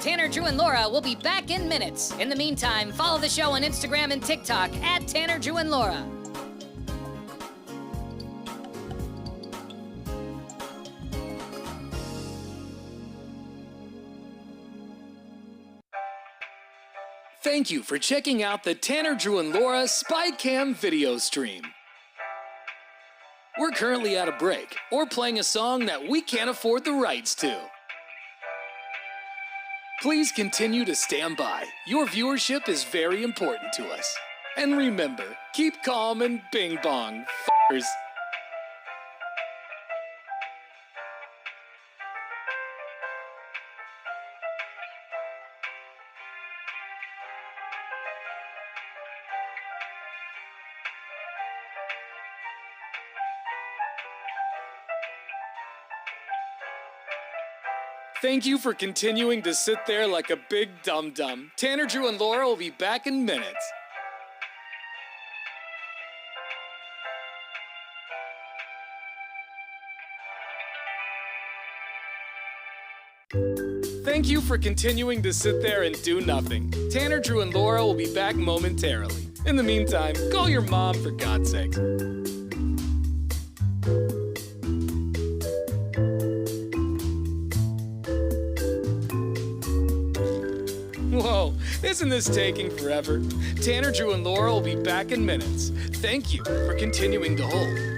Tanner, Drew, and Laura will be back in minutes. In the meantime, follow the show on Instagram and TikTok at Tanner, Drew, and Laura. Thank you for checking out the Tanner, Drew, and Laura SpyCam video stream. We're currently at a break or playing a song that we can't afford the rights to. Please continue to stand by. Your viewership is very important to us. And remember, keep calm and bing bong, f***ers. Thank you for continuing to sit there like a big dum-dum. Tanner, Drew, and Laura will be back in minutes. Thank you for continuing to sit there and do nothing. Tanner, Drew, and Laura will be back momentarily. In the meantime, call your mom for God's sake. Whoa, isn't this taking forever? Tanner, Drew, and Laura will be back in minutes. Thank you for continuing to hold.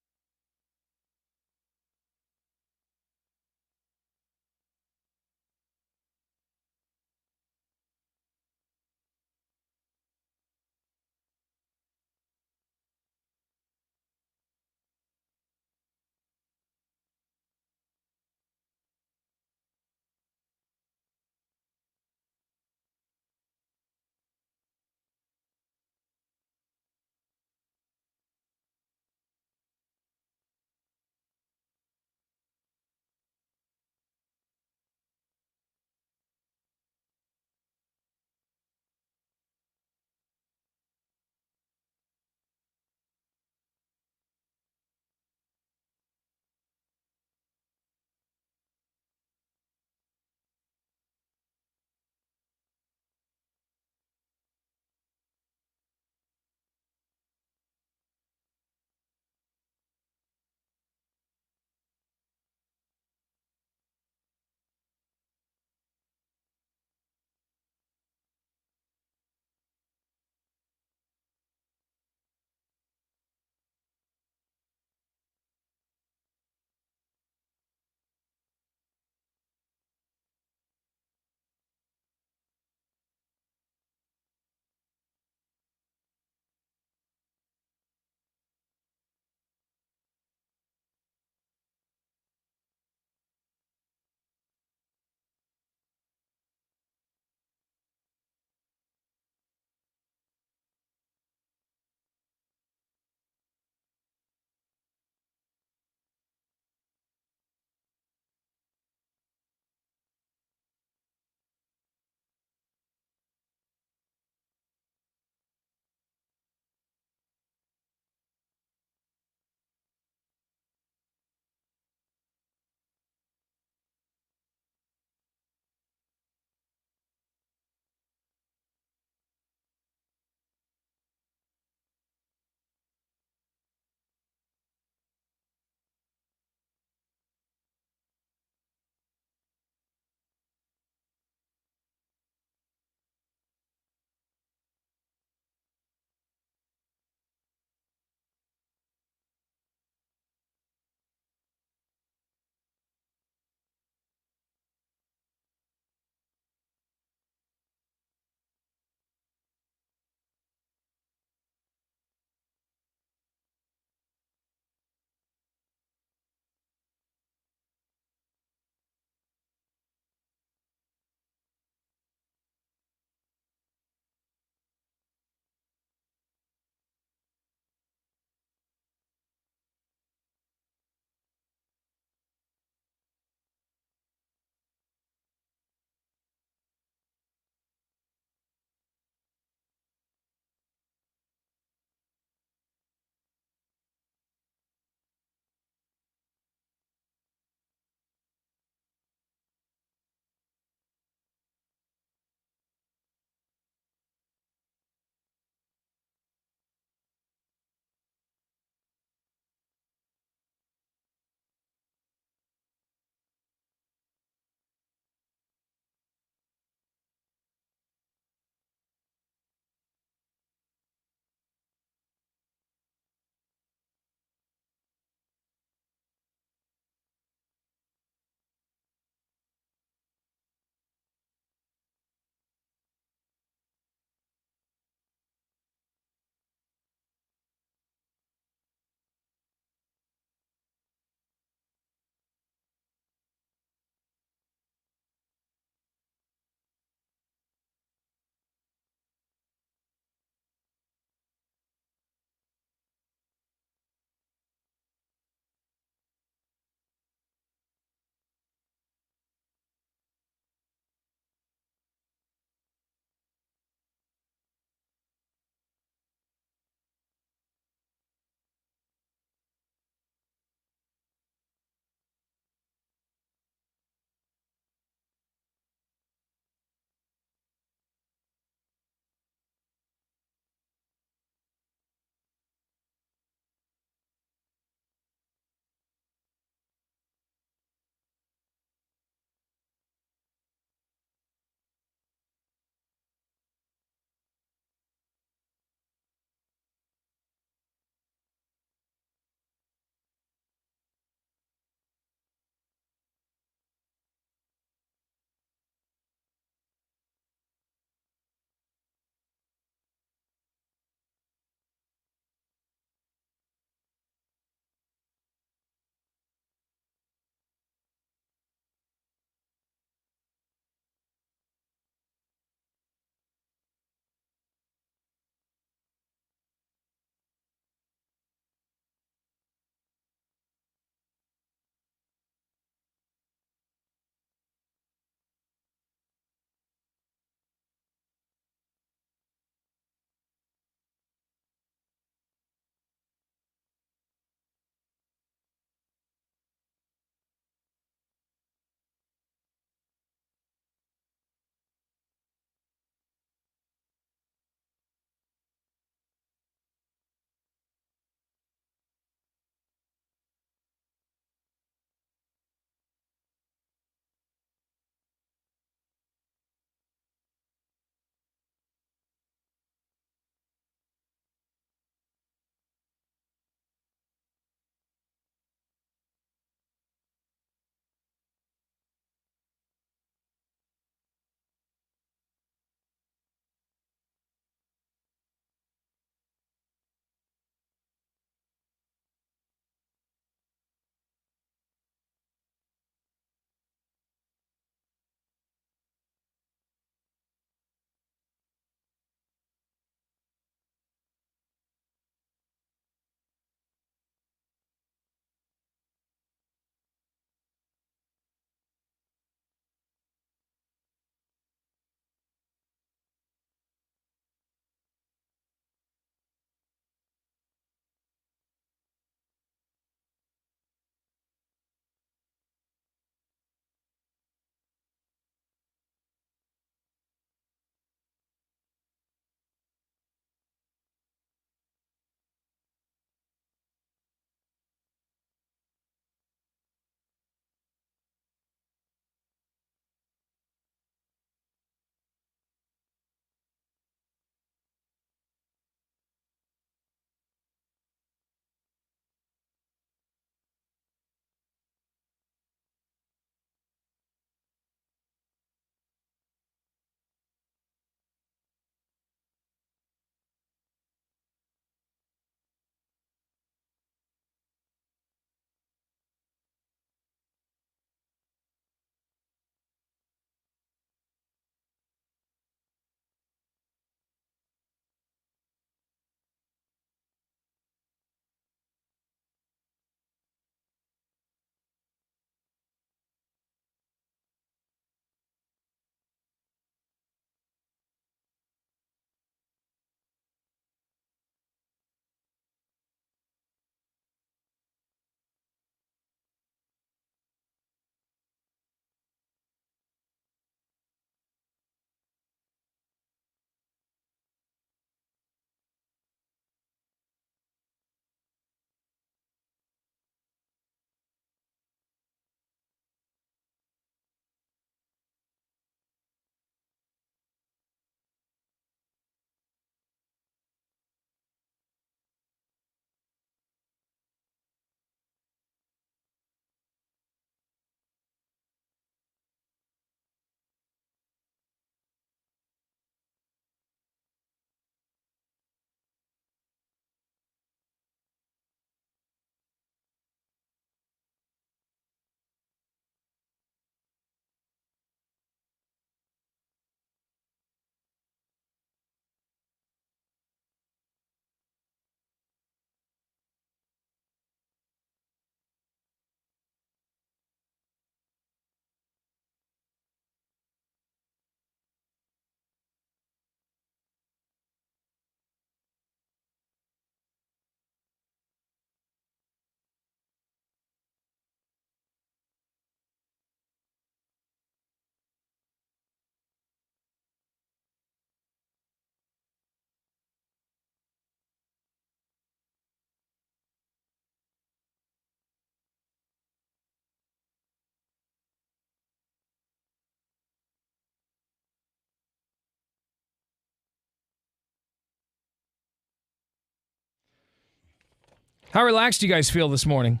How relaxed do you guys feel this morning?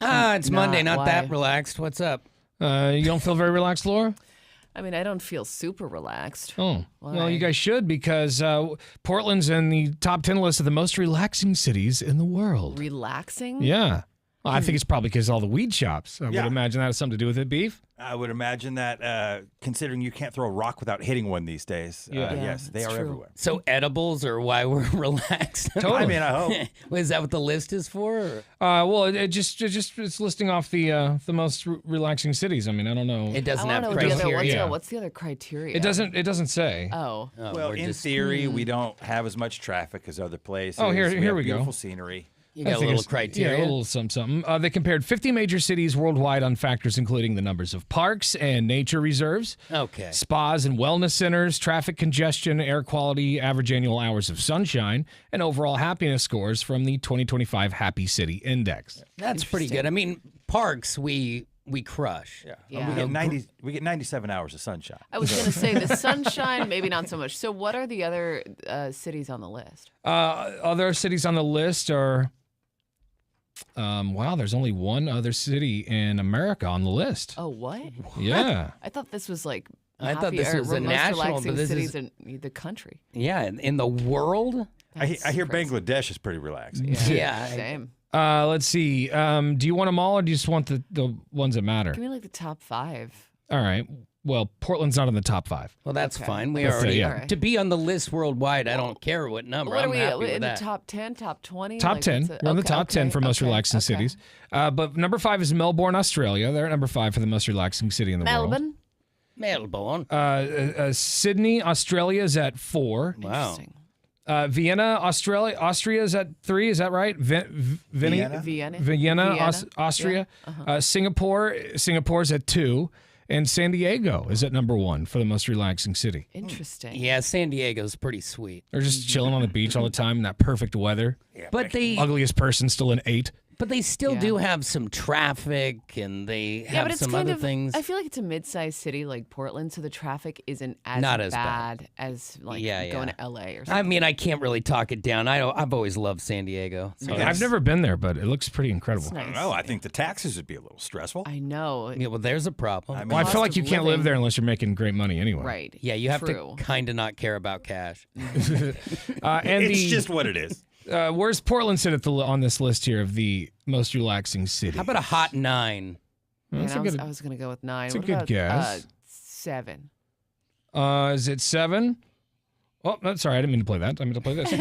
It's Monday, not why? that relaxed. What's up? You don't feel very relaxed, Laura? I mean, I don't feel super relaxed. Oh, well, Why? you guys should because Portland's in the top 10 list of the most relaxing cities in the world. Relaxing? Yeah. Well, I think it's probably because all the weed shops. I would Yeah. imagine that has something to do with it, Beef. I would imagine that, considering you can't throw a rock without hitting one these days. Yeah. Yes, they that's are true. everywhere. So edibles are why we're relaxed? Totally. I mean, I hope. Well, is that what the list is for? Or? Well, it's listing off the most relaxing cities. I mean, I don't know. It doesn't I have don't know criteria. what's the other criteria? It doesn't say. Oh. Well, we're in just- theory, we don't have as much traffic as other places. Oh, here have we go. Beautiful scenery. You I got a think little it's- criteria. Yeah, a little something. They compared 50 major cities worldwide on factors including the numbers of parks and nature reserves, Okay. spas and wellness centers, traffic congestion, air quality, average annual hours of sunshine, and overall happiness scores from the 2025 Happy City Index. That's pretty good. I mean, parks we crush. Yeah. Yeah. We get 97 hours of sunshine. I was going to say the sunshine, maybe not so much. So what are the other cities on the list? Other cities on the list are. Wow, there's only one other city in America on the list. Oh, what? Yeah. I thought this was like I thought this was a most national, relaxing but this cities is- in the country. Yeah, in the world? I That's hear crazy. Bangladesh is pretty relaxing. Yeah. Same. Let's see. Do you want them all, or do you just want the ones that matter? Give me like the top 5. All right. Well, Portland's not in the top 5. Well, that's Okay. fine. We Let's say, already yeah. All right. to be on the list worldwide. I don't care what number. What I'm are we happy with in that. the top 10, top 20? Top Like, 10. what's it- We're in the okay, top 10 for most okay, relaxing okay. cities. But number 5 is Melbourne, Australia. They're at number 5 for the most relaxing city in the world. Melbourne? Melbourne. Sydney, Australia is at 4. Wow. Interesting. Vienna, Austria is at 3. Is that right? Vienna? Vienna? Austria. Yeah. Singapore's at 2. And San Diego is at number 1 for the most relaxing city. Interesting. Yeah, San Diego's pretty sweet. They're just chilling on the beach all the time in that perfect weather. But they Ugliest person still an 8. still Yeah. do have some traffic and they Yeah, have but it's some kind other of. things. I feel like it's a mid-sized city like Portland, so the traffic isn't as Not as bad. bad as like Yeah, going yeah. to LA or I something. mean, I can't really talk it down. I've always loved San Diego. So I've never been there, but it looks pretty incredible. It's I don't nice. know. I think the taxes would be a little stressful. I know. yeah, well, there's a problem. I mean, Well, I Cost feel like of you can't live living. there unless you're making great money anyway. Right. yeah, you have True. to kind of not care about cash. And it's just what it is. where's Portland sit on this list here of the most relaxing city? How about a hot 9? Man, That's a good- I was going to go with 9. that's a What good about, guess. 7? Is it 7? Oh, no, sorry, I didn't mean to play that. I meant to play this.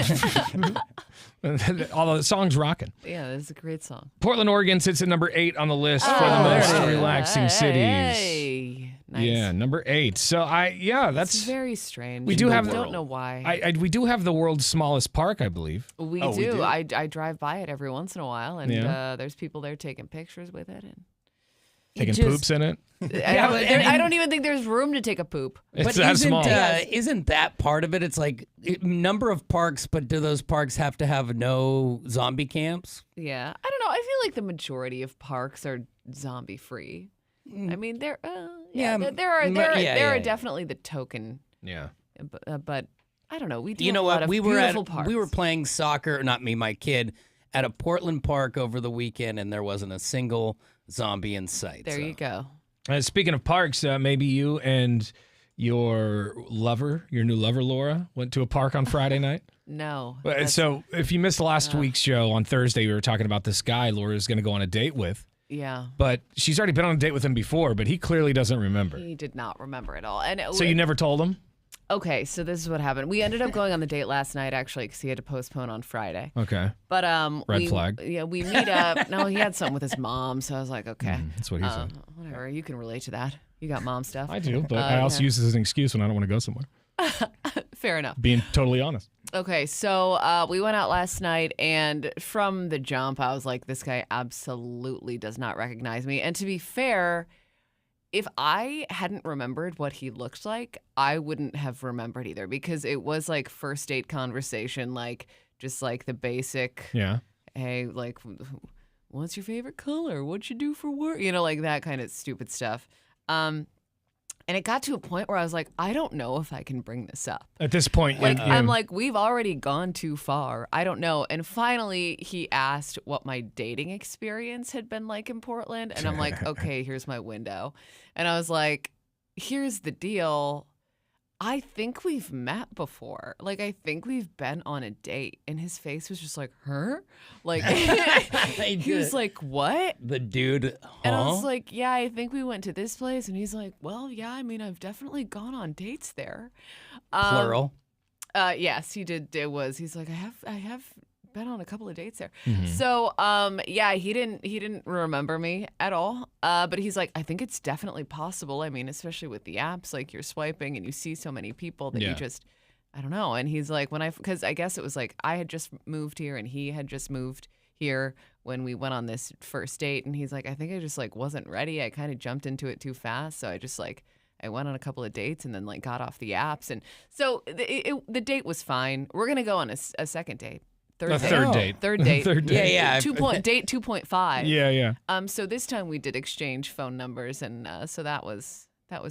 Although the song's rocking. Yeah, that's a great song. Portland, Oregon sits at number 8 on the list for the Oh, most there it is. relaxing cities. Hey. Nice. Yeah, number 8. So It's that's very strange. We do I have- don't know why. we do have the world's smallest park, I believe. we Oh, we do. do? I drive by it every once in a while, and Yeah. there's people there taking pictures with it. And Taking just- poops in it. I don't even think there's room to take a poop. It's But that isn't, small. isn't that part of it? It's like number of parks, but do those parks have to have no zombie camps? Yeah, I don't know. I feel like the majority of parks are zombie free. I mean, there Yeah, there are yeah. definitely the token, Yeah. but I don't know. We do You have know a lot what? of We were beautiful parks. we were playing soccer, not me, my kid, at a Portland park over the weekend, and there wasn't a single zombie in sight. There so. you go. Speaking of parks, maybe you and your new lover, Laura, went to a park on Friday night. No. So if you missed last week's show on Thursday, we were talking about this guy Laura's going to go on a date with. Yeah. But she's already been on a date with him before, but he clearly doesn't remember. He did not remember at all. And So you never told him? Okay, so this is what happened. We ended up going on the date last night actually because he had to postpone on Friday. Okay. But Red flag. Yeah, we meet up. No, he had something with his mom, so I was like, okay, That's what he said. whatever. You can relate to that. You got mom stuff. I do, but I also use this as an excuse when I don't want to go somewhere. Fair enough. Being totally honest. Okay, so we went out last night, and from the jump, I was like, this guy absolutely does not recognize me. And to be fair, if I hadn't remembered what he looked like, I wouldn't have remembered either because it was like first date conversation, like just like the basic, Yeah. hey, like, what's your favorite color? What'd you do for work? You know, like that kind of stupid stuff. And it got to a point where I was like, I don't know if I can bring this up. At this point, Like, I'm like, we've already gone too far. I don't know. And finally, he asked what my dating experience had been like in Portland. And I'm like, okay, here's my window. And I was like, here's the deal. I think we've met before. Like, I think we've been on a date. And his face was just like, her? Like, he was like, what? The dude, huh? And I was like, yeah, I think we went to this place. And he's like, well, yeah, I mean, I've definitely gone on dates there. Plural. Yes, he did. It was. He's like, I have been on a couple of dates there. So, yeah, he didn't remember me at all. But he's like, I think it's definitely possible. I mean, especially with the apps, like you're swiping and you see so many people that you just, I don't know. And he's like, because I guess it was like I had just moved here and he had just moved here when we went on this first date. And he's like, I think I just like wasn't ready. I kind of jumped into it too fast. So I just like, I went on a couple of dates and then like got off the apps. And so the date was fine. We're going to go on a second date. Third date. Third date. Yeah. Date 2.5. Yeah. So this time we did exchange phone numbers, and so that was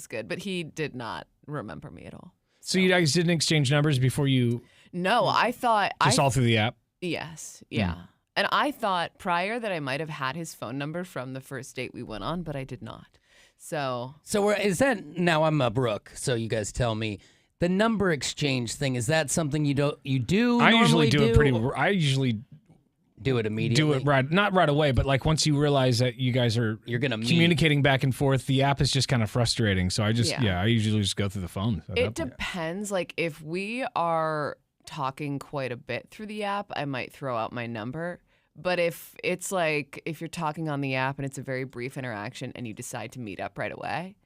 good. But he did not remember me at all. So you guys didn't exchange numbers before you? No, I thought Just all through the app? Yes. Yeah. And I thought prior that I might have had his phone number from the first date we went on, but I did not. So is that now? I'm a Brooke, so you guys tell me. The number exchange thing, is that something you do? I usually do it pretty. or I usually do it immediately. do it right, not right away, but like once you realize that you guys are You're gonna meet. communicating back and forth, the app is just kind of frustrating. So I just Yeah. I usually just go through the phone. at it that point. depends. Like if we are talking quite a bit through the app, I might throw out my number. But if it's like if you're talking on the app and it's a very brief interaction and you decide to meet up right away,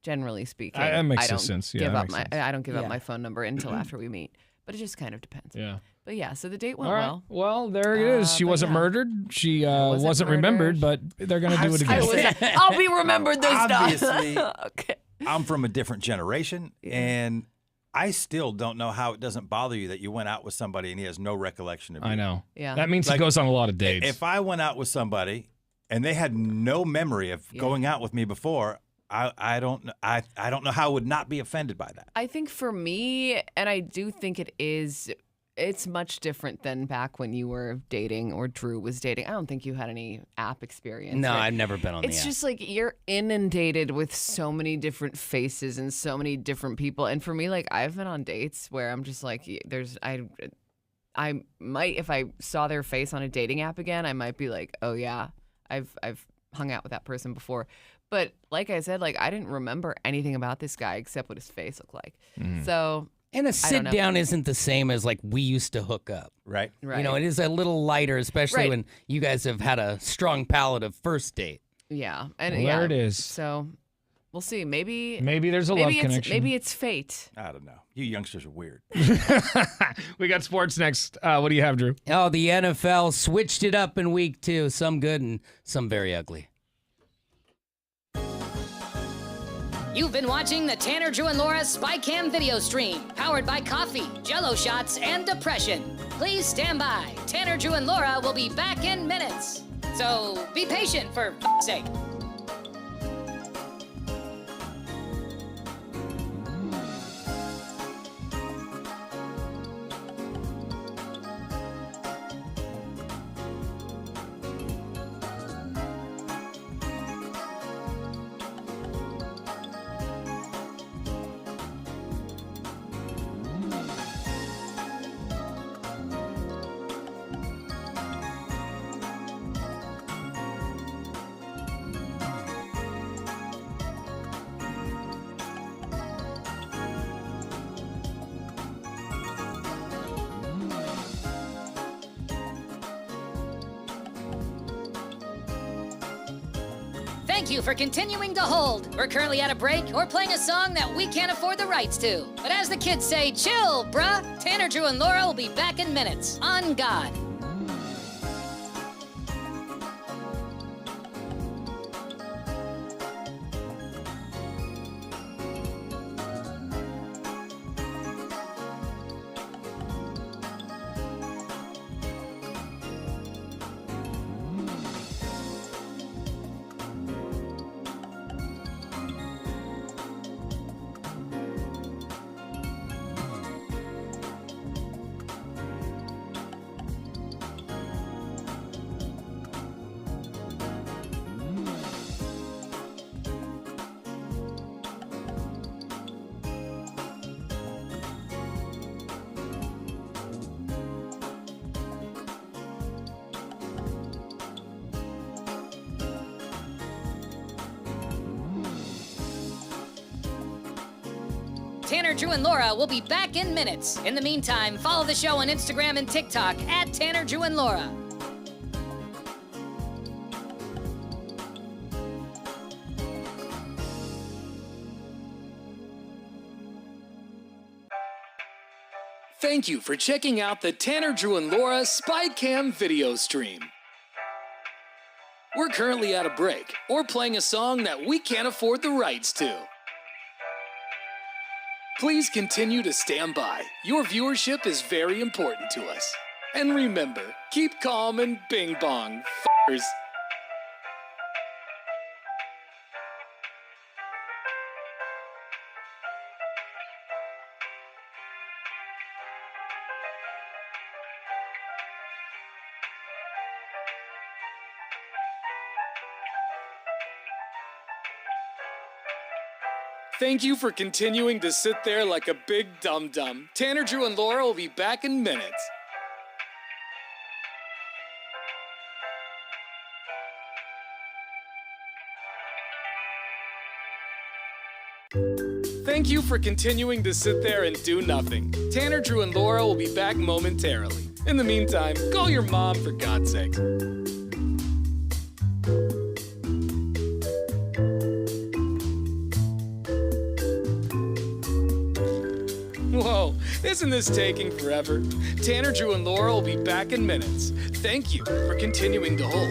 generally speaking, That makes I don't sense. Yeah, give that up makes my sense. I don't give up my phone number until after we meet. But it just kind of depends. Yeah. But yeah, so the date went All right. well. Well, there it is. She but wasn't yeah. murdered. She wasn't remembered, but they're gonna do it again. I'll be remembered this time. Obviously, Okay. I'm from a different generation, and I still don't know how it doesn't bother you that you went out with somebody and he has no recollection of you. I know. Yeah. That means he Like, goes on a lot of dates. If I went out with somebody and they had no memory of going out with me before, I don't know how I would not be offended by that. I think for me, and I do think it's much different than back when you were dating or Drew was dating. I don't think you had any app experience. No, right? I've never been on the It's app. just like you're inundated with so many different faces and so many different people. And for me, like I've been on dates where I'm just like, I might, if I saw their face on a dating app again, I might be like, oh yeah, I've hung out with that person before. But like I said, like I didn't remember anything about this guy except what his face looked like. So And a don't sit know. down isn't the same as like we used to hook up. Right? right. You know, it is a little lighter, especially Right. when you guys have had a strong palate of first date. Yeah, and Well, yeah, there it is. So we'll see. Maybe Maybe there's a love it's connection. maybe it's fate. I don't know. You youngsters are weird. We got sports next. What do you have, Drew? Oh, the NFL switched it up in week 2. Some good and some very ugly. You've been watching the Tanner, Drew, and Laura SpyCam video stream, powered by coffee, Jell-O shots, and depression. Please stand by. Tanner, Drew, and Laura will be back in minutes. So be patient, for f***'s sake. Thank you for continuing to hold. We're currently at a break or playing a song that we can't afford the rights to. But as the kids say, chill, bruh. Tanner, Drew, and Laura will be back in minutes. On God. Tanner, Drew, and Laura will be back in minutes. In the meantime, follow the show on Instagram and TikTok at Tanner, Drew, and Laura. Thank you for checking out the Tanner, Drew, and Laura SpyCam video stream. We're currently at a break or playing a song that we can't afford the rights to. Please continue to stand by. Your viewership is very important to us. And remember, keep calm and bing bong, f***ers. Thank you for continuing to sit there like a big dum-dum. Tanner, Drew, and Laura will be back in minutes. Thank you for continuing to sit there and do nothing. Tanner, Drew, and Laura will be back momentarily. In the meantime, call your mom for God's sake. Whoa, isn't this taking forever? Tanner, Drew, and Laura will be back in minutes. Thank you for continuing to hold.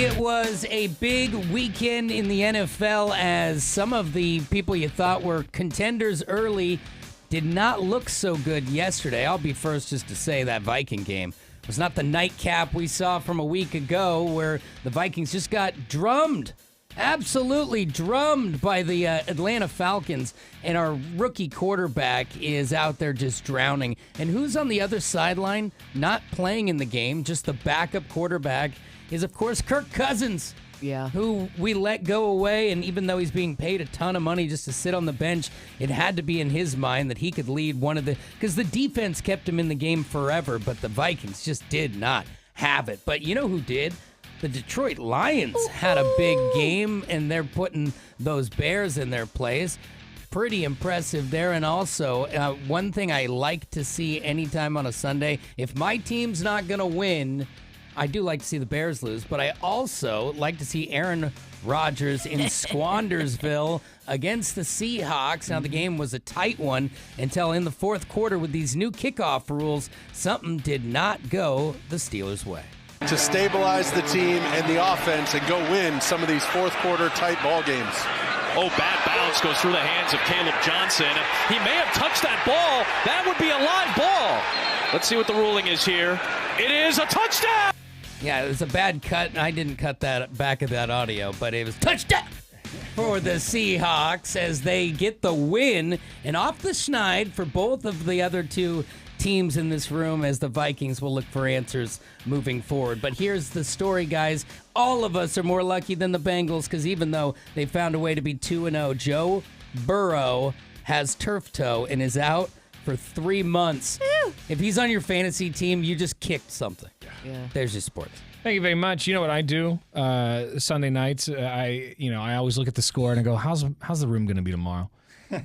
It was a big weekend in the NFL as some of the people you thought were contenders early did not look so good yesterday. I'll be first just to say that Viking game was not the nightcap we saw from a week ago where the Vikings just got drummed. Absolutely drummed by the Atlanta Falcons, and our rookie quarterback is out there just drowning. And who's on the other sideline not playing in the game, just the backup quarterback, is, of course, Kirk Cousins, who we let go away. And even though he's being paid a ton of money just to sit on the bench, it had to be in his mind that he could lead one of the – because the defense kept him in the game forever, but the Vikings just did not have it. But you know who did? The Detroit Lions had a big game, and they're putting those Bears in their place. Pretty impressive there. And also, one thing I like to see anytime on a Sunday, if my team's not going to win – I do like to see the Bears lose, but I also like to see Aaron Rodgers in Squandersville against the Seahawks. Now, the game was a tight one until in the fourth quarter with these new kickoff rules, something did not go the Steelers' way. To stabilize the team and the offense and go win some of these fourth quarter tight ball games. Oh, bad bounce goes through the hands of Caleb Johnson. He may have touched that ball. That would be a live ball. Let's see what the ruling is here. It is a touchdown. Yeah, it was a bad cut. I didn't cut that back of that audio, but it was touchdown for the Seahawks as they get the win. And off the schneid for both of the other two teams in this room as the Vikings will look for answers moving forward. But here's the story, guys. All of us are more lucky than the Bengals because even though they found a way to be 2-0, Joe Burrow has turf toe and is out for 3 months. If he's on your fantasy team, you just kicked something. Yeah. There's your sports. Thank you very much. You know what I do Sunday nights? I always look at the score and I go, how's the room going to be tomorrow?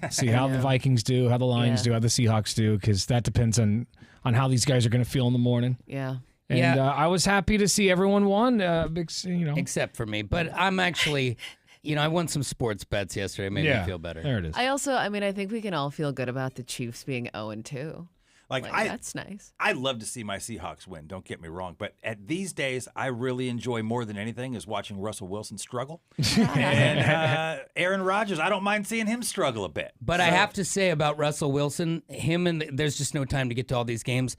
See how the Vikings do, how the Lions do, how the Seahawks do, because that depends on how these guys are going to feel in the morning. Yeah. And I was happy to see everyone won. Except for me, but I'm actually. I won some sports bets yesterday. It made me feel better. There it is. I think we can all feel good about the Chiefs being 0-2. That's nice. I love to see my Seahawks win, don't get me wrong. But at these days, I really enjoy more than anything is watching Russell Wilson struggle. And Aaron Rodgers, I don't mind seeing him struggle a bit. But I have to say about Russell Wilson, there's just no time to get to all these games.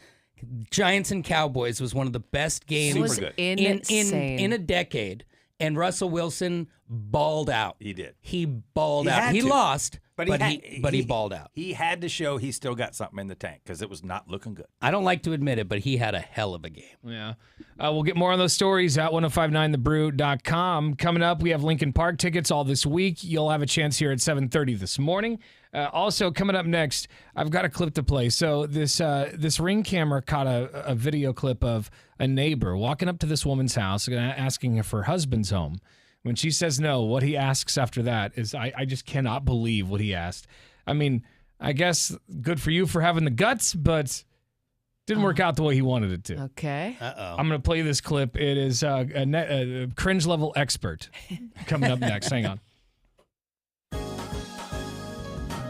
Giants and Cowboys was one of the best games in a decade. And Russell Wilson balled out. He did. He balled out. He lost, but he balled out. He had to show he still got something in the tank because it was not looking good. I don't like to admit it, but he had a hell of a game. Yeah. We'll get more on those stories at 1059thebrew.com. Coming up, we have Lincoln Park tickets all this week. You'll have a chance here at 7:30 this morning. Also, coming up next, I've got a clip to play. So this Ring camera caught a video clip of a neighbor walking up to this woman's house asking if her husband's home. When she says no, what he asks after that is, I just cannot believe what he asked. I mean, I guess good for you for having the guts, but didn't work out the way he wanted it to. Okay. Uh-oh. I'm going to play this clip. It is a cringe level expert coming up next. Hang on.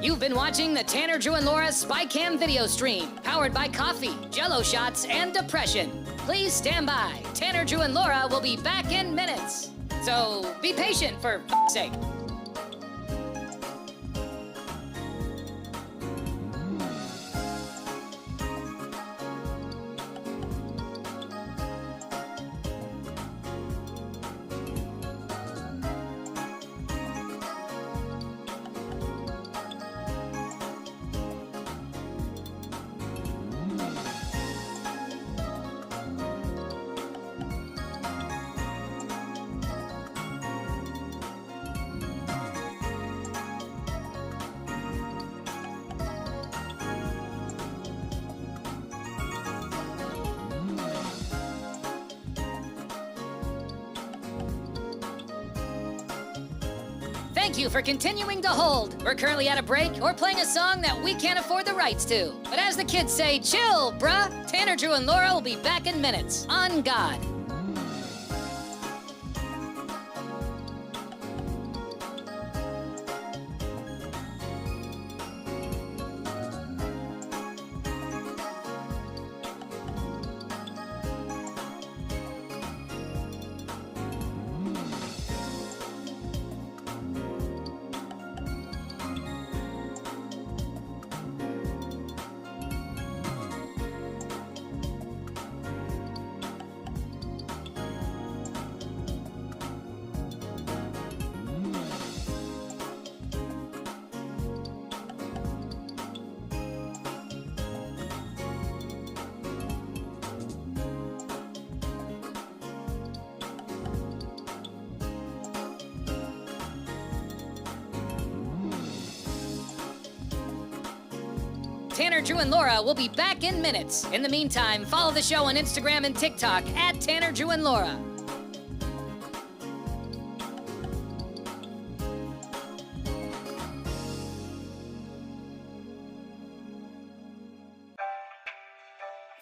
You've been watching the Tanner, Drew, and Laura SpyCam video stream, powered by coffee, Jell-O shots, and depression. Please stand by. Tanner, Drew, and Laura will be back in minutes. So be patient, for f***'s sake. Thank you for continuing to hold. We're currently at a break or playing a song that we can't afford the rights to. But as the kids say, chill, bruh. Tanner, Drew, and Laura will be back in minutes. On God. Tanner, Drew, and Laura will be back in minutes. In the meantime, follow the show on Instagram and TikTok at Tanner, Drew, and Laura.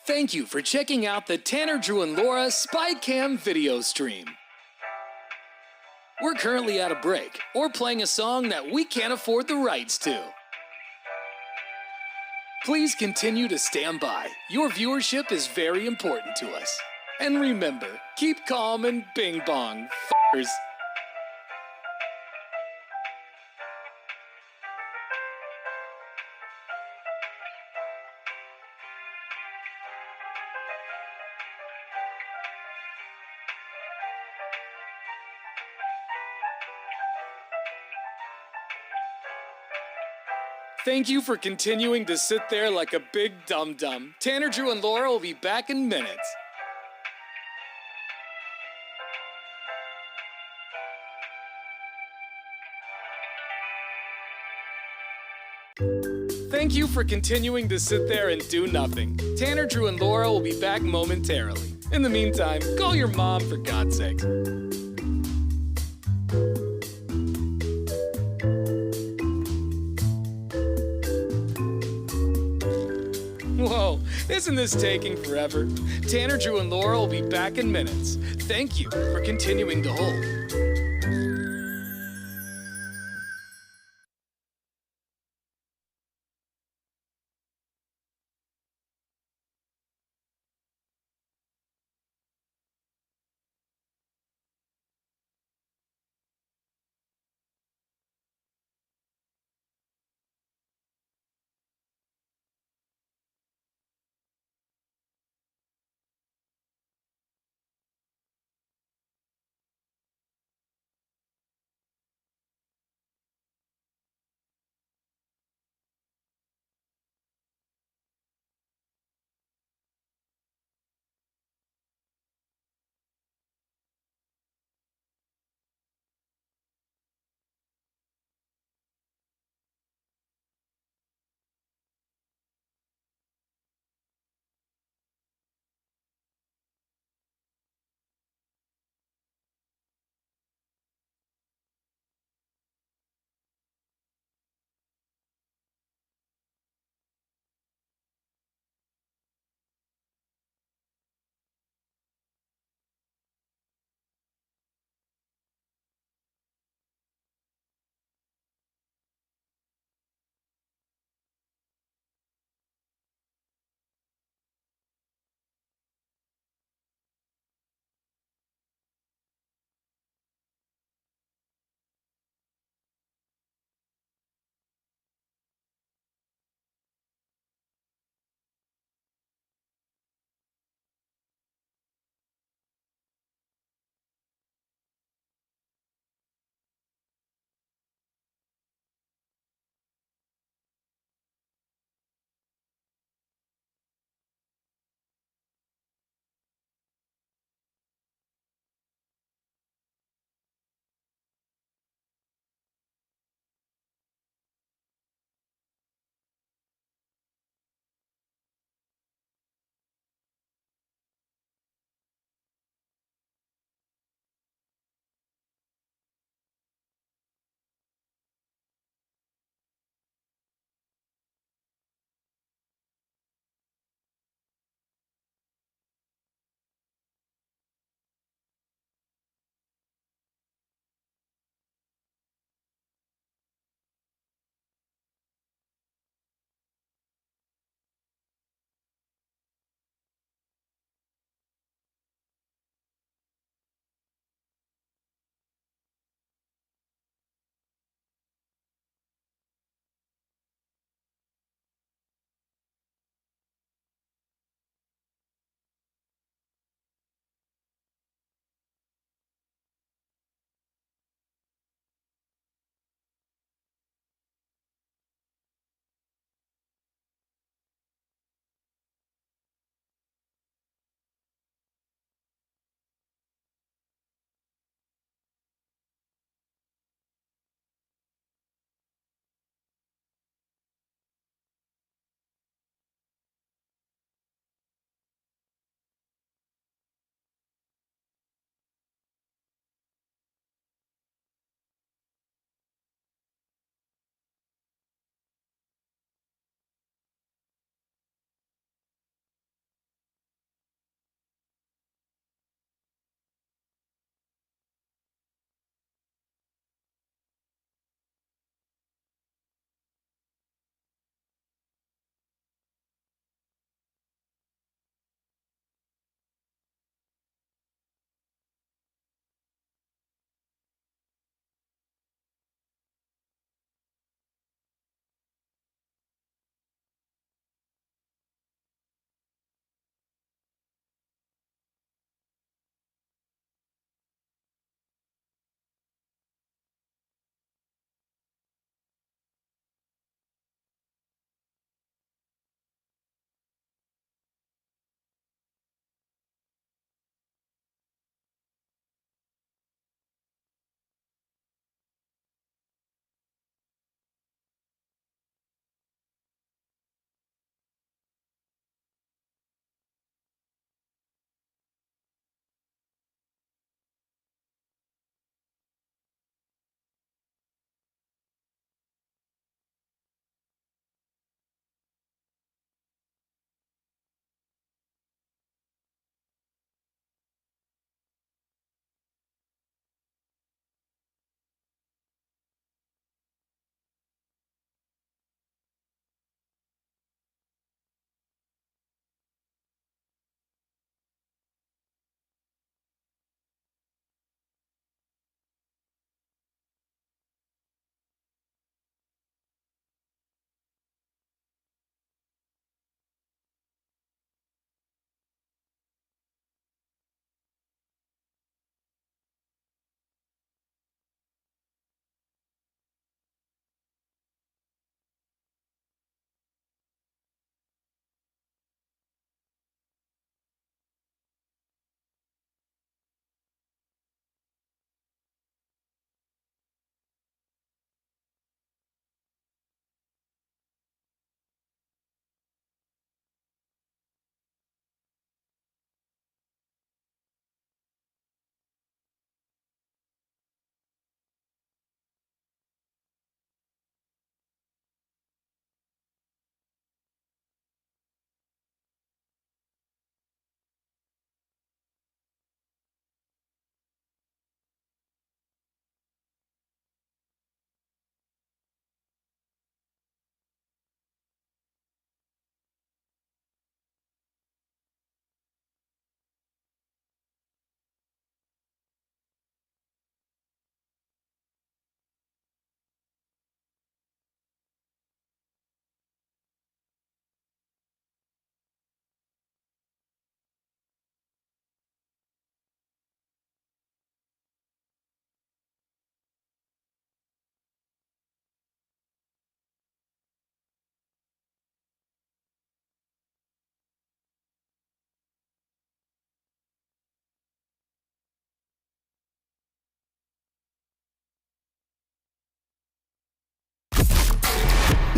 Thank you for checking out the Tanner, Drew, and Laura SpyCam video stream. We're currently at a break or playing a song that we can't afford the rights to. Please continue to stand by. Your viewership is very important to us. And remember, keep calm and bing bong, f***ers. Thank you for continuing to sit there like a big dum-dum. Tanner, Drew, and Laura will be back in minutes. Thank you for continuing to sit there and do nothing. Tanner, Drew, and Laura will be back momentarily. In the meantime, call your mom for God's sake. Whoa, isn't this taking forever? Tanner, Drew, and Laura will be back in minutes. Thank you for continuing to hold.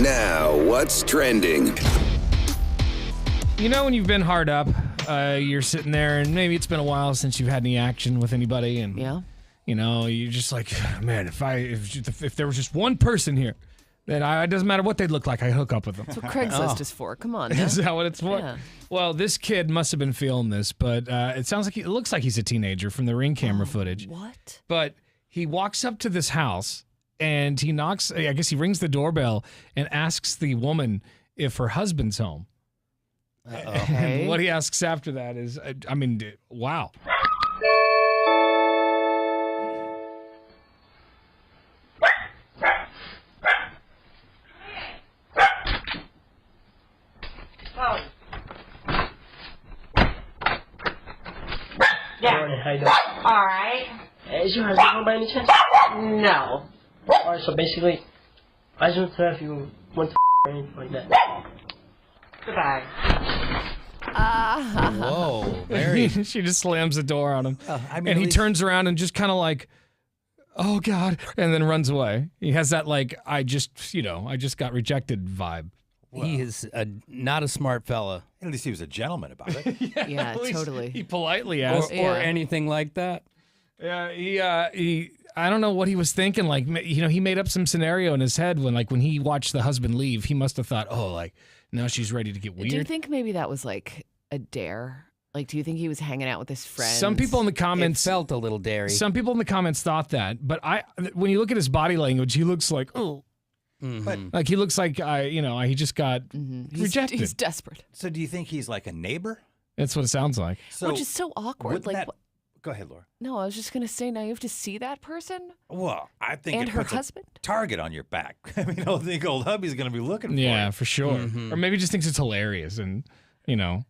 Now, what's trending? You know when you've been hard up, you're sitting there and maybe it's been a while since you've had any action with anybody, and you know you're just like, man, if there was just one person here, then it doesn't matter what they look like, I hook up with them. That's what Craigslist is for. Come on. Is that what it's for? Yeah. Well, this kid must have been feeling this, but it looks like he's a teenager from the Ring camera footage. What? But he walks up to this house and he knocks. I guess he rings the doorbell and asks the woman if her husband's home. And what he asks after that is, I mean, wow. Yeah. How you doing? All right. Is your husband home by any chance? No. All right. So basically, I just want to know if you want to or anything like that. Goodbye. Whoa, very. She just slams the door on him, I mean, and he at least- turns around and just kind of like, oh God, and then runs away. He has that like, I just got rejected vibe. He is not a smart fella. At least he was a gentleman about it. Yeah, At least totally. He politely asked. Or anything like that. Yeah, he I don't know what he was thinking. Like, you know, he made up some scenario in his head when he watched the husband leave. He must have thought, oh, like now she's ready to get weird. Do you think maybe that was like a dare? Like, do you think he was hanging out with his friends? Some people in the It comments felt a little dairy. Some people in the comments thought that, but when you look at his body language, he looks like like he looks like he just got rejected. He's desperate. So do you think he's like a neighbor? That's what it sounds like. So Which is so awkward. wouldn't Like, that- Go ahead, Laura. no, I was just gonna say, now you have to see that person Well, I think and it her puts a husband. target on your back. I mean, I don't think old hubby's going to be looking for Yeah, you. for sure. Or maybe just thinks it's hilarious, and I can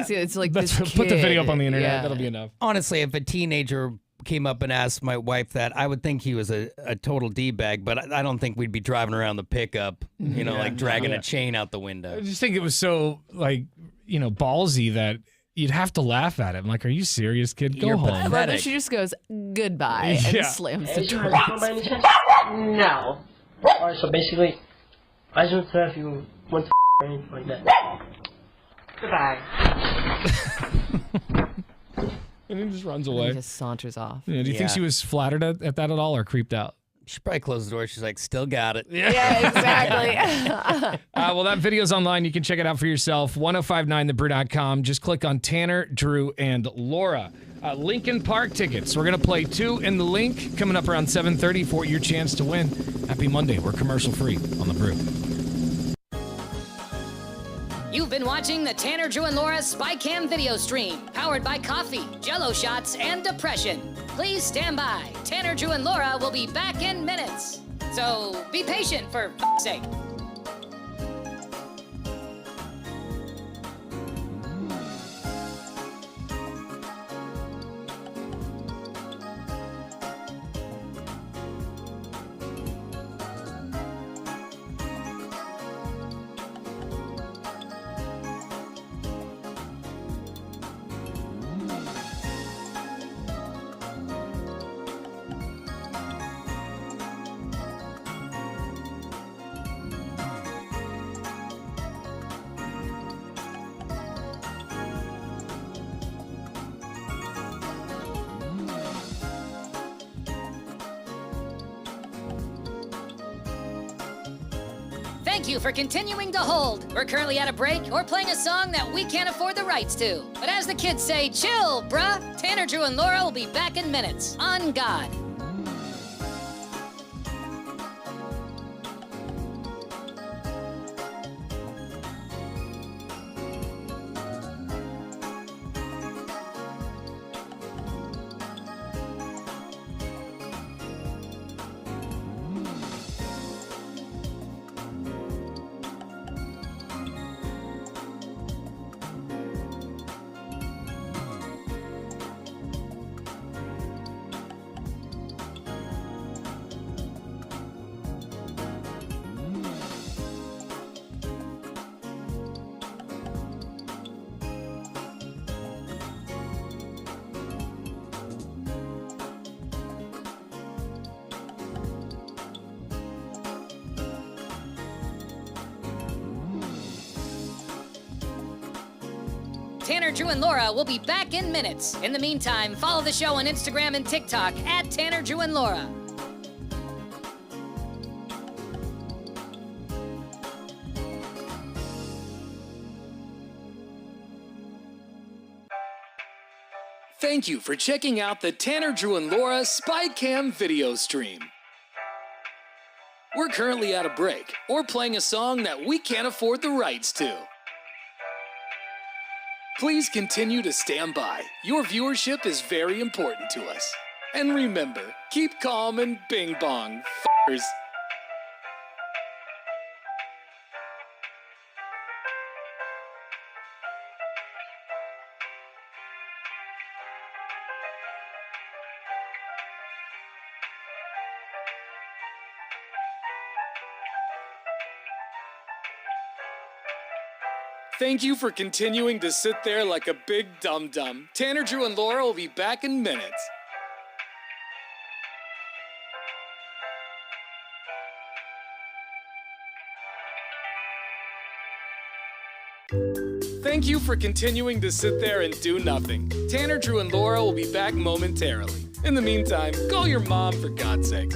see it. It's like let's this put the video up kid. on the internet. Yeah. That'll be enough. Honestly, if a teenager came up and asked my wife that, I would think he was a total D-bag, but I don't think we'd be driving around the pickup, like dragging a chain out the window. I just think it was so ballsy that you'd have to laugh at him. Like, are you serious, kid? Go You're home. pathetic. But then she just goes goodbye Yeah. and slams the Is your door. husband home by any chance? No. All right. So basically, I just want to know if you want to or anything like that. Goodbye. And he just runs And away. he just saunters off. Yeah, do you think Yeah. she was flattered at that at all, or creeped out? She probably closed the door. She's like, still got it. Yeah, exactly. Well, that video's online. You can check it out for yourself. 1059thebrew.com. Just click on Tanner, Drew, and Laura. Lincoln Park tickets. We're going to play 2 in the link coming up around 7:30 for your chance to win. Happy Monday. We're commercial free on The Brew. You've been watching the Tanner, Drew, and Laura SpyCam video stream, powered by coffee, Jell-O shots, and depression. Please stand by. Tanner, Drew, and Laura will be back in minutes. So be patient, for f***'s sake. Thank you for continuing to hold. We're currently at a break or playing a song that we can't afford the rights to. But as the kids say, chill, bruh. Tanner, Drew, and Laura will be back in minutes. On God. Tanner, Drew, and Laura will be back in minutes. In the meantime, follow the show on Instagram and TikTok at Tanner, Drew, and Laura. Thank you for checking out the Tanner, Drew, and Laura SpyCam video stream. We're currently at a break or playing a song that we can't afford the rights to. Please continue to stand by. Your viewership is very important to us. And remember, keep calm and bing bong, f***ers. Thank you for continuing to sit there like a big dum-dum. Tanner, Drew, and Laura will be back in minutes. Thank you for continuing to sit there and do nothing. Tanner, Drew, and Laura will be back momentarily. In the meantime, call your mom for God's sake.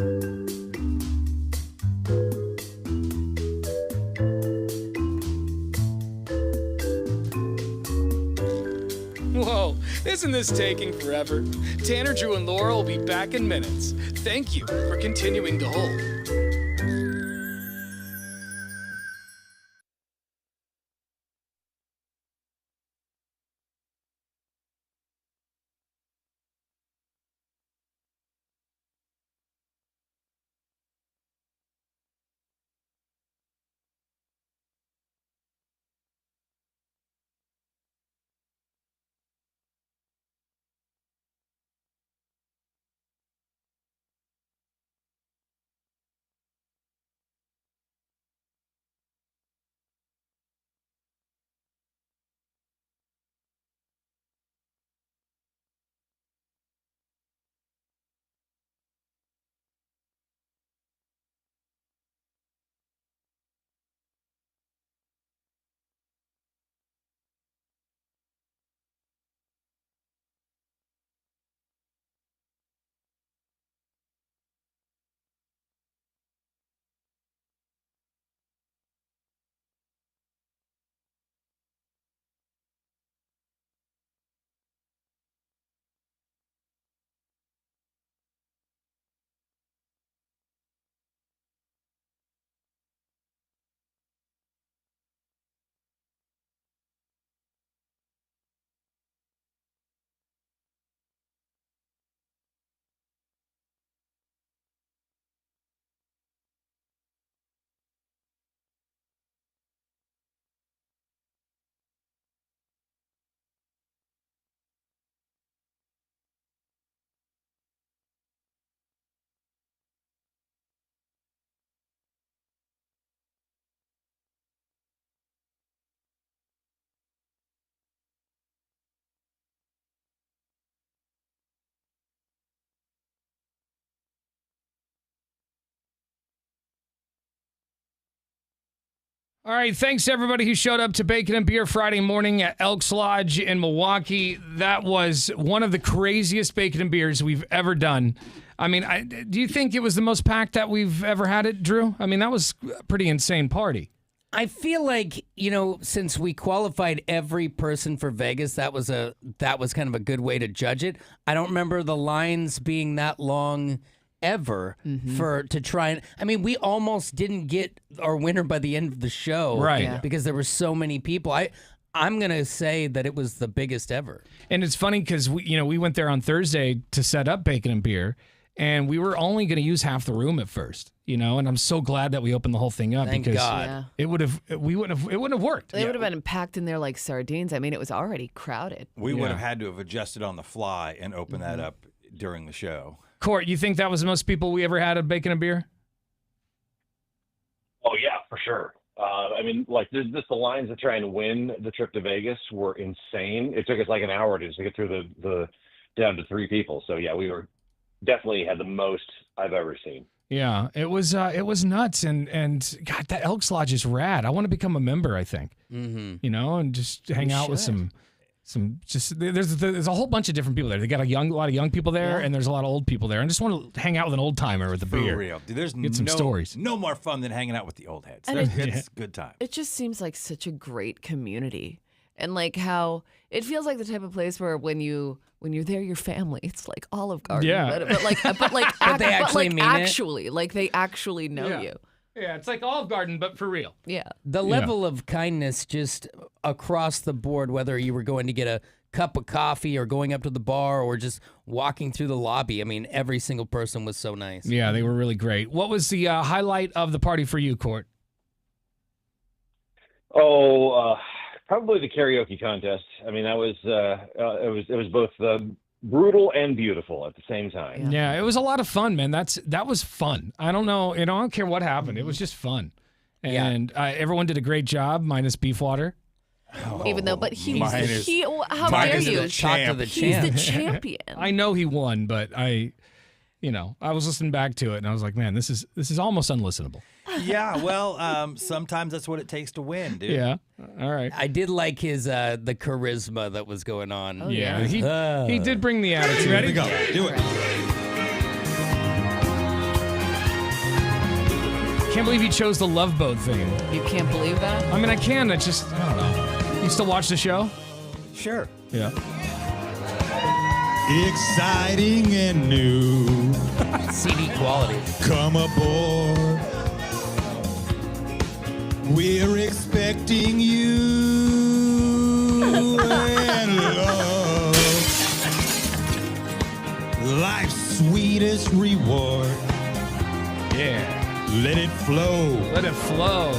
Whoa, isn't this taking forever? Tanner, Drew, and Laura will be back in minutes. Thank you for continuing to hold. All right, thanks to everybody who showed up to Bacon and Beer Friday morning at Elks Lodge in Milwaukee. That was one of the craziest Bacon and Beers we've ever done. I mean, do you think it was the most packed that we've ever had it, Drew? I mean, that was a pretty insane party. I feel like, since we qualified every person for Vegas, that was kind of a good way to judge it. I don't remember the lines being that long ever to try and we almost didn't get our winner by the end of the show, right? Because there were so many people. I'm gonna say that it was the biggest ever. And it's funny because we went there on Thursday to set up Bacon and Beer, and we were only going to use half the room at first, and I'm so glad that we opened the whole thing up. Thank because God. it wouldn't have worked. They would have been packed in there like sardines. I mean, it was already crowded. We would have had to have adjusted on the fly and opened that up during the show. Court, you think that was the most people we ever had at Bacon and Beer? Oh, yeah, for sure. Just the lines to try and win the trip to Vegas were insane. It took us like an hour to get through the down to 3 people. So, yeah, we were definitely had the most I've ever seen. Yeah, it was nuts. And God, that Elks Lodge is rad. I want to become a member, I think, and just hang out with some there's a whole bunch of different people there. They got a lot of young people there, and there's a lot of old people there. I just want to hang out with an old timer with a beer. For real. Dude, there's Get some stories. No more fun than hanging out with the old heads. And It's good time. It just seems like such a great community. And like how it feels like the type of place where when you're there, your family, it's like Olive Garden. Yeah. But they actually mean it? Like they actually know Yeah. you. Yeah, it's like Olive Garden, but for real. Yeah. The level of kindness just across the board, whether you were going to get a cup of coffee or going up to the bar or just walking through the lobby. I mean, every single person was so nice. Yeah, they were really great. What was the highlight of the party for you, Court? Probably the karaoke contest. I mean, that was it was both brutal and beautiful at the same time. Yeah, it was a lot of fun, man. That was fun. I don't know, I don't care what happened. It was just fun, and everyone did a great job, minus Beefwater. Even though, but how dare you? Talk to the He's champ. the champion. I know he won, but I was listening back to it, and I was like, man, this is almost unlistenable. Yeah, well, sometimes that's what it takes to win, dude. Yeah, all right. I did like his the charisma that was going on. Oh, Yeah, he did bring the attitude. Ready to go. Do it. Can't believe he chose the Love Boat thing. You can't believe that? I mean, I can. I don't know. You still watch the show? Sure. Yeah. Exciting and new. CD quality. Come aboard. We're expecting you and love. Life's sweetest reward. Yeah. Let it flow. Let it flow.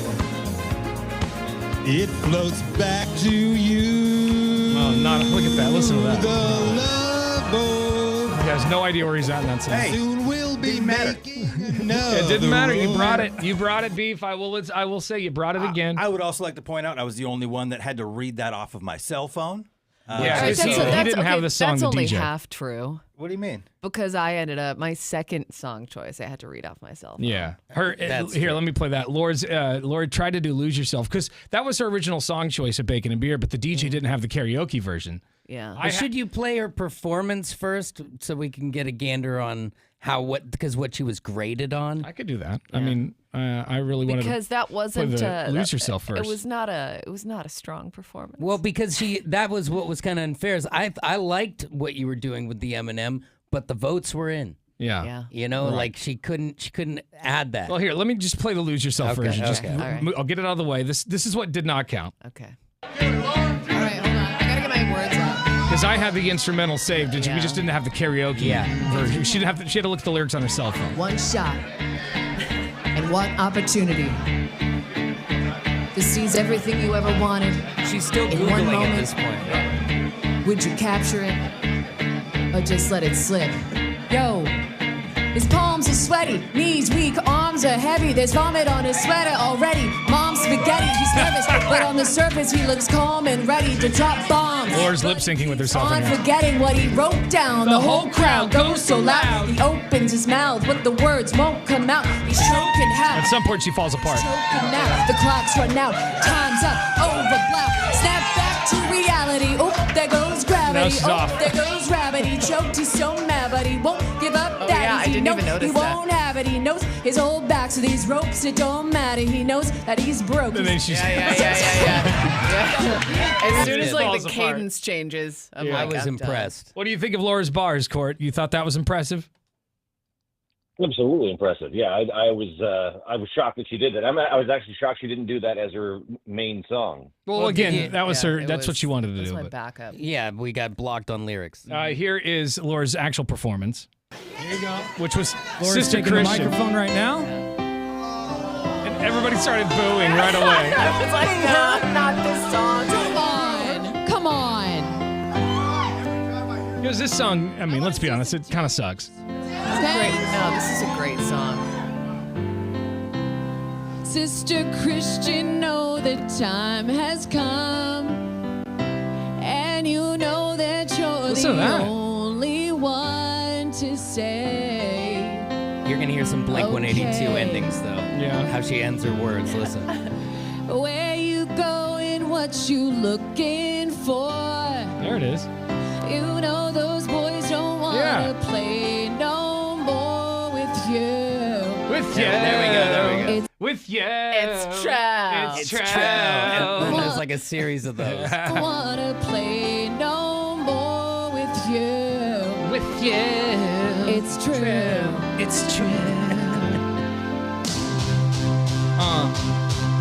It floats back to you. Oh, look at that. Listen to that. The love boat. He has no idea where he's at in that song. Soon we'll be making another. It didn't matter. You road. brought it. You brought it, Beef. I will say you brought it again. I would also like to point out I was the only one that had to read that off of my cell phone. Yeah, All right, he didn't have the song. That's the only DJ. half true. What do you mean? Because I ended up my second song choice. I had to read off myself. Yeah. That's Here, true. let me play that. Lord tried to do "Lose Yourself" because that was her original song choice of Bacon and Beer, but the DJ didn't have the karaoke version. Yeah. Should you play her performance first so we can get a gander on what she was graded on? I could do that. I mean, I really wanted because that wasn't to Lose Yourself first. It was not a strong performance. Well, because that was what was kind of unfair. Is I liked what you were doing with the Eminem, but the votes were in. Yeah. Yeah. You know, like she couldn't add that. Well, here, let me just play the "Lose Yourself" version. Just, okay. All right. I'll get it out of the way. This is what did not count Okay. All right, hold on. I gotta get my words out. because I had the instrumental saved, and we just didn't have the karaoke version. She had to look at the lyrics on her cell phone. One shot and one opportunity to seize everything you ever wanted. She's still in one Googling moment. at this point. Would you capture it or just let it slip? Yo, his palms are sweaty, knees weak, arms are heavy. There's vomit on his sweater already. Mom's spaghetti, he's nervous, but on the surface he looks calm and ready to drop bombs. Laura's lip syncing with herself. On forgetting what he wrote down. The whole crowd goes so loud. He opens his mouth, but the words won't come out. He's choking how? At some point, she falls apart. Choking now. The clock's run out. Time's up. Over. Blow. Snap back to reality. Oh, there goes Now gravity. she's Oh, off. there goes gravity. He choked. He's so mad, but he won't give up. Oh, Daddies. yeah, I He didn't know even notice he that. won't have it. He knows his whole back to these ropes. It don't matter. He knows that he's broke. And then she's Yeah. As soon as like Falls the apart. cadence changes, I'm Yeah. like, I was I'm done. impressed. What do you think of Laura's bars, Court? You thought that was impressive? Absolutely impressive. Yeah, I was shocked that she did that. I was actually shocked she didn't do that as her main song. Well, again, did you- that was yeah, her. it That's what was- she wanted to That's do. my but- backup. Yeah, we got blocked on lyrics. Here is Laura's actual performance. There you go. Which was Laura's Sister taking Christian. the microphone right now. And everybody started booing right away. I was like, no, not this song. Come on. Because this song, I mean, let's be honest, it kind of sucks. Great. No, this is a great song. Sister Christian, know the time has come, and you know that you're Listen to the that. only one to say. You're gonna hear some Blink 182 Okay. endings though. Yeah. How she ends her words. Listen. Where you going, what you looking for? There it is. You know those boys don't want to play no more with you. With you. There we go. It's With you. It's true. It's true. And then there's like a series of those. wanna play no more with you. With you. It's true. It's true.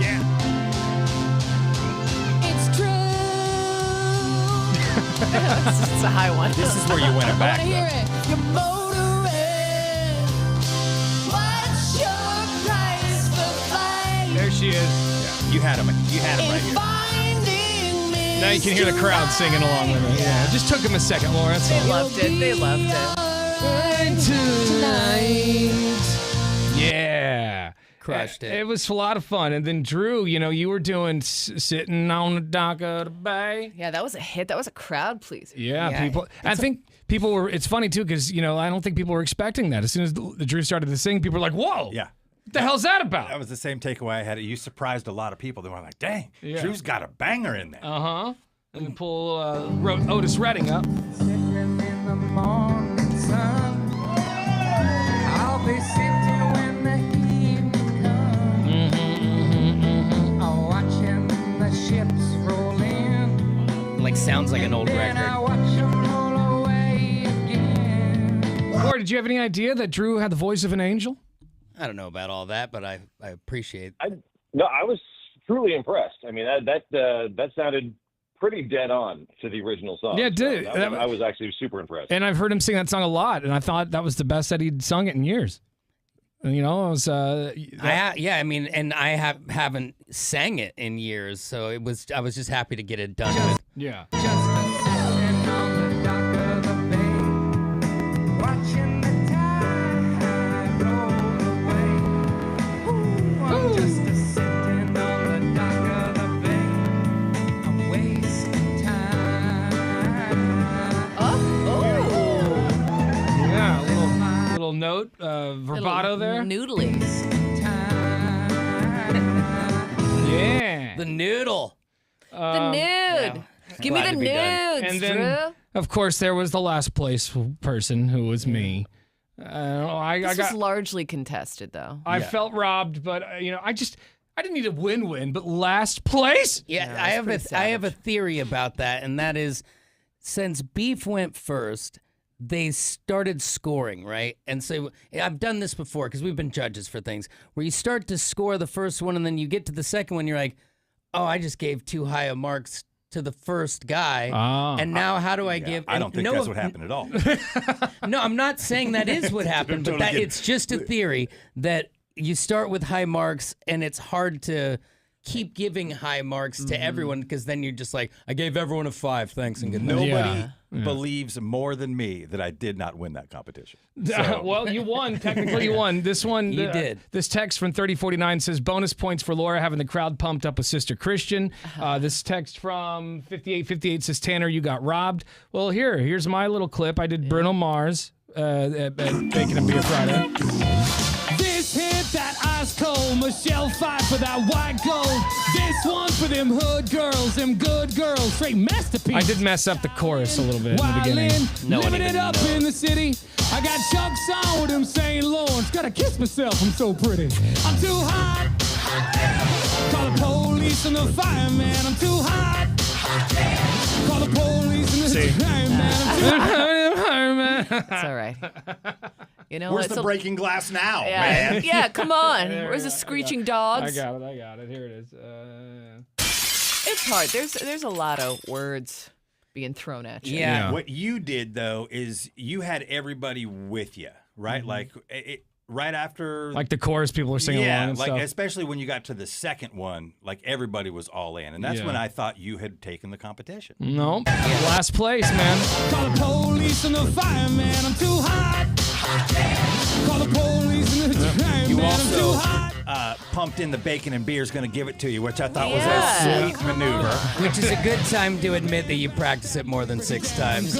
Yeah. It's true. It's a high one. This is where you win it I back. wanna hear it. You're motoring. What's your price for flight? There she is. Yeah, you had him. You had him right here. Finding me. Now you can hear the crowd singing along with it. Yeah. It just took him a second, Laura. That's They all. loved it. They loved it. Tonight. Yeah. Crushed it. It was a lot of fun. And then Drew, you were doing Sitting on the Dock of the Bay. Yeah, that was a hit. That was a crowd pleaser. Yeah, Yeah, people. I think people were. It's funny too because I don't think people were expecting that. As soon as the Drew started to sing, people were like, "Whoa, Yeah. what the hell's that about?" That was the same takeaway I had. You surprised a lot of people. They were like, dang, Yeah. Drew's got a banger in there. And then pull Otis Redding up. Like sounds like an old record. Laura, did you have any idea that Drew had the voice of an angel? I don't know about all that, but I appreciate. No, I was truly impressed. I mean, that sounded pretty dead on to the original song. Yeah, it did. So I was actually super impressed. And I've heard him sing that song a lot, and I thought that was the best that he'd sung it in years. And, it was. Yeah, I mean, and I haven't sang it in years, so I was just happy to get it done with. Yeah. Note vibrato there. Noodlies. Yeah. The noodle. The nude. Give me the nudes, And then, Drew. of course, there was the last place person who was me. This was largely contested, though. I felt robbed, but I didn't need a win-win, but last place. Yeah, I have a theory about that, and that is, since Beef went first, they started scoring, right? And so I've done this before because we've been judges for things where you start to score the first one and then you get to the second one, you're like, oh, I just gave too high a marks to the first guy. And now how do I give? I don't think that's what happened at all. No, I'm not saying that is what happened, but it's just a theory that you start with high marks and it's hard to keep giving high marks to everyone because then you're just like, I gave everyone a 5, thanks and good night. Nobody believes more than me that I did not win that competition. So. Well, you won. Technically, you won. This one, You did. This text from 3049 says bonus points for Laura having the crowd pumped up with Sister Christian. This text from 5858 says Tanner, you got robbed. Well, here's my little clip. I did Bruno Mars at Bacon and Beer Friday. This hit that ice cold, Michelle fight for that white gold. This one's for them hood girls, them good girls, straight masterpiece. I did mess up the chorus a little bit in the beginning. Living it up in the city. I got Chuck's on with them St. Lawrence. Gotta kiss myself, I'm so pretty. I'm too hot. Call the police and the fireman. I'm too hot. Call the police and the fireman. I'm too hot. It's all right. Where's the breaking glass now, man? man? Yeah, come on. Where's the screeching dogs? I got it. Here it is. It's hard. There's a lot of words being thrown at you. Yeah. What you did, though, is you had everybody with you, right? Like, right after... Like the chorus, people were singing along and stuff. Especially when you got to the second one, like, everybody was all in. And that's when I thought you had taken the competition. No. Last place, man. Call the police and the fireman. I'm too hot. Call the police and the fireman. You I'm too also hot. pumped in the bacon and beer's going to give it to you, which I thought was a sweet maneuver. Which is a good time to admit that you practice it more than 6 times.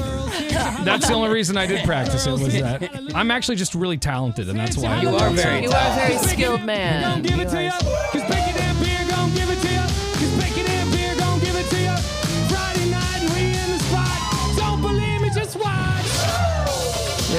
That's the only reason I did practice it was that. I'm actually just really talented, and that's why. You are very You are a very skilled man. Gonna give it to you. Cause bacon and beer gonna give it to you. Cause bacon and beer gonna give it to you. Friday night and we in the spot.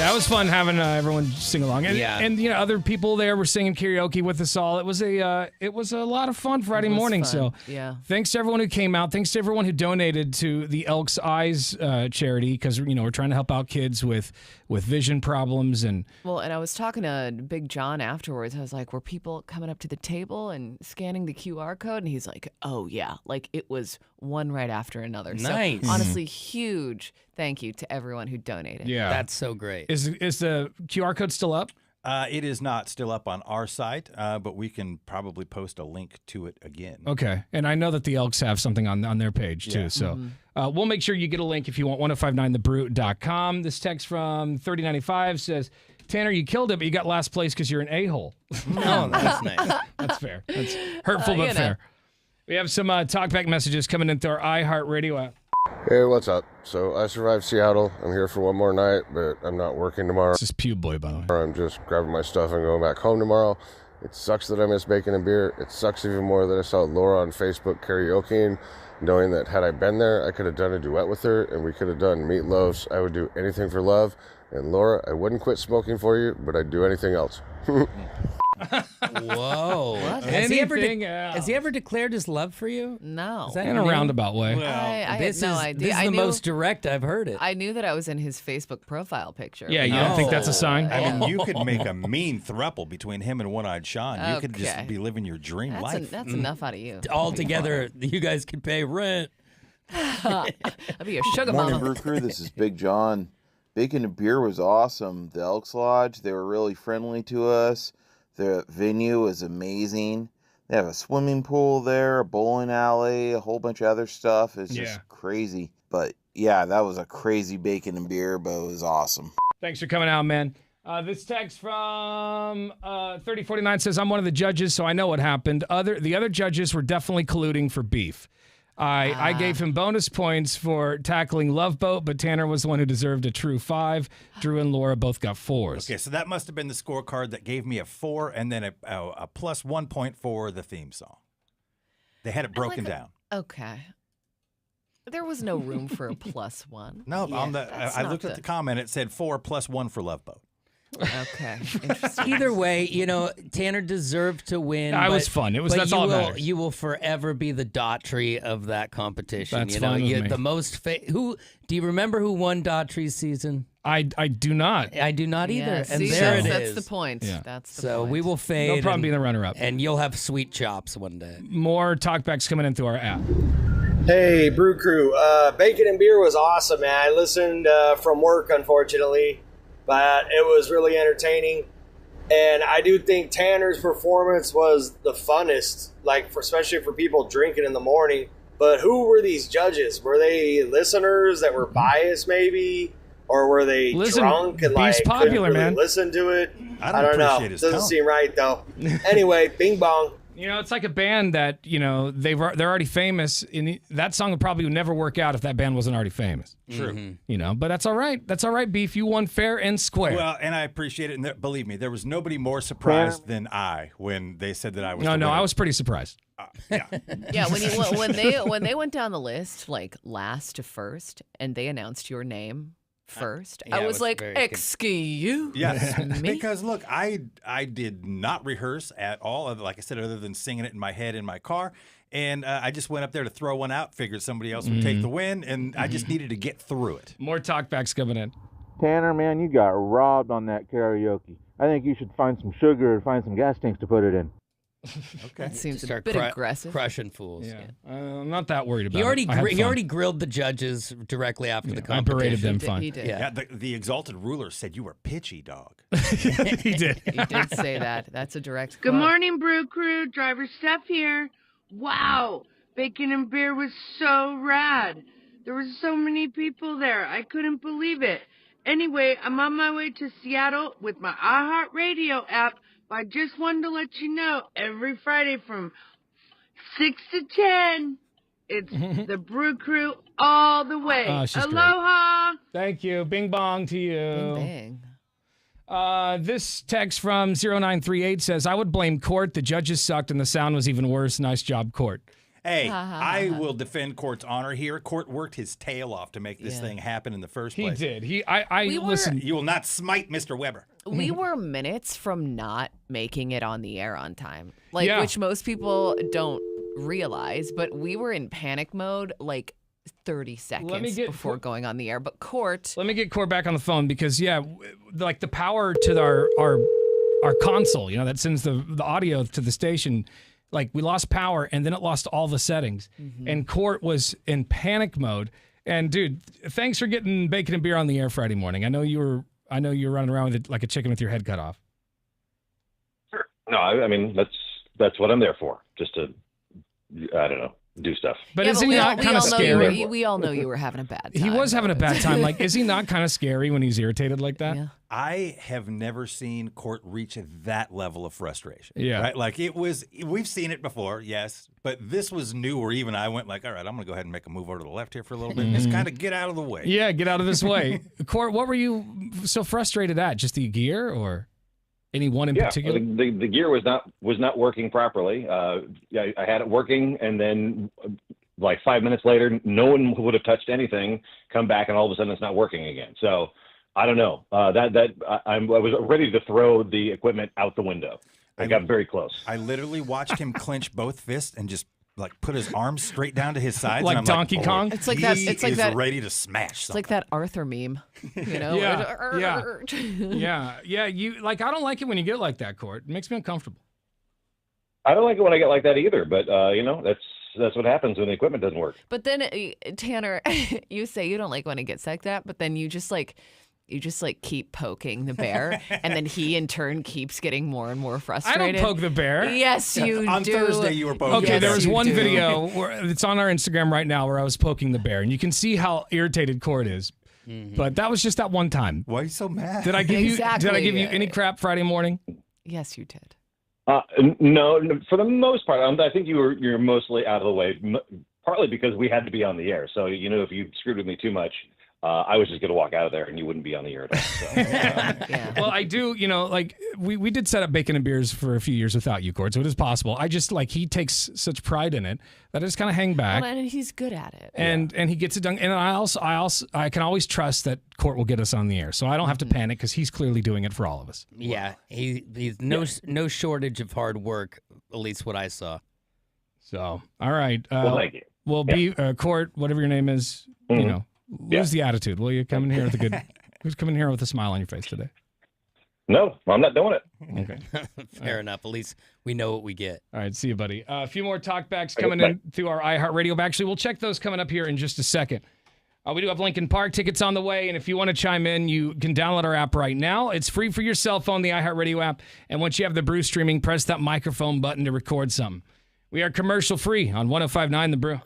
Yeah, it was fun having everyone sing along, and, Yeah. and other people there were singing karaoke with us all. It was a lot of fun Friday morning. fun. So Yeah. thanks to everyone who came out. Thanks to everyone who donated to the Elks Eyes charity, because we're trying to help out kids with vision problems and. Well, and I was talking to Big John afterwards. I was like, were people coming up to the table and scanning the QR code? And he's like, oh, yeah. Like, it was one right after another. Nice. So, honestly, huge thank you to everyone who donated. Yeah. That's so great. Is the QR code still up? It is not still up on our site, but we can probably post a link to it again. Okay. And I know that the Elks have something on their page, too. Yeah. So we'll make sure you get a link if you want, 1059thebrute.com. This text from 3095 says, Tanner, you killed it, but you got last place because you're an a-hole. Oh, that's nice. That's fair. That's hurtful, but you know. fair. We have some talkback messages coming into our iHeartRadio app. Hey, what's up? So I survived Seattle. I'm here for one more night, but I'm not working tomorrow. This is Pew Boy, by the way. I'm just grabbing my stuff and going back home tomorrow. It sucks that I miss bacon and beer. It sucks even more that I saw Laura on Facebook karaokeing, knowing that had I been there, I could have done a duet with her, and we could have done Meatloaf's I Would Do Anything for Love. And Laura, I wouldn't quit smoking for you, but I'd do anything else. Whoa. Has he ever declared his love for you? No. Is that In a new? roundabout way. I This had no is idea. This is I the knew, most direct I've heard it. I knew that I was in his Facebook profile picture. Yeah, you don't think that's a sign? I mean, you could make a mean thruple between him and One-Eyed Sean. You could just Okay. be living your dream life. That's enough out of you. All together, you guys could pay rent. I'll be your sugar Morning, mama. Brew Crew. This is Big John. Bacon and beer was awesome. The Elks Lodge, they were really friendly to us. The venue was amazing. They have a swimming pool there, a bowling alley, a whole bunch of other stuff. It's just crazy. But yeah, that was a crazy bacon and beer, but it was awesome. Thanks for coming out, man. This text from 3049 says, I'm one of the judges, so I know what happened. The other judges were definitely colluding for beef. I gave him bonus points for tackling Love Boat, but Tanner was the one who deserved a true 5. Drew and Laura both got 4s. Okay, so that must have been the scorecard that gave me a 4 and then a plus 1 point for the theme song. They had it broken down. Okay. There was no room for a +1. No, Yeah, on the that's I not looked at the comment. It said 4 plus 1 for Love Boat. Okay. Interesting. Either way, Tanner deserved to win. It was fun. That's all that matters. You will forever be the Daughtry of that competition. That's fine with me. The most who do you remember who won Daughtry's season? I do not. I do not either. Yeah, And see, there it that's is. the point. Yeah. That's the So point. we will fade. No problem being the runner-up. And you'll have sweet chops one day. More talkbacks coming in through our app. Hey, Brew Crew. Bacon and beer was awesome, man. I listened from work, unfortunately, but it was really entertaining. And I do think Tanner's performance was the funnest, especially for people drinking in the morning. But who were these judges? Were they listeners that were biased, maybe? Or were they drunk and Beef's popular, couldn't really man. listen to it? I don't know. appreciate his Doesn't tone. seem right, though. Anyway, bing bong. It's like a band that, they're already famous. And that song would probably never work out if that band wasn't already famous. True. But that's all right. That's all right, Beef. You won fair and square. Well, and I appreciate it. And believe me, there was nobody more surprised than I when they said that I was. No, I was pretty surprised. Yeah. Yeah, when they went down the list, last to first, and they announced your name first, yeah, I it was was like, very excuse Yes, me? because look, I did not rehearse at all, like I said, other than singing it in my head in my car. And I just went up there to throw one out, figured somebody else would take the win, and I just needed to get through it. More talkbacks coming in. Tanner, man, you got robbed on that karaoke. I think you should find some sugar and find some gas tanks to put it in. Okay. That seems a Start bit aggressive. crushing fools. Yeah. I'm not that worried about He already it. I had he fun. already grilled the judges directly after the I competition. berated them fun. He did. Yeah, the exalted ruler said you were pitchy, dog. He did. He did say that. That's a direct Good quote. morning, Brew Crew. Driver Steph here. Wow, bacon and beer was so rad. There were so many people there. I couldn't believe it. Anyway, I'm on my way to Seattle with my iHeartRadio app. But I just wanted to let you know, every Friday from 6 to 10, it's the Brew Crew all the way. Oh, she's great. Aloha! Thank you. Bing bong to you. Bing bang. This text from 0938 says, I would blame Court. The judges sucked and the sound was even worse. Nice job, Court. Hey, I will defend Court's honor here. Court worked his tail off to make this thing happen in the first place. He did. Listen. You will not smite Mr. Weber. We were minutes from not making it on the air on time, which most people don't realize. But we were in panic mode, 30 seconds before going on the air. But Court, let me get Court back on the phone because the power to our console, that sends the audio to the station. We lost power and then it lost all the settings. And Court was in panic mode. And dude, thanks for getting bacon and beer on the air Friday morning. I know you were running around with it like a chicken with your head cut off. Sure. No, I mean that's what I'm there for. Just to, I don't know, do stuff. But isn't he not kind of scary? We all know you were having a bad time. He was having a bad time. Is he not kind of scary when he's irritated like that? Yeah. I have never seen Court reach that level of frustration. Yeah. Right? We've seen it before, yes, but this was new where even I went all right, I'm going to go ahead and make a move over to the left here for a little bit and just kind of get out of the way. Yeah, get out of this way. Court, what were you so frustrated at? Just the gear or any one in particular? The gear was not working properly. I had it working, and then 5 minutes later, no one would have touched anything. Come back, and all of a sudden, it's not working again. So I don't know. I was ready to throw the equipment out the window. I got very close. I literally watched him clench both fists and just put his arms straight down to his sides. Like and I'm Donkey Kong? It's like that. It's like that. Ready to smash something. It's like that Arthur meme. Yeah. You I don't like it when you get like that, Court. It makes me uncomfortable. I don't like it when I get like that either. But that's what happens when the equipment doesn't work. But then Tanner, you say you don't like when it gets like that, but then you just keep poking the bear, and then he in turn keeps getting more and more frustrated. I don't poke the bear. Yes, you on do. On Thursday, you were poking. Okay, there was one do. video where it's on our Instagram right now where I was poking the bear, and you can see how irritated Court is. But that was just that one time. Why are you so mad? Did I give you any crap Friday morning? Yes, you did. No, for the most part, I think you're mostly out of the way. Partly because we had to be on the air. So if you screwed with me too much, I was just going to walk out of there and you wouldn't be on the air at all. So, Well, I do, we did set up bacon and beers for a few years without you, Court, so it is possible. I just, he takes such pride in it that I just kind of hang back. Well, and he's good at it. And he gets it done. And I can always trust that Court will get us on the air. So I don't have to panic because he's clearly doing it for all of us. Yeah, he's no shortage of hard work, at least what I saw. So, all right. Well, thank you. We'll be, Court, whatever your name is, lose the attitude. Will you come in here with who's coming here with a smile on your face today? No, I'm not doing it. Okay. Fair enough. At least we know what we get. All right. See you, buddy. A few more talkbacks coming in through our iHeartRadio. Actually, we'll check those coming up here in just a second. We do have Lincoln Park tickets on the way, and if you want to chime in, you can download our app right now. It's free for your cell phone, the iHeartRadio app, and once you have the Brew streaming, press that microphone button to record something. We are commercial-free on 105.9 The Brew.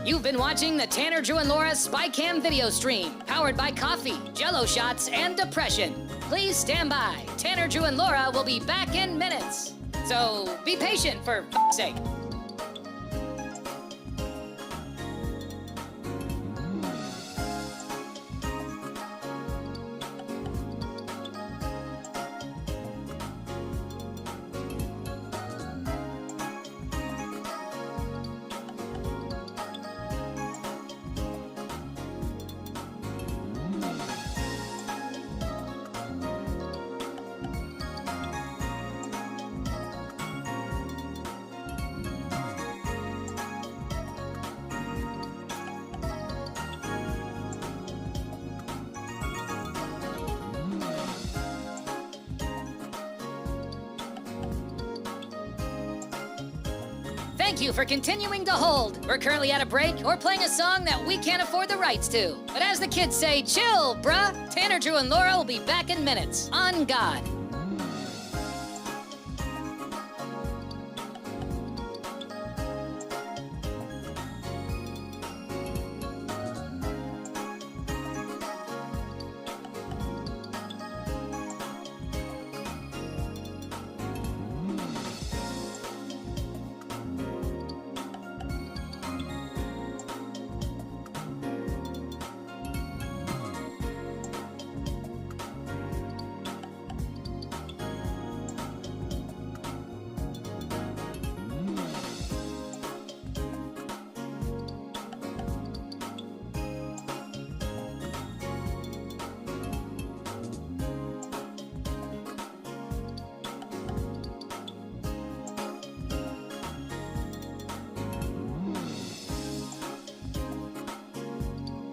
You've been watching the Tanner, Drew, and Laura SpyCam video stream, powered by coffee, Jell-O shots, and depression. Please stand by. Tanner, Drew, and Laura will be back in minutes. So be patient, for f***'s sake. Thank you for continuing to hold. We're currently at a break or playing a song that we can't afford the rights to. But as the kids say, chill, bruh. Tanner, Drew, and Laura will be back in minutes. On God.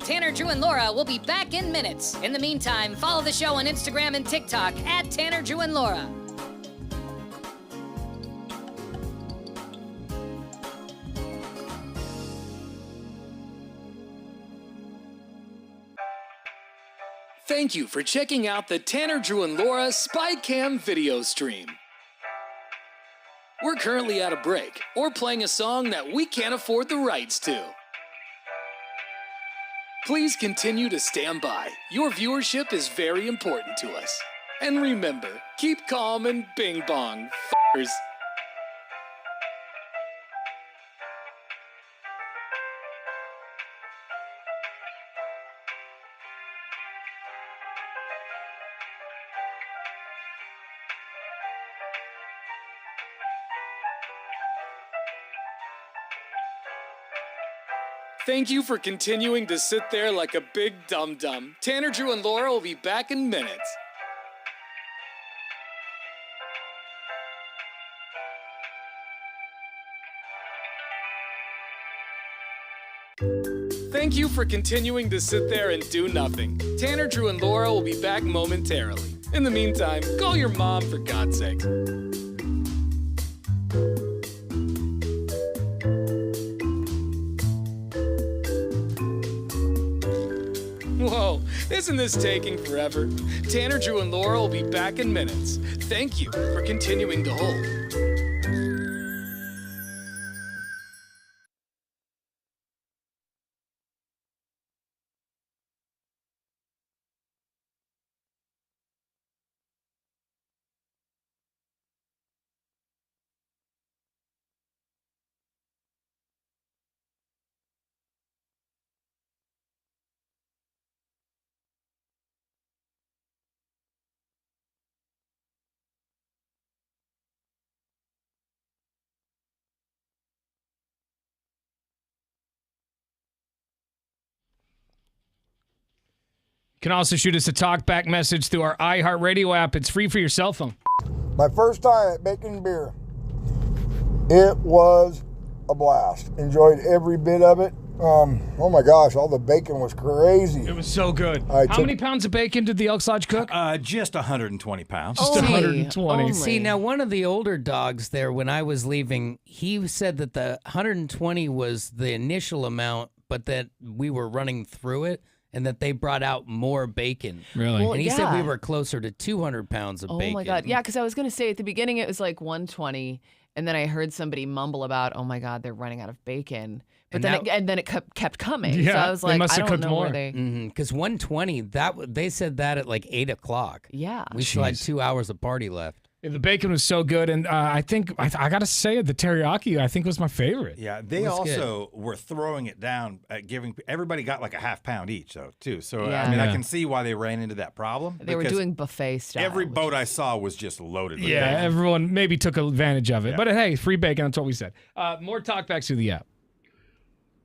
Tanner, Drew, and Laura will be back in minutes. In the meantime, follow the show on Instagram and TikTok at Tanner, Drew, and Laura. Thank you for checking out the Tanner, Drew, and Laura SpyCam video stream. We're currently at a break or playing a song that we can't afford the rights to. Please continue to stand by. Your viewership is very important to us. And remember, keep calm and bing bong, f***ers. Thank you for continuing to sit there like a big dum-dum. Tanner, Drew, and Laura will be back in minutes. Thank you for continuing to sit there and do nothing. Tanner, Drew, and Laura will be back momentarily. In the meantime, call your mom for God's sake. Whoa, isn't this taking forever? Tanner, Drew, and Laura will be back in minutes. Thank you for continuing to hold. You can also shoot us a talkback message through our iHeartRadio app. It's free for your cell phone. My first time at Bacon and Beer. It was a blast. Enjoyed every bit of it. Oh my gosh, all the bacon was crazy. It was so good. How many pounds of bacon did the Elks Lodge cook? Just 120 pounds. Just 120. See, now one of the older dogs there, when I was leaving, he said that the 120 was the initial amount, but that we were running through it. And that they brought out more bacon. Really? Well, and he said we yeah. were closer to 200 pounds of bacon. Oh my God. Yeah, because I was going to say at the beginning it was like 120. And then I heard somebody mumble about, oh my God, they're running out of bacon. But And then it kept coming. Yeah, so I was they like, must I have don't cooked know more. where they. Because 120, they said that at like 8 o'clock. Yeah. We still had 2 hours of party left. Yeah, the bacon was so good, and I think I got to say the teriyaki I think was my favorite. Yeah, they also were throwing it down, giving everybody got like a half pound each, though, too. So Yeah. I mean, Yeah. I can see why they ran into that problem. They were because doing buffet style. Every boat I saw was just loaded with Yeah, bacon. everyone maybe took advantage of it, Yeah. but hey, free bacon. That's what we said. More talkbacks through the app.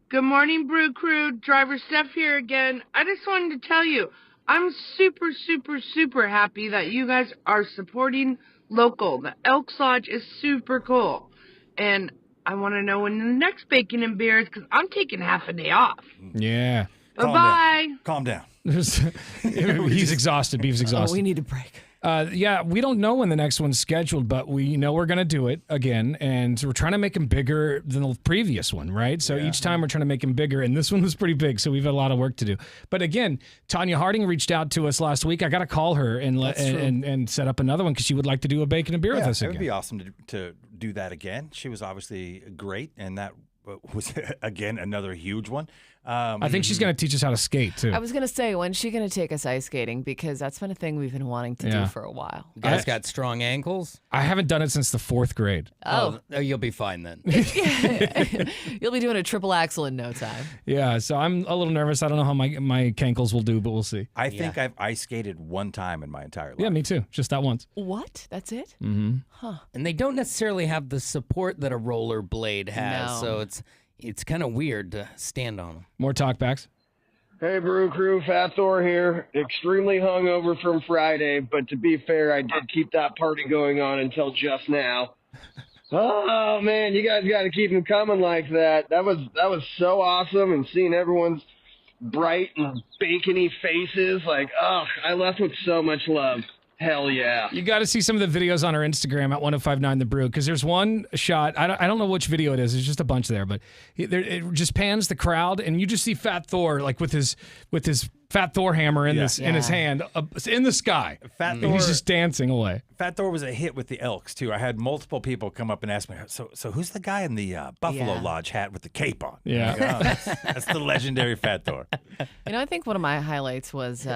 Good morning, Brew Crew. Driver Steph here again. I just wanted to tell you, I'm super, super, super happy that you guys are supporting local. The Elks Lodge is super cool. And I want to know when the next Bacon and Beer is because I'm taking half a day off. Yeah. Bye-bye. Calm down. He's exhausted. Beef's exhausted. Oh, we need a break. Yeah, we don't know when the next one's scheduled, but we know we're going to do it again, and we're trying to make him bigger than the previous one, right? So each time we're trying to make him bigger, and this one was pretty big, so we've had a lot of work to do. But again, Tanya Harding reached out to us last week. I got to call her and set up another one because she would like to do a Bacon and Beer with us it again. would be awesome to do that again. She was obviously great, and that was, again, another huge one. I think she's going to teach us how to skate, too. I was going to say, when's she going to take us ice skating? Because that's been a thing we've been wanting to do for a while. You guys got strong ankles? I haven't done it since the 4th grade. Oh. You'll be fine then. You'll be doing a triple axel in no time. Yeah, so I'm a little nervous. I don't know how my cankles will do, but we'll see. I think I've ice skated one time in my entire life. Yeah, me too. Just that once. What? That's it? Mm-hmm. Huh. And they don't necessarily have the support that a roller blade has, No. so it's kind of weird to stand on them. More talkbacks. Hey, Brew Crew, Fat Thor here. Extremely hungover from Friday, but to be fair, I did keep that party going on until just now. Oh, man, you guys got to keep them coming like that. That was so awesome, and seeing everyone's bright and bacony faces. Like, oh, I left with so much love. Hell yeah. You got to see some of the videos on our Instagram at 1059 The Brew, because there's one shot. I don't know which video it is. There's just a bunch there, but it just pans the crowd, and you just see Fat Thor like with his Fat Thor hammer in his hand in the sky. Fat And Thor, he's just dancing away. Fat Thor was a hit with the Elks too. I had multiple people come up and ask me, so who's the guy in the Buffalo Lodge hat with the cape on? Yeah. I'm like, oh, that's the legendary Fat Thor. You know, I think one of my highlights was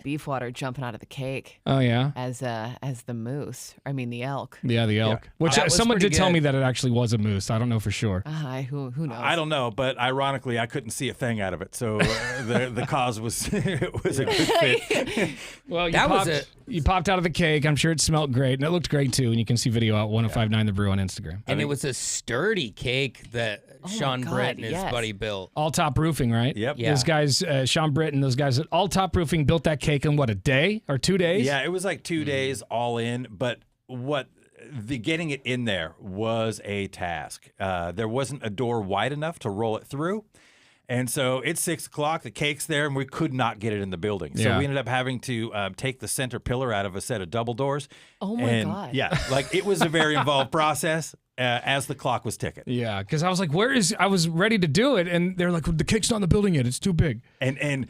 Beefwater jumping out of the cake. Oh yeah, as the moose. I mean the elk. Yeah, the elk. Yeah. Which someone did tell me that it actually was a moose. I don't know for sure. Who knows? I don't know, but ironically, I couldn't see a thing out of it, so the cause was it was a good fit. Well, you popped out of the cake. I'm sure it smelled great, and it looked great too. And you can see video at 1059 The Brew on Instagram. And it was a sturdy cake that Sean Britt and his buddy built. All Top Roofing, right? Yep. Yeah. Those guys, Sean Britt and those guys at All Top Roofing built that cake in what, a day or 2 days? Yeah, it was like 2 days all in, but getting it in there was a task. There wasn't a door wide enough to roll it through. And so it's 6 o'clock, the cake's there, and we could not get it in the building. So we ended up having to take the center pillar out of a set of double doors. Oh, my God. Yeah, like it was a very involved process as the clock was ticking. Yeah, because I was like, I was ready to do it, and they're like, the cake's not in the building yet. It's too big. And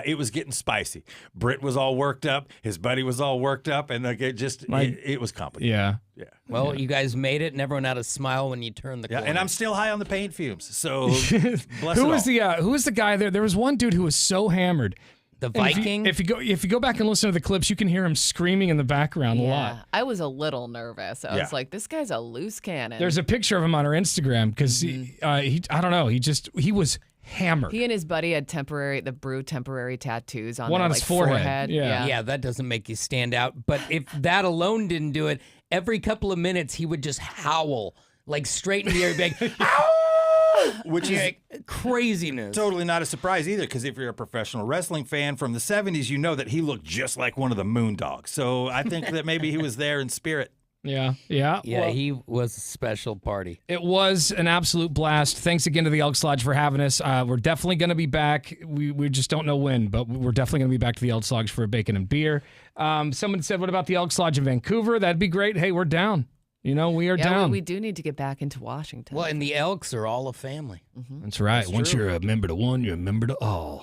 it was getting spicy. Britt was all worked up. His buddy was all worked up, and it was complicated. Yeah. Yeah. Well, you guys made it, and everyone had a smile when you turned the corner. And I'm still high on the paint fumes. So bless Who it all. who was the guy there? There was one dude who was so hammered. The And Viking? If you go back and listen to the clips, you can hear him screaming in the background a lot. I was a little nervous. I was like, this guy's a loose cannon. There's a picture of him on our Instagram because he I don't know, he was hammered. He and his buddy had the Brew temporary tattoos on One their, on his forehead. Yeah, that doesn't make you stand out. But if that alone didn't do it, every couple of minutes he would just howl like straight in the air, like, which is craziness. Totally not a surprise either, because if you're a professional wrestling fan from the 70s, you know that he looked just like one of the Moondogs. So I think that maybe he was there in spirit. Yeah. Yeah, Well, he was a special party. it was an absolute blast. Thanks again to the Elks Lodge for having us. We're definitely going to be back. We just don't know when, but we're definitely going to be back to the Elks Lodge for a bacon and beer. Someone said, what about the Elks Lodge in Vancouver? That'd be great. Hey, we're down. We are down. We do need to get back into Washington. Well, and the Elks are all a family. That's right. Once you're a member to one, you're a member to all,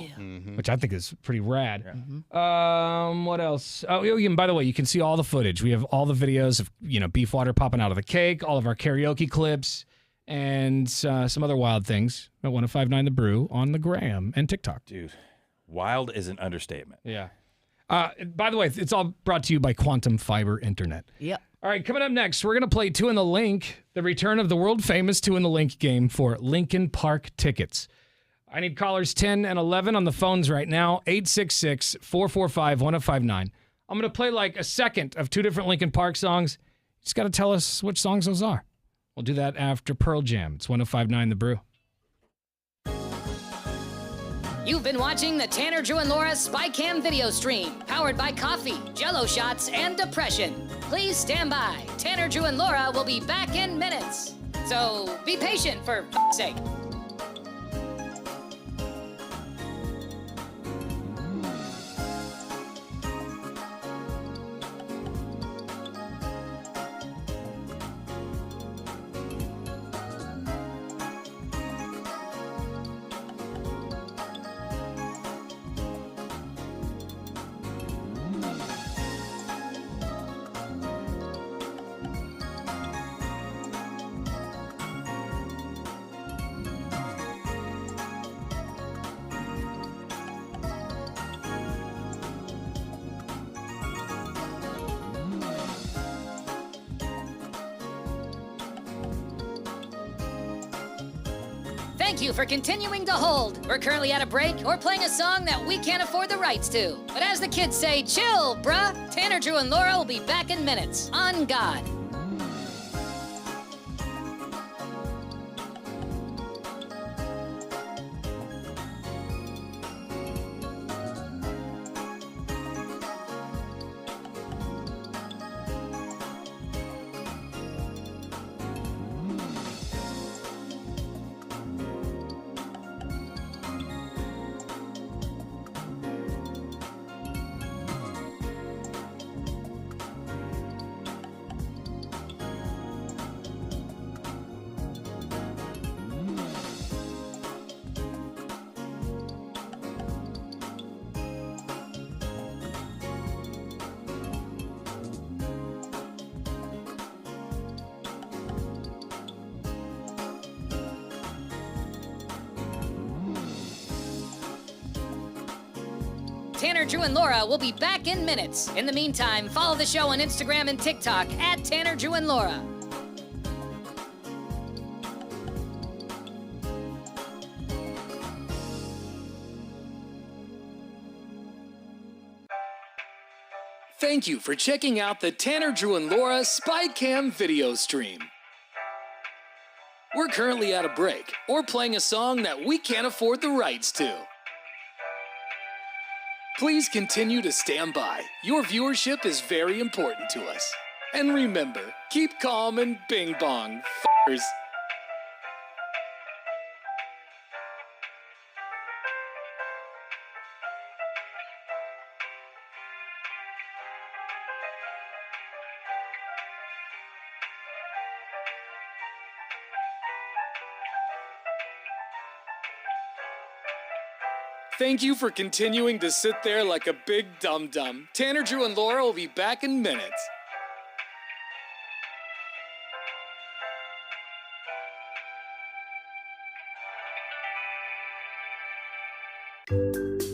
which I think is pretty rad. What else? Oh, and by the way, you can see all the footage. We have all the videos of Beefwater popping out of the cake, all of our karaoke clips, and some other wild things at 1059 The Brew on the gram and TikTok. Dude, wild is an understatement. Yeah. By the way, it's all brought to you by Quantum Fiber Internet. Yep. All right, coming up next, we're going to play Two in the Link, the return of the world-famous Two in the Link game for Lincoln Park tickets. I need callers 10 and 11 on the phones right now, 866-445-1059. I'm going to play like a second of two different Lincoln Park songs. You just got to tell us which songs those are. We'll do that after Pearl Jam. It's 1059 The Brew. You've been watching the Tanner, Drew, and Laura SpyCam video stream, powered by coffee, Jell-O shots, and depression. Please stand by. Tanner, Drew, and Laura will be back in minutes. So be patient, for f***'s sake. Thank you for continuing to hold. We're currently at a break or playing a song that we can't afford the rights to. But as the kids say, chill, bruh. Tanner, Drew, and Laura will be back in minutes. On God. Tanner, Drew, and Laura will be back in minutes. In the meantime, follow the show on Instagram and TikTok at Tanner, Drew, and Laura. Thank you for checking out the Tanner, Drew, and Laura SpyCam video stream. We're currently at a break or playing a song that we can't afford the rights to. Please continue to stand by. Your viewership is very important to us. And remember, keep calm and bing bong, f***ers. Thank you for continuing to sit there like a big dum-dum. Tanner, Drew, and Laura will be back in minutes.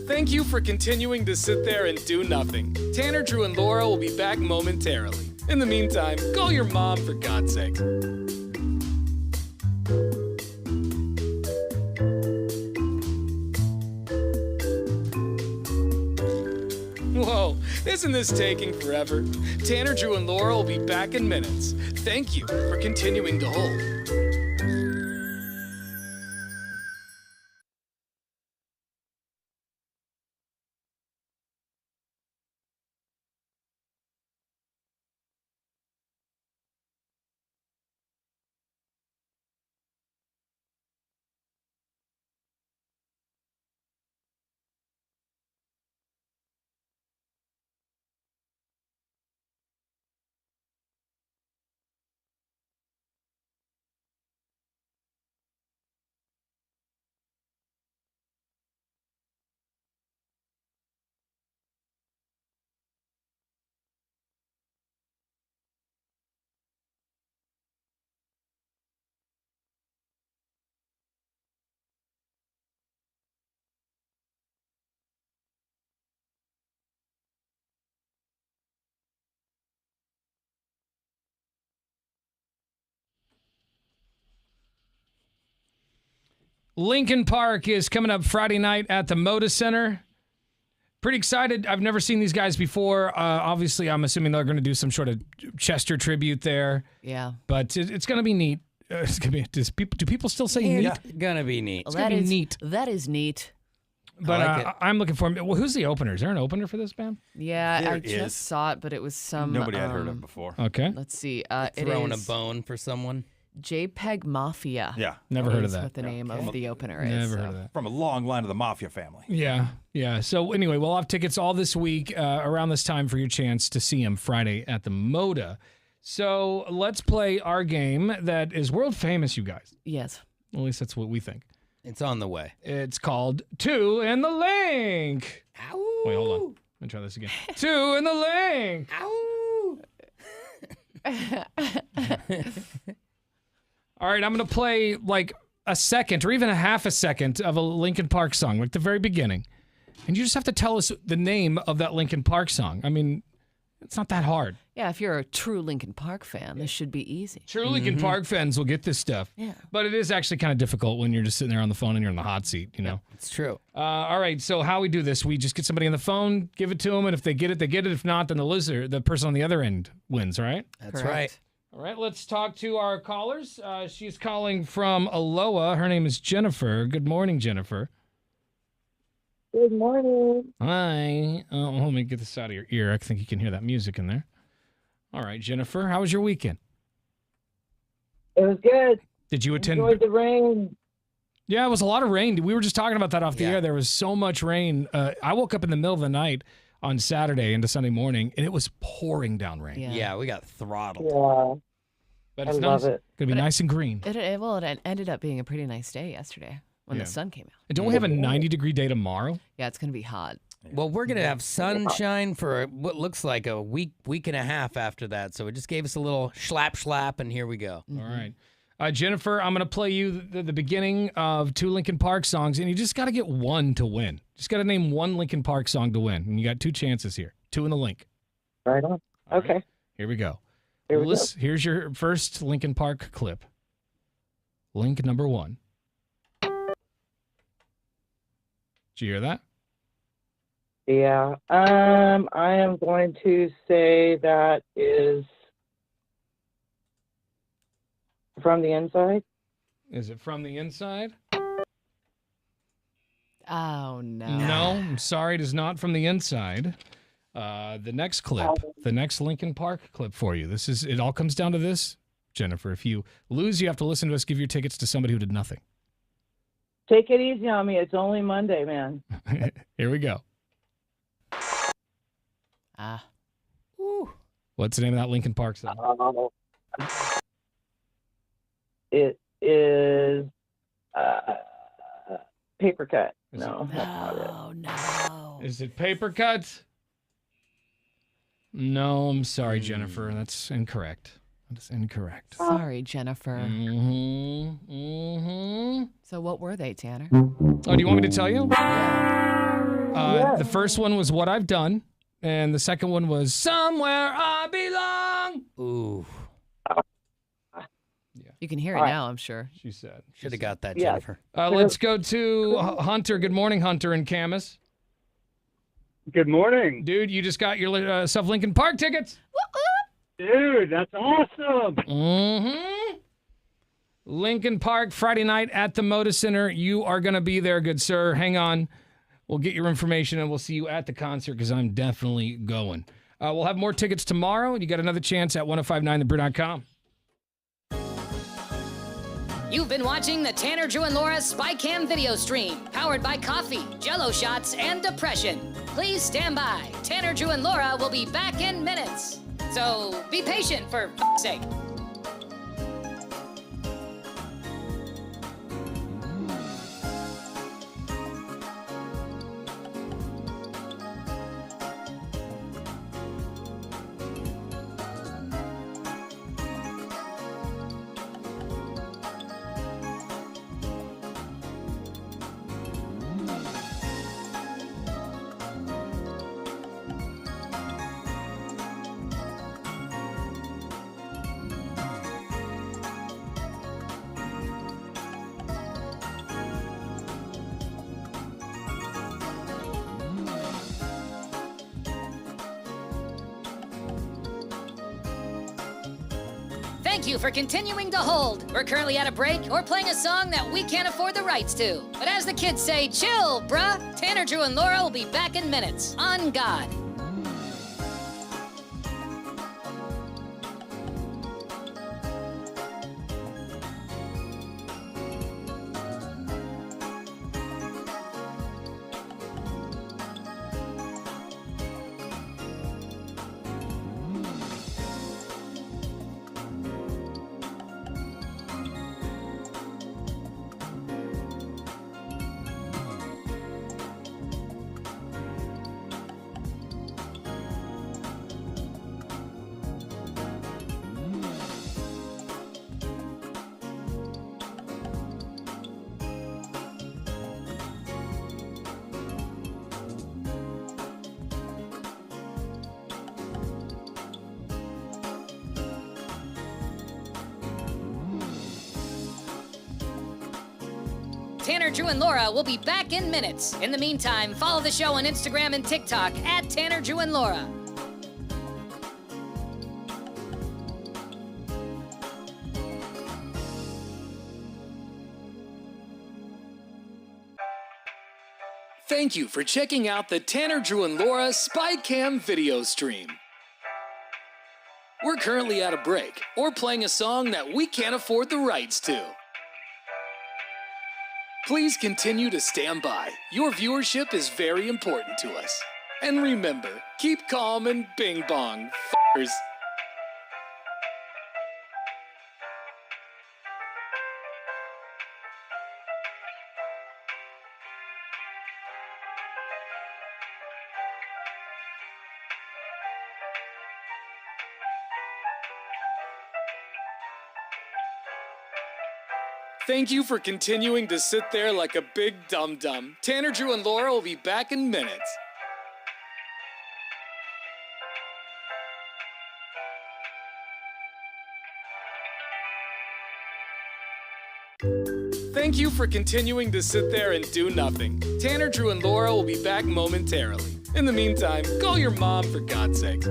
Thank you for continuing to sit there and do nothing. Tanner, Drew, and Laura will be back momentarily. In the meantime, call your mom for God's sake. Whoa, isn't this taking forever? Tanner, Drew, and Laura will be back in minutes. Thank you for continuing to hold. Lincoln Park is coming up Friday night at the Moda Center. Pretty excited. I've never seen these guys before. Obviously, I'm assuming they're going to do some sort of Chester tribute there. Yeah. But it's going to be neat. It's going to be. Do people still say neat? It's gonna be neat. It's going to be neat. That is neat. But I like it. I'm looking for. Well, who's the opener? Is there an opener for this band? Yeah, There I is. just saw it, but it was some. Nobody I'd heard of before. Okay. Let's see. Throwing it a is bone for someone. JPEG Mafia. Yeah. Never heard of is that. What the name of the opener is. Never so. heard of that. From a long line of the Mafia family. Yeah, yeah. So anyway, we'll have tickets all this week around this time for your chance to see him Friday at the Moda. So let's play our game that is world famous, you guys. Yes. At least that's what we think. It's on the way. It's called Two in the Link. Ow. Wait, hold on. Let me try this again. Two in the Link. All right, I'm going to play like a second or even a half a second of a Linkin Park song, like the very beginning. And you just have to tell us the name of that Linkin Park song. I mean, it's not that hard. Yeah, if you're a true Linkin Park fan, this should be easy. True Linkin Park fans will get this stuff. Yeah. But it is actually kind of difficult when you're just sitting there on the phone and you're in the hot seat, you know? It's true. All right, so how we do this, we just get somebody on the phone, give it to them, and if they get it, they get it. If not, then the person on the other end wins, right? That's Correct. right. All right, let's talk to our callers. She's calling from Aloha. Her name is Jennifer. Good morning, Jennifer. Good morning. Hi. Let me get this out of your ear. I think you can hear that music in there. All right, Jennifer, how was your weekend? It was good. Did you attend? Enjoyed the rain. Yeah, it was a lot of rain. We were just talking about that off the air. There was so much rain. I woke up in the middle of the night on Saturday into Sunday morning, and it was pouring down rain. Yeah, we got throttled. Yeah. But it's I nice. love it. It's going to be nice and green. It ended up being a pretty nice day yesterday when the sun came out. And don't we have a 90-degree day tomorrow? Yeah, it's going to be hot. Well, we're going to have sunshine for what looks like a week and a half after that. So it just gave us a little schlap, and here we go. All right. Jennifer, I'm going to play you the beginning of 2 Linkin Park songs, and you just got to get one to win. Just got to name one Linkin Park song to win, and you got 2 chances here. 2 in the link. Right on. Okay. Here we go. Here we go. Here's your first Linkin Park clip. Link number 1. Did you hear that? Yeah. I am going to say that is From the Inside. Is it From the Inside? Oh, no. No, I'm sorry, it is not From the Inside. The next clip, the next Linkin Park clip for you. It all comes down to this, Jennifer. If you lose, you have to listen to us give your tickets to somebody who did nothing. Take it easy on me. It's only Monday, man. Here we go. What's the name of that Linkin Park song? It is Paper Cut. No, that's not it. Oh, no. Is it Paper Cut? No, I'm sorry, Jennifer. That's incorrect. That is incorrect. Sorry, Jennifer. So what were they, Tanner? Oh, do you want me to tell you? The first one was What I've Done, and the second one was Somewhere I Belong. Ooh. You can hear it now, I'm sure. She said. Should have got that, Jennifer. Let's go to Hunter. Good morning, Hunter and Camus. Good morning. Dude, you just got your South Lincoln Park tickets. Dude, that's awesome. Mm-hmm. Lincoln Park, Friday night at the Moda Center. You are going to be there, good sir. Hang on. We'll get your information, and we'll see you at the concert because I'm definitely going. We'll have more tickets tomorrow, and you got another chance at 1059thebrew.com. You've been watching the Tanner, Drew, and Laura SpyCam video stream, powered by coffee, Jell-O shots, and depression. Please stand by. Tanner, Drew, and Laura will be back in minutes. So be patient, for f***'s sake. Thank you for continuing to hold. We're currently at a break or playing a song that we can't afford the rights to. But as the kids say, chill, bruh. Tanner, Drew, and Laura will be back in minutes. On God. Tanner, Drew, and Laura will be back in minutes. In the meantime, follow the show on Instagram and TikTok at Tanner, Drew, and Laura. Thank you for checking out the Tanner, Drew, and Laura SpyCam video stream. We're currently at a break or playing a song that we can't afford the rights to. Please continue to stand by. Your viewership is very important to us. And remember, keep calm and bing bong, f***ers. Thank you for continuing to sit there like a big dum-dum. Tanner, Drew, and Laura will be back in minutes. Thank you for continuing to sit there and do nothing. Tanner, Drew, and Laura will be back momentarily. In the meantime, call your mom for God's sake.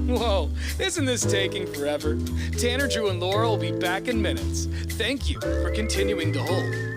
Whoa, isn't this taking forever? Tanner, Drew, and Laura will be back in minutes. Thank you for continuing to hold.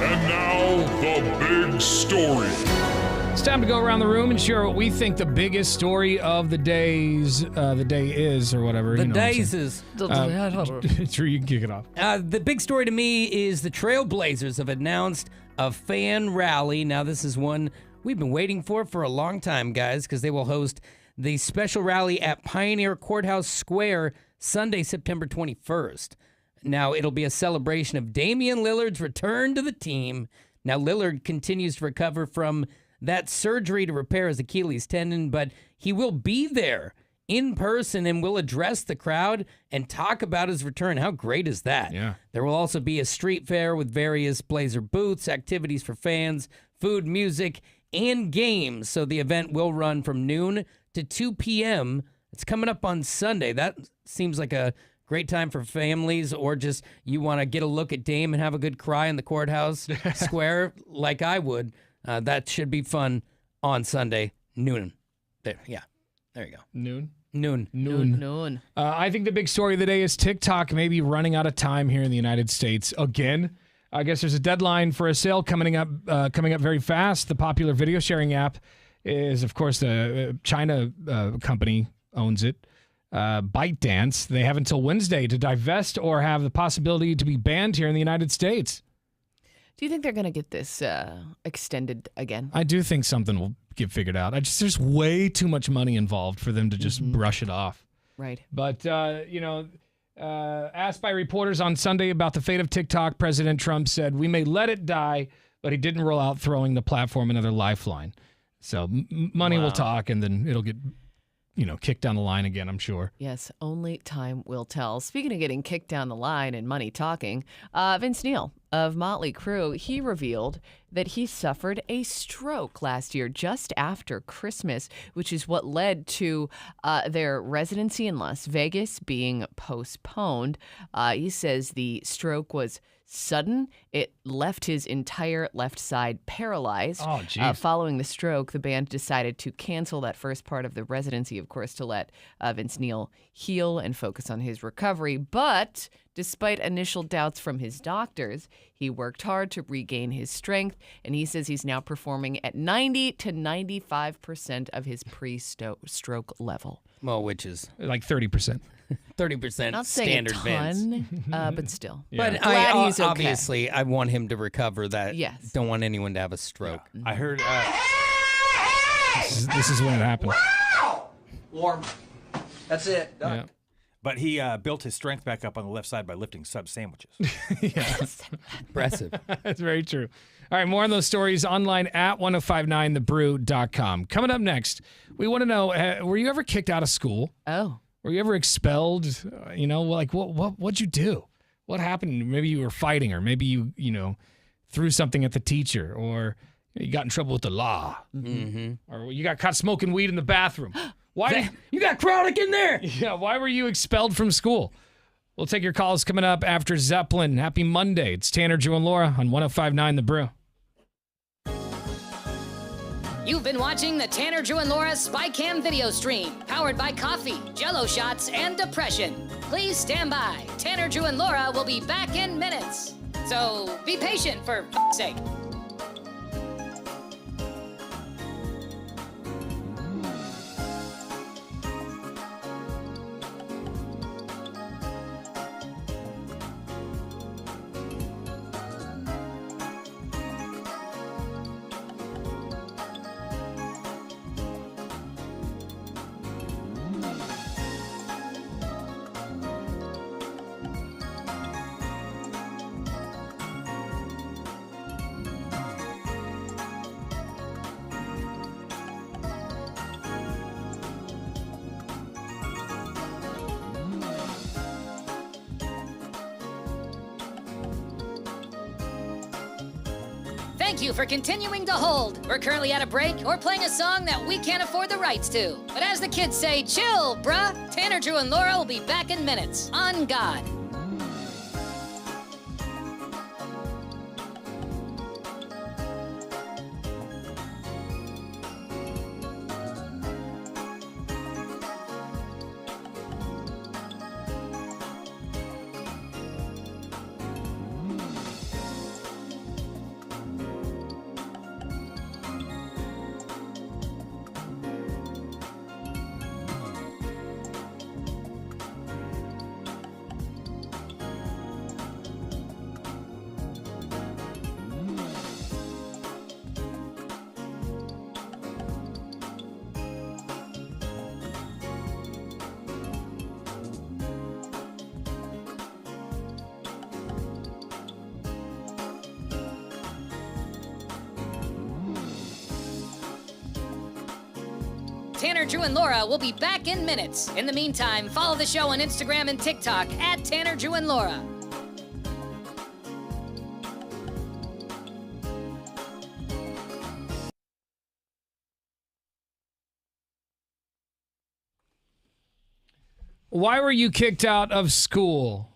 And now, the big story. It's time to go around the room and share what we think the biggest story of the day is, or whatever. The you know days is. True, you can kick it off. The big story to me is the Trailblazers have announced a fan rally. Now, this is one we've been waiting for a long time, guys, because they will host the special rally at Pioneer Courthouse Square Sunday, September 21st. Now, it'll be a celebration of Damian Lillard's return to the team. Now, Lillard continues to recover from that surgery to repair his Achilles tendon, but he will be there in person and will address the crowd and talk about his return. How great is that? Yeah. There will also be a street fair with various Blazer booths, activities for fans, food, music, and games. So the event will run from noon to 2 p.m. It's coming up on Sunday. That seems like a great time for families, or just you want to get a look at Dame and have a good cry in the courthouse square like I would. That should be fun on Sunday, noon. There you go. Noon. I think the big story of the day is TikTok may be running out of time here in the United States again. I guess there's a deadline for a sale coming up very fast. The popular video sharing app is, of course, the China company owns it. ByteDance. They have until Wednesday to divest or have the possibility to be banned here in the United States. Do you think they're going to get this extended again? I do think something will get figured out. There's way too much money involved for them to just brush it off. Right. But, asked by reporters on Sunday about the fate of TikTok, President Trump said, "We may let it die," but he didn't rule out throwing the platform another lifeline. So money will talk, and then it'll get, kicked down the line again, I'm sure. Yes, only time will tell. Speaking of getting kicked down the line and money talking, Vince Neil of Motley Crue, he revealed that he suffered a stroke last year just after Christmas, which is what led to their residency in Las Vegas being postponed. He says the stroke was sudden. It left his entire left side paralyzed. Oh, geez. Following the stroke, the band decided to cancel that first part of the residency, of course, to let Vince Neil heal and focus on his recovery. But despite initial doubts from his doctors, he worked hard to regain his strength, and he says he's now performing at 90 to 95% of his pre-stroke level. Well, which is like 30%. 30% Not saying standard a Vince. ton, but still. Yeah. But Glad he's okay. obviously, I want him to recover that. Yes. Don't want anyone to have a stroke. Yeah. I heard. This is when it happened. Warm. That's it. Yeah. But he built his strength back up on the left side by lifting sub sandwiches. Impressive. That's very true. All right, more on those stories online at 1059thebrew.com. Coming up next, we want to know, were you ever kicked out of school? Oh. Were you ever expelled? What'd you do? What happened? Maybe you were fighting, or maybe you threw something at the teacher, or you got in trouble with the law. Mm-hmm. Or you got caught smoking weed in the bathroom. Why? You got chronic in there. Yeah, why were you expelled from school? We'll take your calls coming up after Zeppelin. Happy Monday. It's Tanner, Drew, and Laura on 1059 The Brew. You've been watching the Tanner, Drew, and Laura SpyCam video stream, powered by coffee, Jell-O shots, and depression. Please stand by. Tanner, Drew, and Laura will be back in minutes. So be patient, for f***'s sake. Thank you for continuing to hold. We're currently at a break or playing a song that we can't afford the rights to. But as the kids say, chill, bruh. Tanner, Drew, and Laura will be back in minutes. On God. Tanner, Drew, and Laura will be back in minutes. In the meantime, follow the show on Instagram and TikTok at Tanner, Drew, and Laura. Why were you kicked out of school?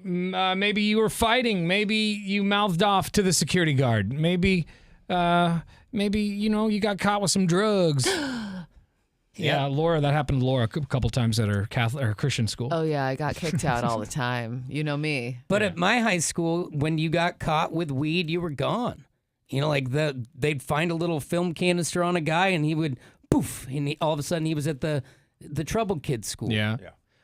Maybe you were fighting. Maybe you mouthed off to the security guard. Maybe you got caught with some drugs. Yeah, Laura, that happened to Laura a couple times at her Catholic or Christian school. Oh yeah, I got kicked out all the time. You know me. But at my high school, when you got caught with weed, you were gone. You know, like they'd find a little film canister on a guy, and he would poof, and all of a sudden he was at the troubled kids school. Yeah.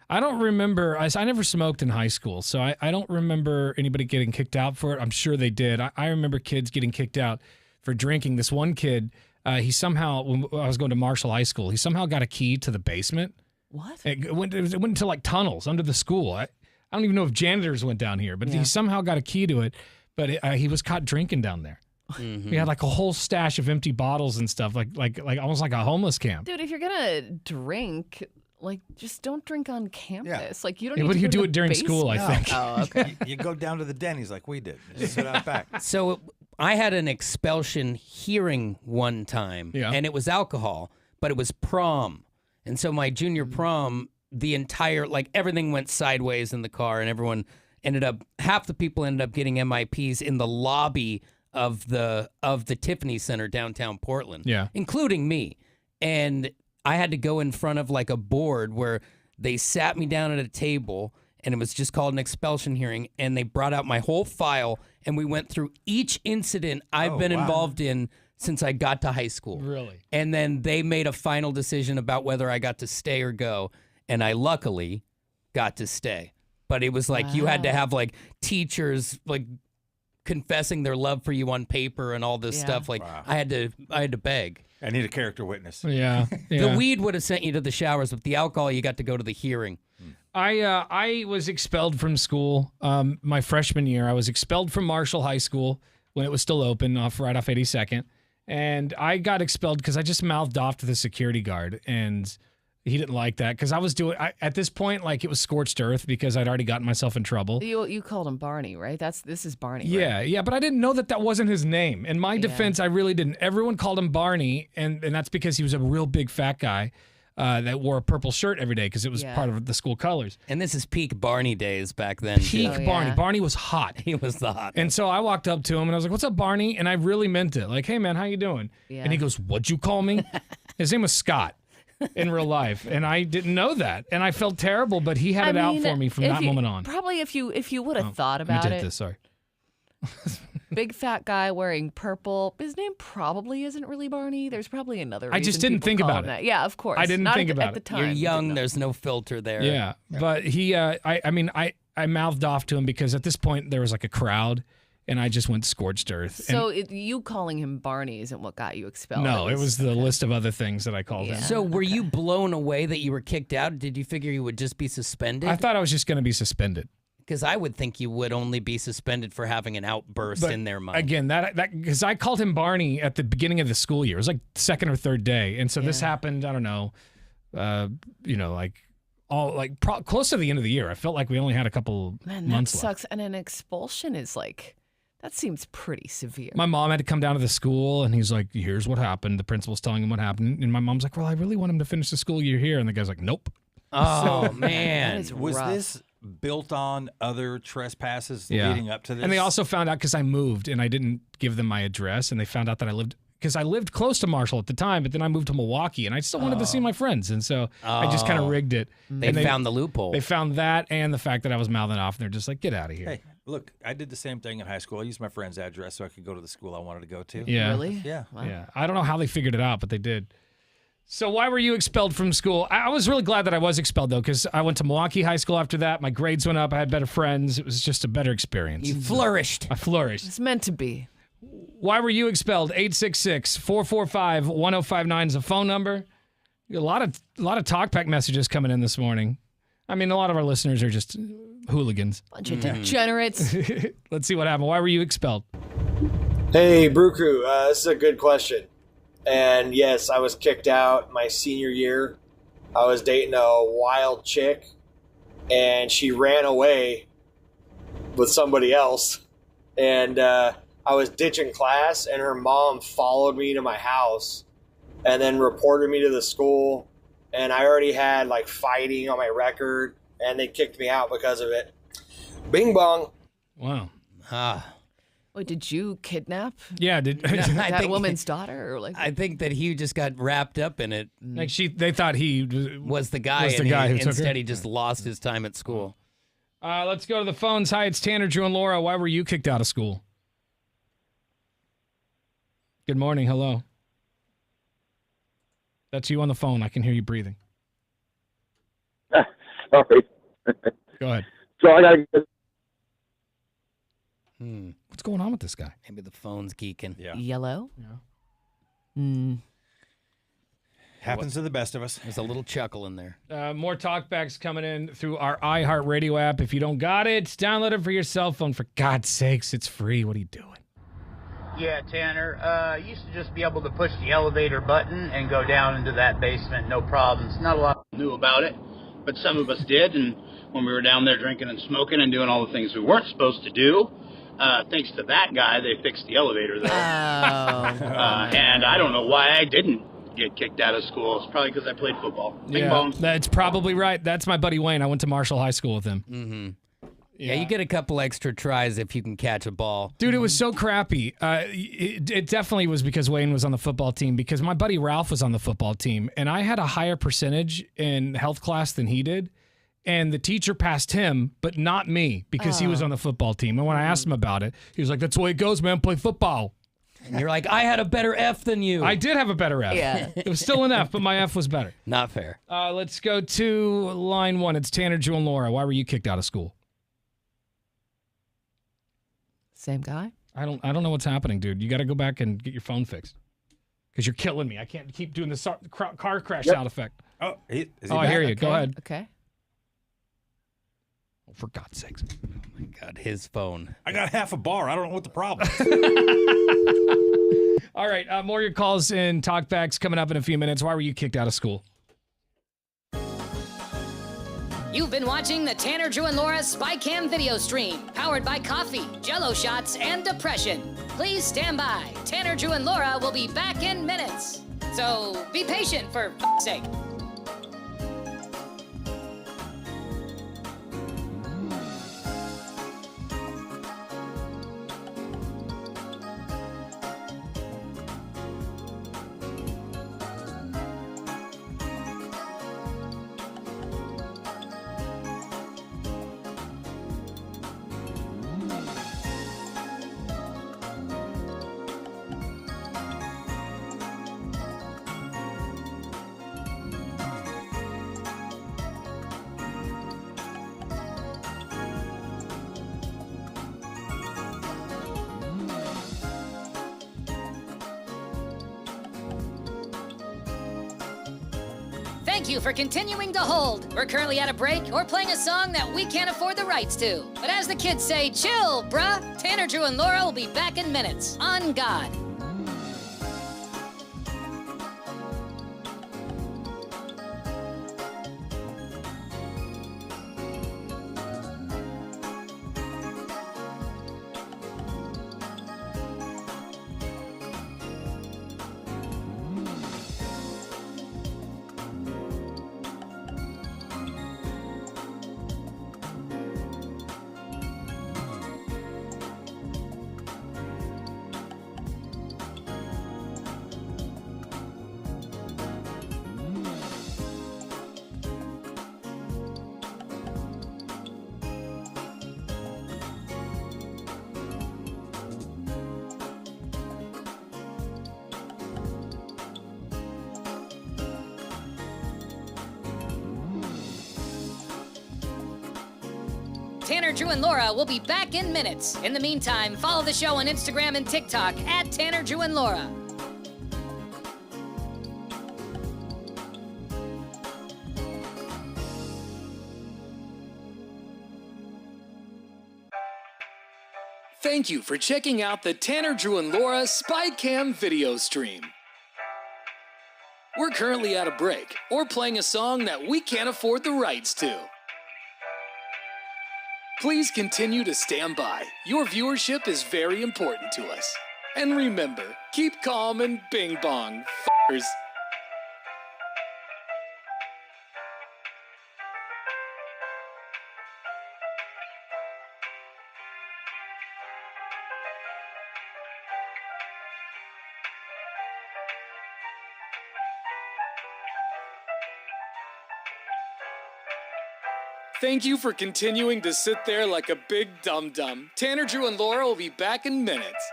I don't remember. I never smoked in high school, so I don't remember anybody getting kicked out for it. I'm sure they did. I remember kids getting kicked out for drinking. This one kid, he somehow, when I was going to Marshall High School, he somehow got a key to the basement. What? It went into like tunnels under the school. I don't even know if janitors went down here, but he somehow got a key to it. But he was caught drinking down there. Mm-hmm. He had like a whole stash of empty bottles and stuff, like almost like a homeless camp. Dude, if you're gonna drink, like, just don't drink on campus. Like, you don't. Yeah, need but to you go to do the it during basement. school, I think. Oh, okay. You go down to the Denny's like we did. Just sit out back. So I had an expulsion hearing one time, and it was alcohol, but it was prom. And so my junior prom, the entire, like, everything went sideways in the car, and everyone half the people ended up getting MIPs in the lobby of the Tiffany Center downtown Portland, including me. And I had to go in front of like a board where they sat me down at a table, and it was just called an expulsion hearing, and they brought out my whole file, and we went through each incident I've been involved in since I got to high school. Really? And then they made a final decision about whether I got to stay or go, and I luckily got to stay. But it was like you had to have like teachers like confessing their love for you on paper and all this stuff. Like I had to beg. I need a character witness. Yeah. The weed would have sent you to the showers, but the alcohol, you got to go to the hearing. I was expelled from school my freshman year. I was expelled from Marshall High School when it was still open, right off 82nd. And I got expelled because I just mouthed off to the security guard, and he didn't like that because I was doing, at this point, like it was scorched earth because I'd already gotten myself in trouble. You called him Barney, right? This is Barney. Yeah, right? yeah, but I didn't know that wasn't his name. In my defense, I really didn't. Everyone called him Barney, and that's because he was a real big fat guy that wore a purple shirt every day because it was part of the school colors. And this is peak Barney days back then. Peak Barney. Barney was hot. He was the hot. And so I walked up to him and I was like, "What's up, Barney?" And I really meant it. Like, "Hey, man, how you doing?" Yeah. And he goes, "What'd you call me?" His name was Scott in real life, and I didn't know that, and I felt terrible. But he had it out for me from that moment on. Probably if you would have thought about let me it. take this. Sorry. Big fat guy wearing purple. His name probably isn't really Barney. There's probably another reason I just didn't people think call about him it. that. Yeah, of course. I didn't Not think at about the it. time. You're you young. didn't know. There's no filter there. Yeah, but he, I mouthed off to him because at this point there was like a crowd, and I just went scorched earth. So you calling him Barney isn't what got you expelled. No, it was the list of other things that I called him. So were you blown away that you were kicked out? Did you figure you would just be suspended? I thought I was just going to be suspended. Because I would think you would only be suspended for having an outburst But in their mind. Again, that because I called him Barney at the beginning of the school year. It was like second or third day, and so this happened. I don't know, close to the end of the year. I felt like we only had a couple Man, months that left. sucks. And an expulsion is like, that seems pretty severe. My mom had to come down to the school, and he's like, "Here's what happened." The principal's telling him what happened, and my mom's like, "Well, I really want him to finish the school year here," and the guy's like, "Nope." Oh man, That is Was rough. this built on other trespasses leading up to this? And they also found out because I moved and I didn't give them my address, and they found out that I lived close to Marshall at the time, but then I moved to Milwaukee, and I still wanted to see my friends, and so I just kind of rigged it. They And found the loophole. They found that and the fact that I was mouthing off, and they're just like, "Get out of here." Hey, look, I did the same thing in high school. I used my friend's address so I could go to the school I wanted to go to. Yeah. Really? Yeah. Wow. Yeah, I don't know how they figured it out, but they did. So why were you expelled from school? I was really glad that I was expelled, though, because I went to Milwaukee High School after that. My grades went up. I had better friends. It was just a better experience. You flourished. I flourished. It's meant to be. Why were you expelled? 866-445-1059 is the phone number. A lot of talkback messages coming in this morning. I mean, a lot of our listeners are just hooligans. Bunch of degenerates. Let's see what happened. Why were you expelled? Hey, Brew Crew, this is a good question. And yes, I was kicked out my senior year. I was dating a wild chick, and she ran away with somebody else. And I was ditching class, and her mom followed me to my house and then reported me to the school. And I already had like fighting on my record, and they kicked me out because of it. Bing bong. Wow. Wait, did you kidnap Yeah, that woman's daughter? Or like, I think that he just got wrapped up in it. Like they thought he was the guy. Was the and guy who took her? instead he just lost his time at school. Let's go to the phones. Hi, it's Tanner, Drew, and Laura. Why were you kicked out of school? Good morning. Hello. That's you on the phone. I can hear you breathing. Sorry. Go ahead. So I got to What's going on with this guy? Maybe the phone's geeking. Yeah. Yellow? Yeah. Happens to the best of us. There's a little chuckle in there. More talkbacks coming in through our iHeartRadio app. If you don't got it, download it for your cell phone. For God's sakes, it's free. What are you doing? Yeah, Tanner. Used to just be able to push the elevator button and go down into that basement, no problems. Not a lot of people knew about it, but some of us did. And when we were down there drinking and smoking and doing all the things we weren't supposed to do, thanks to that guy, they fixed the elevator there. And I don't know why I didn't get kicked out of school. It's probably because I played football. Bing bong. That's probably right. That's my buddy Wayne. I went to Marshall High School with him. Mm-hmm. Yeah, you get a couple extra tries if you can catch a ball. Dude, it was so crappy. It definitely was because Wayne was on the football team, because my buddy Ralph was on the football team, and I had a higher percentage in health class than he did. And the teacher passed him, but not me, because he was on the football team. And when I asked him about it, he was like, that's the way it goes, man. Play football. And you're like, I had a better F than you. I did have a better F. Yeah. It was still an F, but my F was better. Not fair. Let's go to line one. It's Tanner, Drew, and Laura. Why were you kicked out of school? Same guy? I don't know what's happening, dude. You got to go back and get your phone fixed, because you're killing me. I can't keep doing the car crash sound effect. Oh, is he I back? hear you. Go ahead. Okay. Oh, for God's sakes. Oh, my God. His phone. I got half a bar. I don't know what the problem is. All right. More of your calls and talkbacks coming up in a few minutes. Why were you kicked out of school? You've been watching the Tanner, Drew, and Laura SpyCam video stream, powered by coffee, Jell-O shots, and depression. Please stand by. Tanner, Drew, and Laura will be back in minutes. So be patient, for f***'s sake. Thank you for continuing to hold. We're currently at a break or playing a song that we can't afford the rights to. But as the kids say, chill, bruh. Tanner, Drew, and Laura will be back in minutes. On God. Tanner, Drew, and Laura will be back in minutes. In the meantime, follow the show on Instagram and TikTok at Tanner, Drew, and Laura. Thank you for checking out the Tanner, Drew, and Laura SpyCam video stream. We're currently at a break or playing a song that we can't afford the rights to. Please continue to stand by. Your viewership is very important to us. And remember, keep calm and bing bong, f***ers. Thank you for continuing to sit there like a big dum-dum. Tanner, Drew, and Laura will be back in minutes.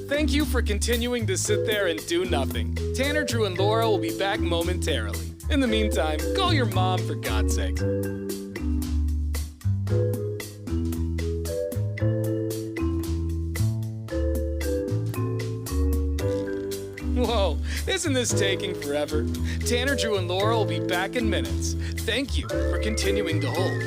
Thank you for continuing to sit there and do nothing. Tanner, Drew, and Laura will be back momentarily. In the meantime, call your mom for God's sake. Whoa, isn't this taking forever? Tanner, Drew, and Laura will be back in minutes. Thank you for continuing to hold.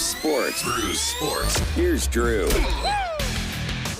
Sports. Brews Sports. Here's Drew.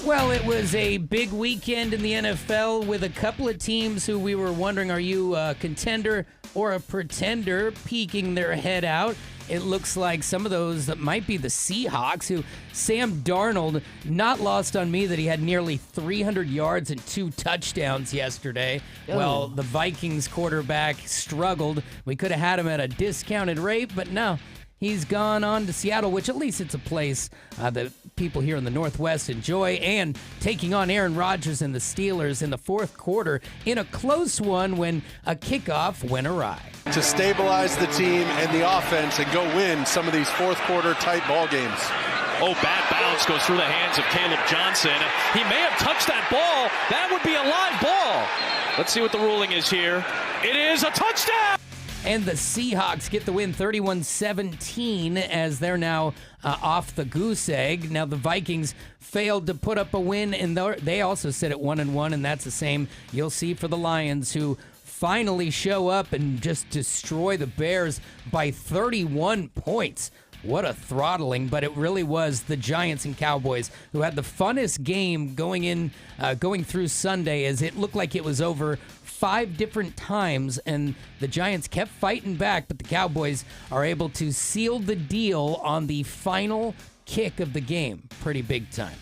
Well, it was a big weekend in the NFL with a couple of teams who we were wondering, are you a contender or a pretender, peeking their head out. It looks like some of those that might be the Seahawks, who Sam Darnold, not lost on me that he had nearly 300 yards and 2 touchdowns yesterday. Oh. Well, the Vikings quarterback struggled. We could have had him at a discounted rate, but no. He's gone on to Seattle, which at least it's a place that people here in the Northwest enjoy, and taking on Aaron Rodgers and the Steelers in the fourth quarter in a close one when a kickoff went awry. To stabilize the team and the offense and go win some of these fourth quarter tight ball games. Oh, bad bounce goes through the hands of Caleb Johnson. He may have touched that ball. That would be a live ball. Let's see what the ruling is here. It is a touchdown! And the Seahawks get the win 31-17 as they're now off the goose egg. Now the Vikings failed to put up a win, and they also sit at 1-1, and that's the same you'll see for the Lions, who finally show up and just destroy the Bears by 31 points. What a throttling, but it really was the Giants and Cowboys who had the funnest game going through Sunday, as it looked like it was over 5 different times, and the Giants kept fighting back, but the Cowboys are able to seal the deal on the final kick of the game. Pretty big time.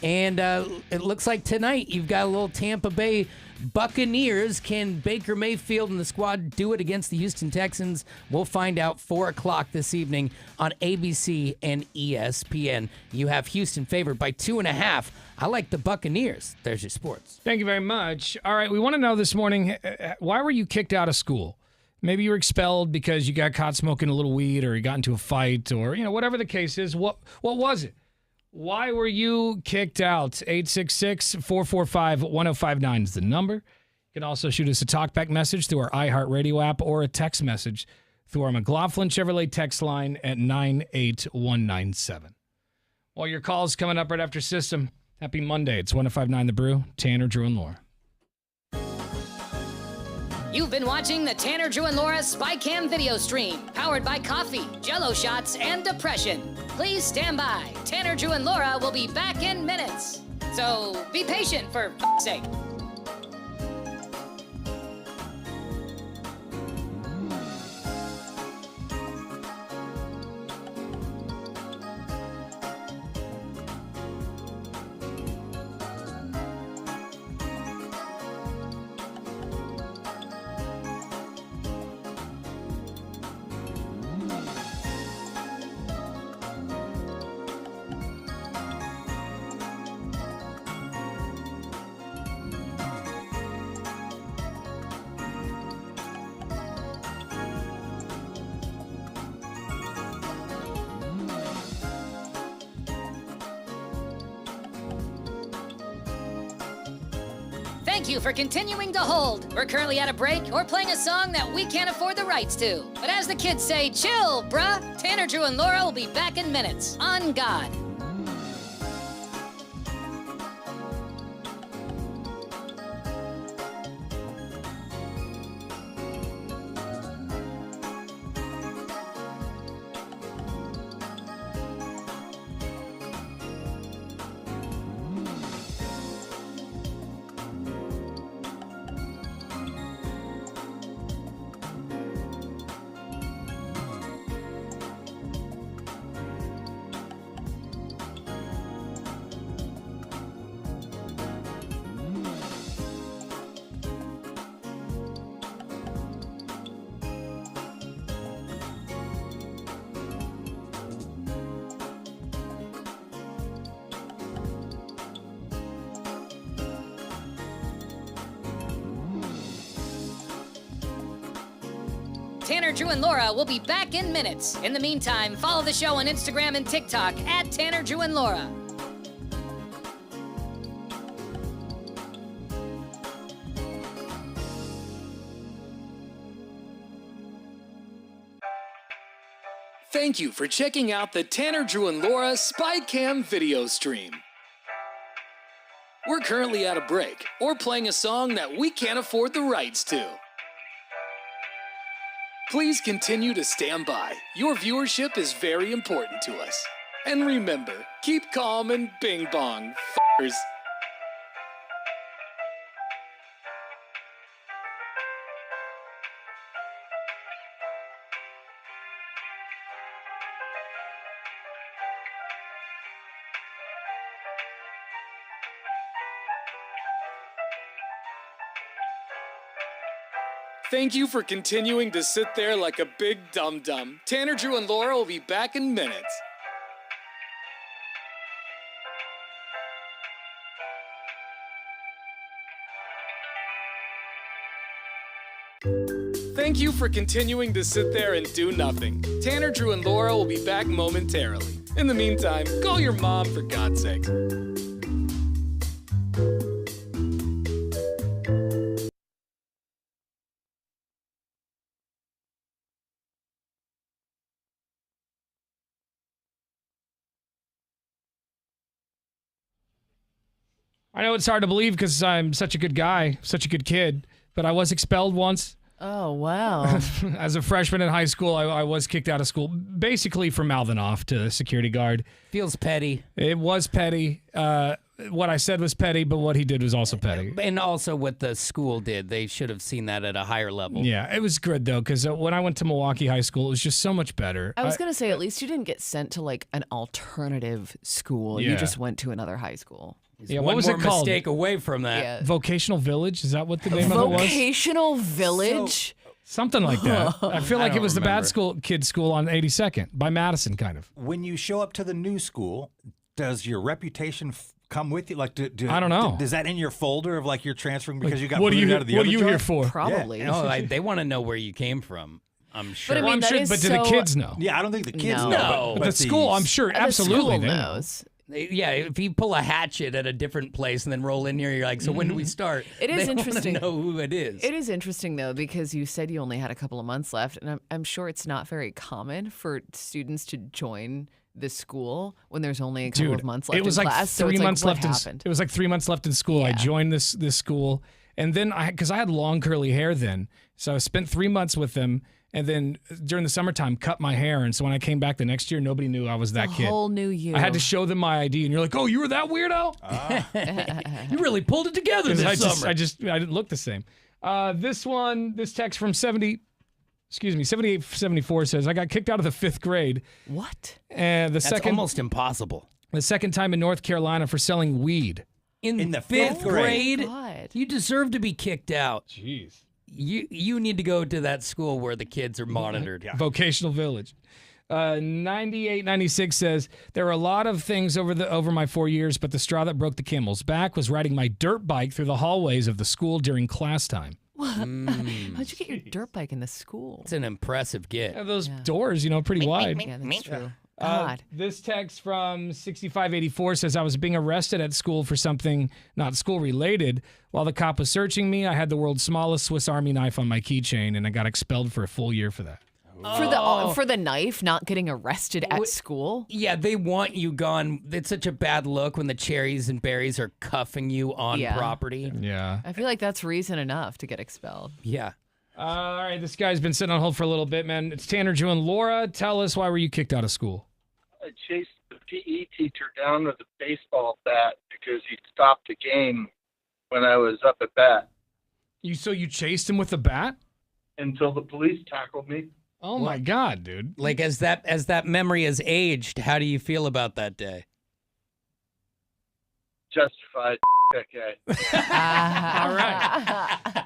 And it looks like tonight you've got a little Tampa Bay Buccaneers. Can Baker Mayfield and the squad do it against the Houston Texans? We'll find out 4 o'clock this evening on ABC and ESPN. You have Houston favored by 2.5. I like the Buccaneers. There's your sports. Thank you very much. All right, we want to know this morning, why were you kicked out of school? Maybe you were expelled because you got caught smoking a little weed, or you got into a fight, or whatever the case is. What was it? Why were you kicked out? 866-445-1059 is the number. You can also shoot us a talkback message through our iHeartRadio app, or a text message through our McLaughlin Chevrolet text line at 98197. Well, your call's coming up right after System. Happy Monday. It's 1059 The Brew. Tanner, Drew, and Laura. You've been watching the Tanner, Drew, and Laura SpyCam video stream, powered by coffee, Jell-O shots, and depression. Please stand by. Tanner, Drew, and Laura will be back in minutes. So be patient, for f***'s sake. Thank you for continuing to hold. We're currently at a break or playing a song that we can't afford the rights to. But as the kids say, chill, bruh. Tanner, Drew, and Laura will be back in minutes. On God. Tanner, Drew, and Laura will be back in minutes. In the meantime, follow the show on Instagram and TikTok at Tanner, Drew, and Laura. Thank you for checking out the Tanner, Drew, and Laura SpyCam video stream. We're currently at a break or playing a song that we can't afford the rights to. Please continue to stand by. Your viewership is very important to us. And remember, keep calm and bing bong, f***ers. Thank you for continuing to sit there like a big dum-dum. Tanner, Drew, and Laura will be back in minutes. Thank you for continuing to sit there and do nothing. Tanner, Drew, and Laura will be back momentarily. In the meantime, call your mom for God's sake. I know it's hard to believe because I'm such a good guy, such a good kid, but I was expelled once. Oh, wow. As a freshman in high school, I was kicked out of school, basically for mouthing off to the security guard. Feels petty. It was petty. What I said was petty, but what he did was also petty. And also what the school did. They should have seen that at a higher level. Yeah, it was good, though, because when I went to Milwaukee High School, it was just so much better. I was going to say, at least you didn't get sent to like an alternative school. Yeah. You just went to another high school. Yeah, what was it called? Mistake away from that. Yeah. Vocational Village? Is that what the name of it was? Vocational Village? Something like that. I feel like I it was don't the bad remember. kids school on 82nd by Madison, kind of. When you show up to the new school, does your reputation come with you? Like, I don't know. Is that in your folder of like you're transferring because you got what are booted you out of the what other are you job? here for? Probably. No, they want to know where you came from. I'm sure. But I mean, I'm sure, but do the kids know? Yeah, I don't think the kids No. know. But the school, I'm sure, The absolutely school they know. knows. Yeah, if you pull a hatchet at a different place and then roll in here, you're like, so when do we start? It is They wanna interesting. know who it is. It is interesting, though, because you said you only had a couple of months left, and I'm sure it's not very common for students to join this school when there's only a couple of months left it was in like class. So 3 it's months like, left. what happened? It was like 3 months left in school. I joined this school, and then because I had long curly hair then, so I spent 3 months with them, and then during the summertime cut my hair. And so when I came back the next year, nobody knew I was that A kid. whole new you. I had to show them my ID, and you're like, "Oh, you were that weirdo? You really pulled it together this summer. I didn't look the same." This text from 7874 says, "I got kicked out of the 5th grade. What? And That's almost impossible. The second time in North Carolina for selling weed. In the 5th grade, God. you deserve to be kicked out. Jeez. You need to go to that school where the kids are monitored. Vocational Village." 9896 says, "There were a lot of things over my 4 years, but the straw that broke the camel's back was riding my dirt bike through the hallways of the school during class time." What? How'd you get your dirt bike in the school? It's an impressive get. Yeah, those doors, pretty wide. Yeah, that's true. God. This text from 6584 says, "I was being arrested at school for something not school related. While the cop was searching me, I had the world's smallest Swiss Army knife on my keychain, and I got expelled for a full year for that." For the knife, not getting arrested at school? Yeah, they want you gone. It's such a bad look when the cherries and berries are cuffing you on Yeah. property. Yeah. I feel like that's reason enough to get expelled. Yeah. All right, this guy's been sitting on hold for a little bit, man. It's Tanner, Drew, and Laura. Tell us, why were you kicked out of school? I chased the PE teacher down with a baseball bat because he stopped a game when I was up at bat So you chased him with a bat? until the police tackled me. Oh my God, dude! Like as that memory has aged, how do you feel about that day? Justified. Okay.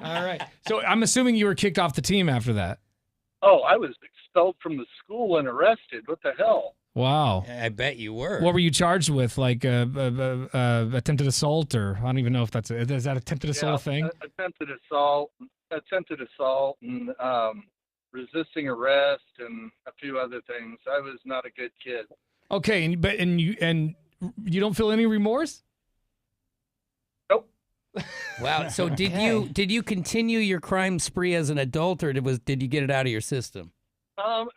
All right. So I'm assuming you were kicked off the team after that. Oh, I was expelled from the school and arrested. What the hell? Wow. I bet you were. What were you charged with? Like attempted assault, or I don't even know if is that attempted assault a thing? Attempted assault, and resisting arrest, and a few other things. I was not a good kid. Okay, and you don't feel any remorse? Nope. Wow. So did you continue your crime spree as an adult, or did you get it out of your system?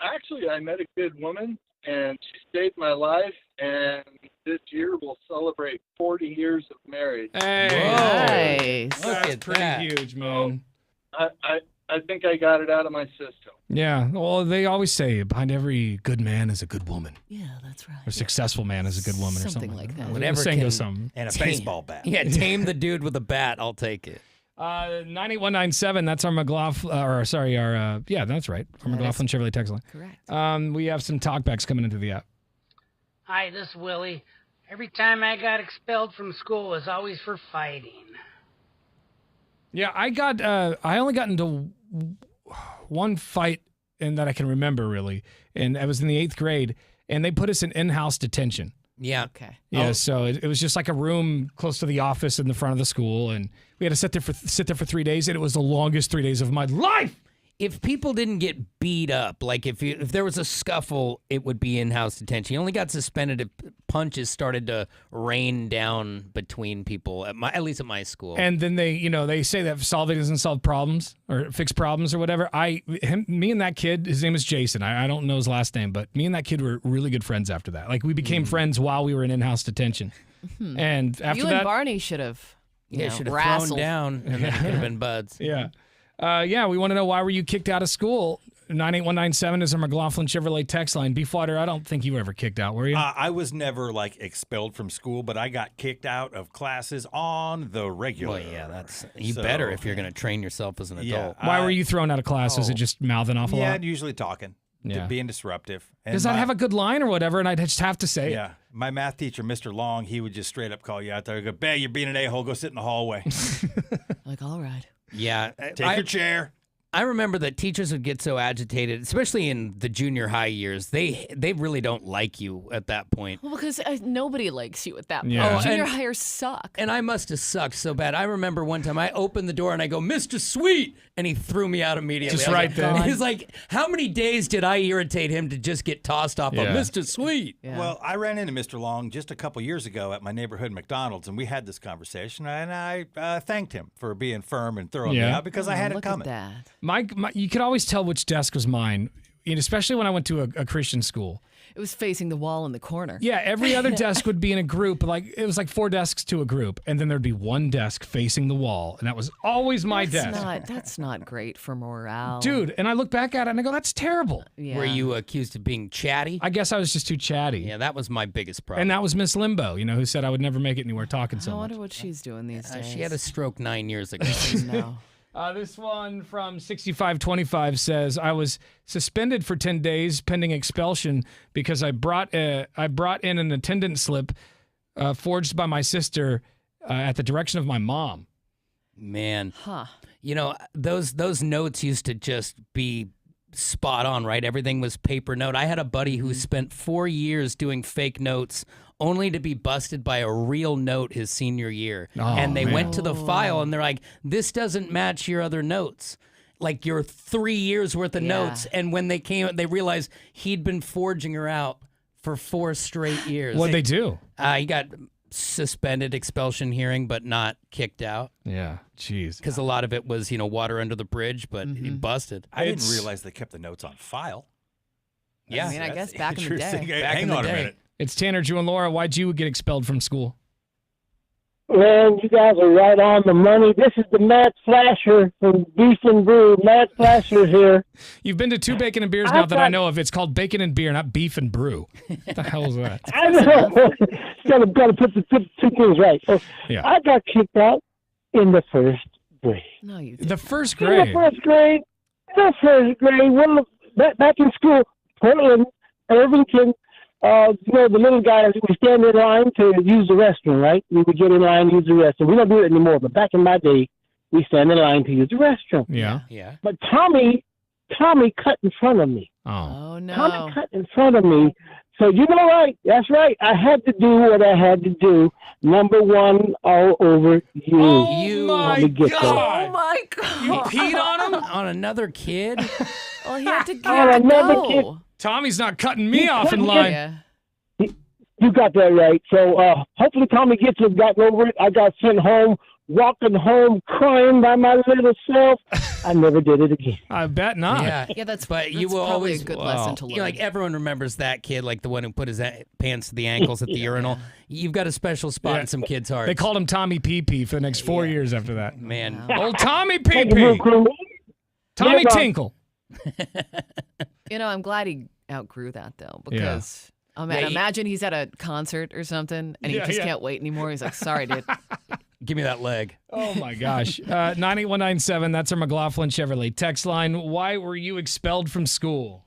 Actually, I met a good woman, and she saved my life. And this year we'll celebrate 40 years of marriage. Hey, nice. That's pretty huge, man. I think I got it out of my system. Yeah. Well, they always say behind every good man is a good woman. Yeah, that's right. Or successful man is a good woman, or something like that. Whatever saying can goes something. And a tame- baseball bat. Yeah, tame the dude with a bat. I'll take it. 98197. That's our McLaughlin. Yeah, that's right. Our McLaughlin Chevrolet text line. Correct. We have some talkbacks coming into the app. Hi, this is Willie. Every time I got expelled from school, it was always for fighting. Yeah, I only got into one fight and that I can remember really, and I was in the 8th grade, and they put us in in-house detention. Yeah. Okay. Yeah, so it was just like a room close to the office in the front of the school, and we had to sit there for 3 days, and it was the longest 3 days of my life. If people didn't get beat up, like if there was a scuffle, it would be in-house detention. You only got suspended if punches started to rain down between people, at least at my school. And then they say that solving doesn't solve problems or fix problems or whatever. Me and that kid, his name is Jason. I don't know his last name, but me and that kid were really good friends after that. Like we became friends while we were in in-house detention. And after you that, and Barney should have, should have wrestled. thrown down, and then it could have been buds. Yeah. We want to know, why were you kicked out of school? 98197 is our McLaughlin Chevrolet text line. Beefwater, I don't think you were ever kicked out, were you? I was never expelled from school, but I got kicked out of classes on the regular. Well, yeah, you better if you're going to train yourself as an adult. Why were you thrown out of class? Was it just mouthing off a lot? Yeah, usually talking. Yeah. Being disruptive. Because I'd have a good line or whatever, and I'd just have to say it. My math teacher, Mr. Long, he would just straight up call you out there and go, "Bay, you're being an a-hole. Go sit in the hallway." Like, all right. Yeah. Take your chair. I remember that teachers would get so agitated, especially in the junior high years. They really don't like you at that point. Well, because nobody likes you at that point. Yeah. Junior hires suck. And I must have sucked so bad. I remember one time I opened the door and I go, "Mr. Sweet," and he threw me out immediately. Just right then. He's like, how many days did I irritate him to just get tossed off of Mr. Sweet? Yeah. Well, I ran into Mr. Long just a couple years ago at my neighborhood McDonald's, and we had this conversation, and I thanked him for being firm and throwing me out because I had it coming. Look at that. You could always tell which desk was mine, and especially when I went to a Christian school. It was facing the wall in the corner. Yeah, every other desk would be in a group. It was like 4 desks to a group, and then there'd be one desk facing the wall, and that was always my desk. That's not great for morale. Dude, and I look back at it and I go, that's terrible. Yeah. Were you accused of being chatty? I guess I was just too chatty. Yeah, that was my biggest problem. And that was Miss Limbo, who said I would never make it anywhere talking so I much. wonder what she's doing these days. She had a stroke 9 years ago. No. This one from 6525 says, I was suspended for 10 days pending expulsion because I brought in an attendance slip forged by my sister at the direction of my mom. Man. Huh. Those notes used to just be spot on, right? Everything was paper note. I had a buddy who spent 4 years doing fake notes only to be busted by a real note his senior year. Oh, and they man. went to the file and they're like, this doesn't match your other notes. Like your 3 years worth of notes. And when they came, they realized he'd been forging her out for 4 straight years. What'd they do? He got suspended, expulsion hearing, but not kicked out. Yeah, jeez. Because a lot of it was, water under the bridge, but he busted. I didn't realize they kept the notes on file. Yeah. I mean, I guess back in the day. Hang on a minute. It's Tanner, Drew, and Laura. Why'd you get expelled from school? Man, you guys are right on the money. This is the Matt Flasher from Beef and Brew. Matt Flasher here. You've been to 2 Bacon and Beers now that I know of. It's called Bacon and Beer, not Beef and Brew. What the hell is that? I know. Got to put the 2 things right. So Yeah. I got kicked out in the 1st grade. No, you The 1st In grade? the 1st grade. The 1st grade. Well, back in school, Portland, Irvington, the little guys, we stand in line to use the restroom, right? We would get in line, use the restroom. We don't do it anymore, but back in my day, we stand in line to use the restroom. Yeah. But Tommy cut in front of me. Oh, no. Tommy cut in front of me. So you know right. That's right. I had to do what I had to do. Number 1 all over you. Oh, my God. Oh, my God. You peed on him? On another kid? Well, he had to another go. kid. Tommy's not cutting me off in line. Yeah. You got that right. So hopefully Tommy gets it, gotten over it. I got sent home, walking home, crying by my little self. I never did it again. I bet not. Yeah, But you will probably always a good lesson to learn. Like everyone remembers that kid, like the one who put his pants to the ankles at the urinal. You've got a special spot in some kids' hearts. They called him Tommy Pee Pee for the next 4 years after that. Man. Old Tommy Pee Thank you, Pee. crew. Tommy Yeah, Bob. Tinkle. I'm glad he outgrew that though, Yeah. because oh man, Yeah, imagine he's at a concert or something and he Yeah, just yeah. can't wait anymore. He's like, sorry, dude. Give me that leg. Oh my gosh. 98197, that's our McLaughlin Chevrolet text line. Why were you expelled from school?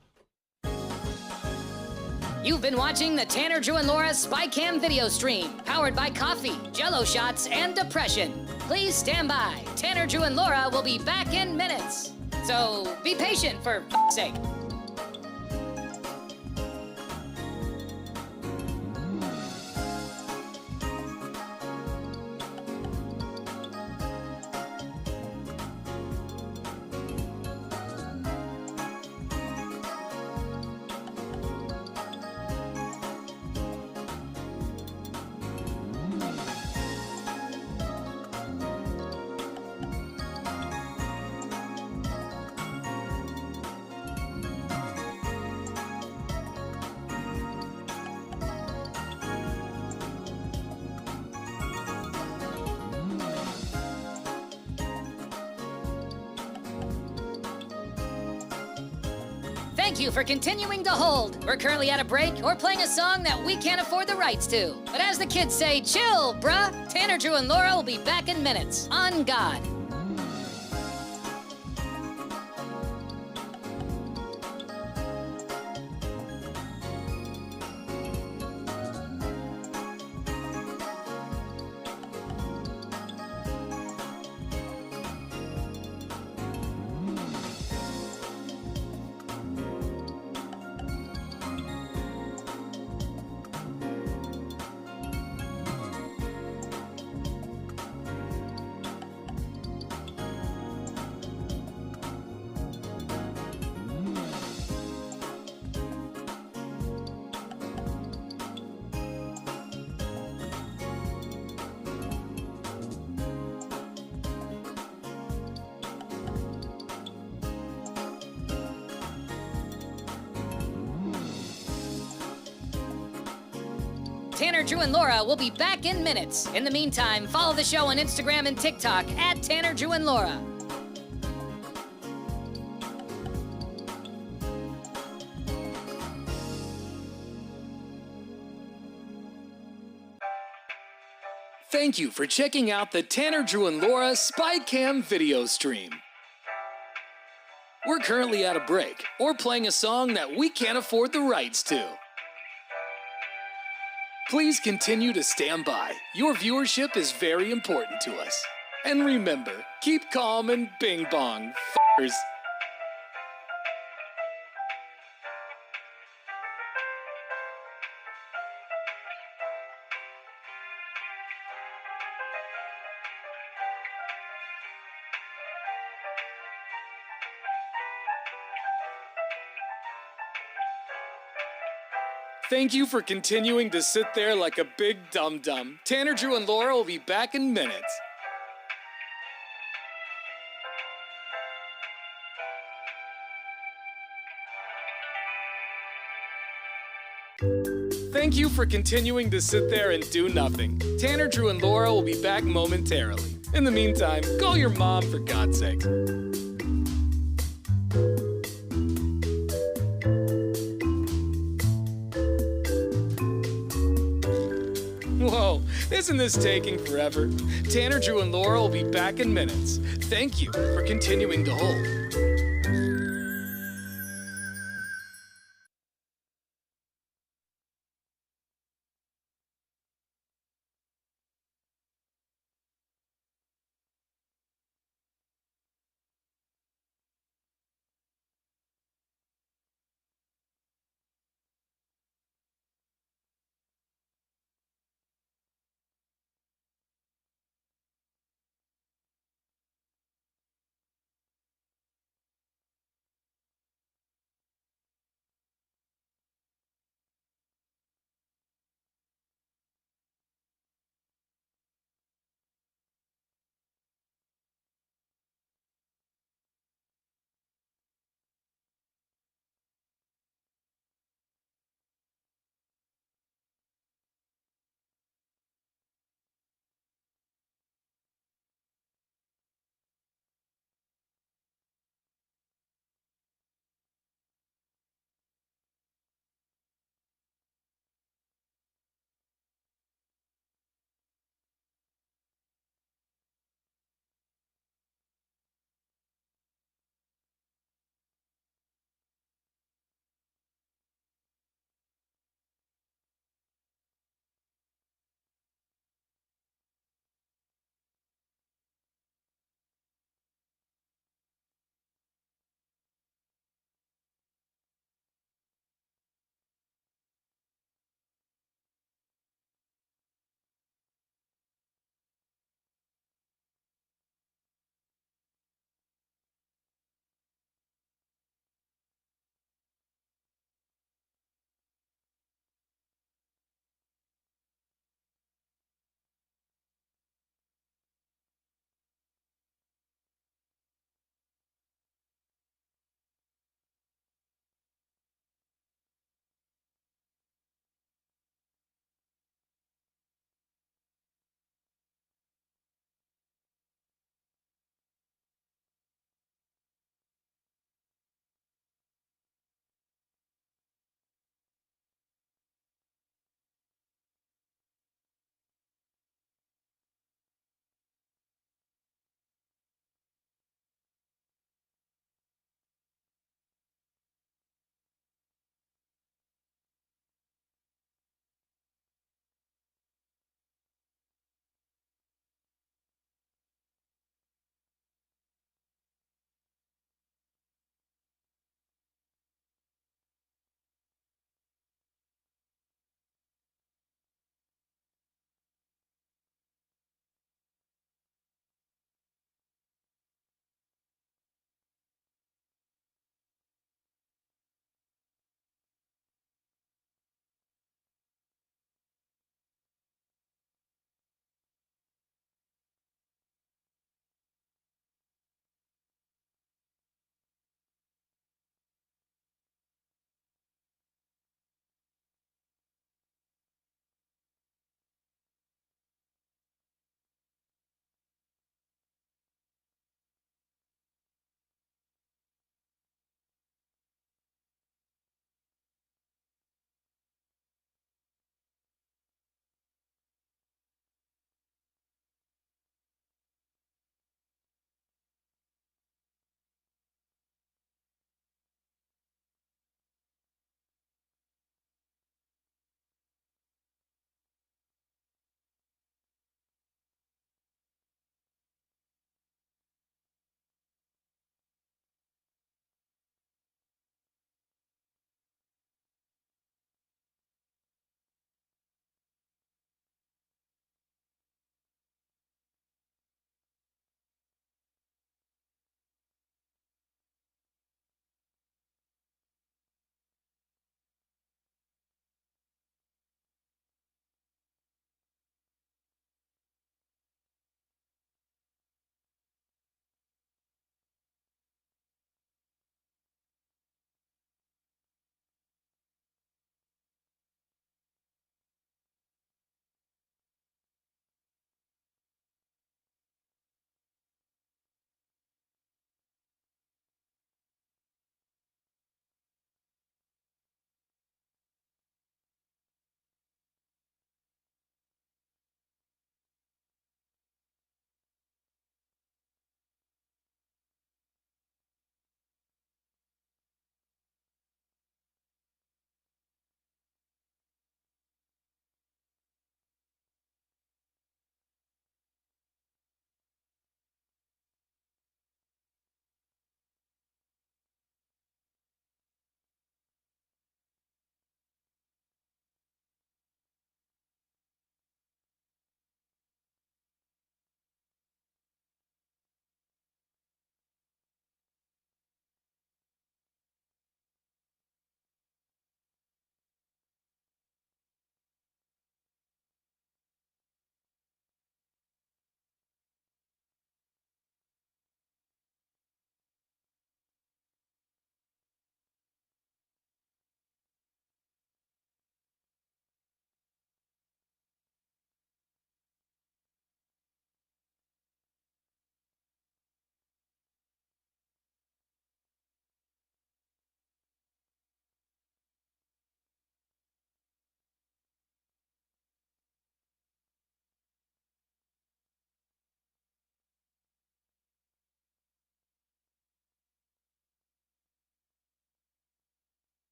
You've been watching the Tanner, Drew, and Laura SpyCam video stream, powered by coffee, Jello shots, and depression. Please stand by. Tanner, Drew, and Laura will be back in minutes. So be patient for f***'s sake. Thank you for continuing to hold. We're currently at a break or playing a song that we can't afford the rights to. But as the kids say, chill, bruh. Tanner, Drew, and Laura will be back in minutes. On God. Tanner, Drew, and Laura will be back in minutes. In the meantime, follow the show on Instagram and TikTok at Tanner, Drew, and Laura. Thank you for checking out the Tanner, Drew, and Laura SpyCam video stream. We're currently at a break or playing a song that we can't afford the rights to. Please continue to stand by. Your viewership is very important to us. And remember, keep calm and bing bong, f***ers. Thank you for continuing to sit there like a big dum-dum. Tanner, Drew, and Laura will be back in minutes. Thank you for continuing to sit there and do nothing. Tanner, Drew, and Laura will be back momentarily. In the meantime, call your mom for God's sake. Whoa, isn't this taking forever? Tanner, Drew, and Laura will be back in minutes. Thank you for continuing to hold.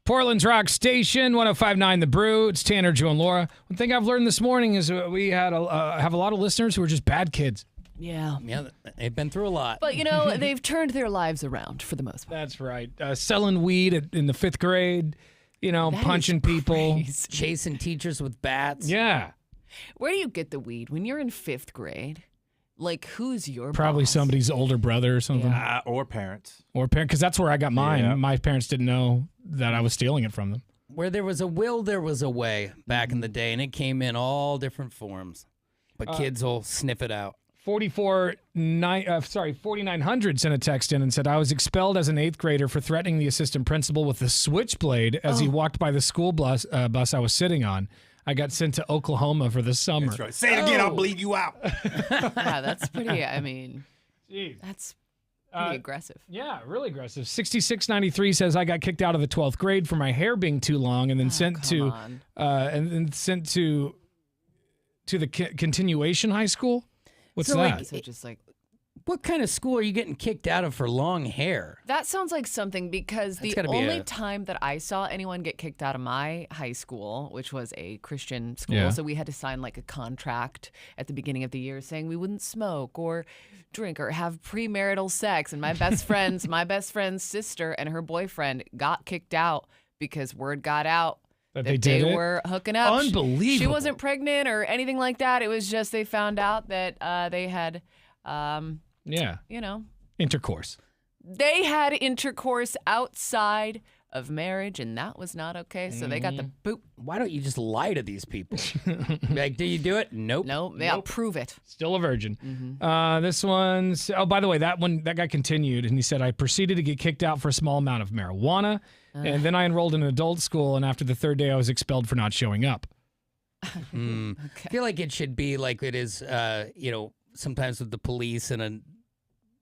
Portland's Rock Station, 105.9 The Brew. It's Tanner, Drew, and Laura. One thing I've learned this morning is we have a lot of listeners who are just bad kids. Yeah. Yeah, they've been through a lot. But, they've turned their lives around for the most part. That's right. Selling weed in the 5th grade, punching people. Chasing teachers with bats. Yeah. Where do you get the weed? When you're in 5th grade, like, who's your Probably boss? somebody's older brother or something. Or parents. Because that's where I got mine. Yeah. My parents didn't know that I was stealing it from them. Where there was a will, there was a way back in the day, and it came in all different forms. But kids will sniff it out. 4900 sent a text in and said, I was expelled as an 8th grader for threatening the assistant principal with a switchblade as he walked by the school bus I was sitting on. I got sent to Oklahoma for the summer. That's right. Say it again, I'll bleed you out. Yeah, that's pretty, Jeez. that's pretty aggressive. Yeah, really aggressive. 6693 says I got kicked out of the 12th grade for my hair being too long and then sent to the continuation high school. What's that? So just like, what kind of school are you getting kicked out of for long hair? that sounds like something because That's the gotta be only a- time that I saw anyone get kicked out of my high school, which was a Christian school, Yeah. so we had to sign like a contract at the beginning of the year saying we wouldn't smoke or drink or have premarital sex. And my best friend's sister and her boyfriend got kicked out because word got out That they did it? were hooking up. Unbelievable. She wasn't pregnant or anything like that. It was just they found out that they had, Intercourse. they had intercourse outside of marriage, and that was not okay. So they got the boot. Why don't you just lie to these people? Like, do you do it? Nope. No, yeah, prove it. Still a virgin. This one's, by the way, that guy continued and he said, I proceeded to get kicked out for a small amount of marijuana. And then I enrolled in adult school. And after the 3rd day, I was expelled for not showing up. I feel like it should be like it is, sometimes with the police in a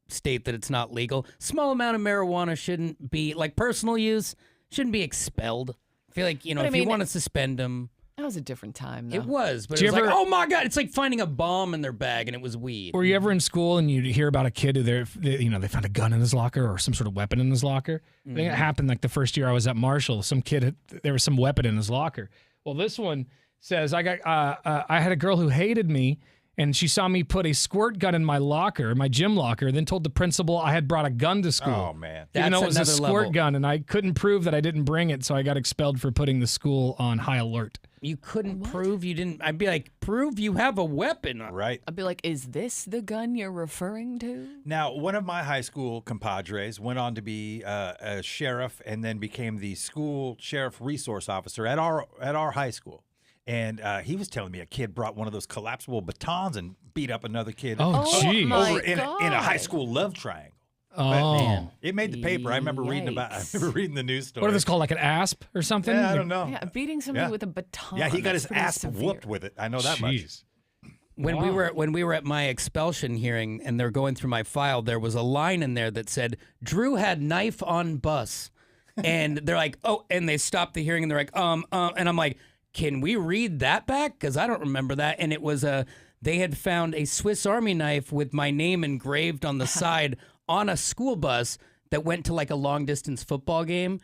state that it's not legal. Small amount of marijuana shouldn't be, like personal use, shouldn't be expelled. I feel like, if you want to suspend them. That was a different time, though. It was, but Do it you was like, ever- oh my God, it's like finding a bomb in their bag and it was weed. Were you ever in school and you'd hear about a kid who they found a gun in his locker or some sort of weapon in his locker? I think it happened like the first year I was at Marshall. Some kid, there was some weapon in his locker. Well, this one says, I had a girl who hated me and she saw me put a squirt gun in my locker, my gym locker, then told the principal I had brought a gun to school. Oh, man. Even though it was a That's another squirt level. gun, and I couldn't prove that I didn't bring it, so I got expelled for putting the school on high alert. You couldn't prove you didn't. I'd be like, prove you have a weapon. Right. I'd be like, is this the gun you're referring to? Now, one of my high school compadres went on to be a sheriff and then became the school sheriff resource officer at our high school. And he was telling me a kid brought one of those collapsible batons and beat up another kid over in a high school love triangle. Oh, But, man, it made the paper. I remember reading the news story. What are those called, like an asp or something? Yeah, I don't know. Yeah, beating somebody with a baton. Yeah, he got that's his pretty ass severe. whooped with it. I know that much. When we were at my expulsion hearing and they're going through my file, there was a line in there that said, Drew had knife on bus. And they're like, oh, and they stopped the hearing and they're like, and I'm like, can we read that back? Because I don't remember that. And it was they had found a Swiss Army knife with my name engraved on the side on a school bus that went to like a long distance football game.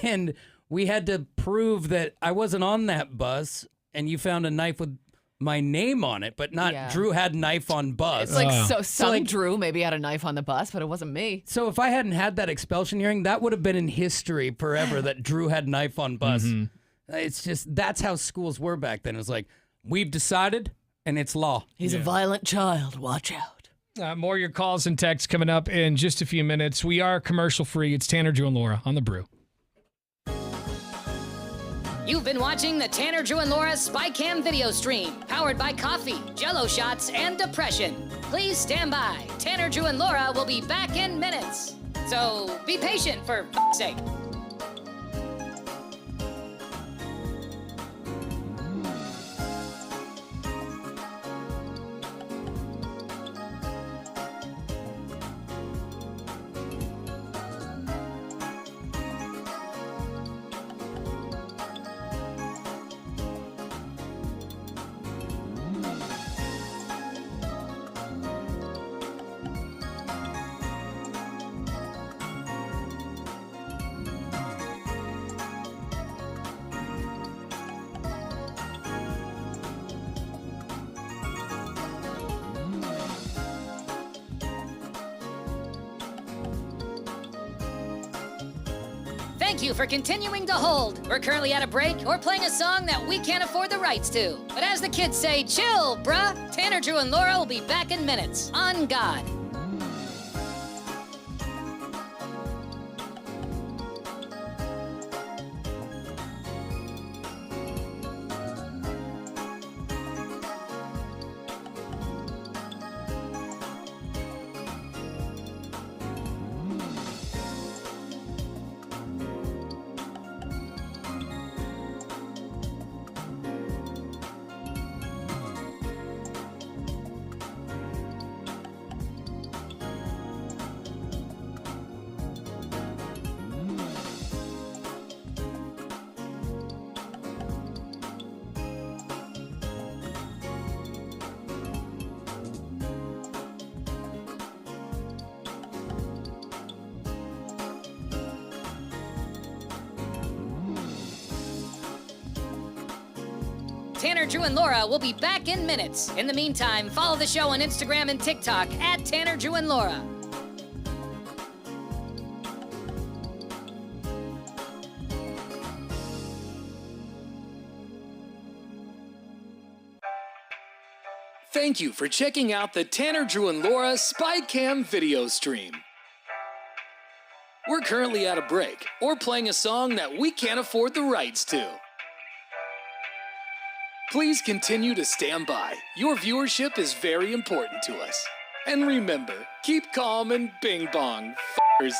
And we had to prove that I wasn't on that bus and you found a knife with my name on it, but not Drew had knife on bus. It's like some Drew maybe had a knife on the bus, but it wasn't me. So if I hadn't had that expulsion hearing, that would have been in history forever that Drew had knife on bus. It's just, that's how schools were back then. It was like, we've decided and it's law. He's a violent child. Watch out. More of your calls and texts coming up in just a few minutes. We are commercial free. It's Tanner, Drew, and Laura on The Brew. You've been watching the Tanner, Drew, and Laura SpyCam video stream, powered by coffee, Jell-O shots, and depression. Please stand by. Tanner, Drew, and Laura will be back in minutes. So be patient, for f***'s sake. Thank you for continuing to hold. We're currently at a break or playing a song that we can't afford the rights to. But as the kids say, chill, bruh. Tanner, Drew, and Laura will be back in minutes. On God. Tanner, Drew, and Laura will be back in minutes. In the meantime, follow the show on Instagram and TikTok at Tanner, Drew, and Laura. Thank you for checking out the Tanner, Drew, and Laura SpyCam video stream. We're currently at a break or playing a song that we can't afford the rights to. Please continue to stand by. Your viewership is very important to us. And remember, keep calm and bing bong, f***ers.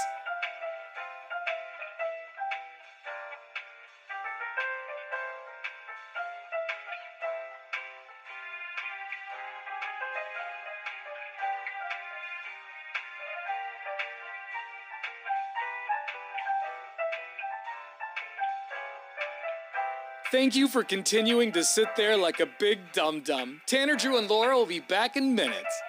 Thank you for continuing to sit there like a big dum-dum. Tanner, Drew, and Laura will be back in minutes.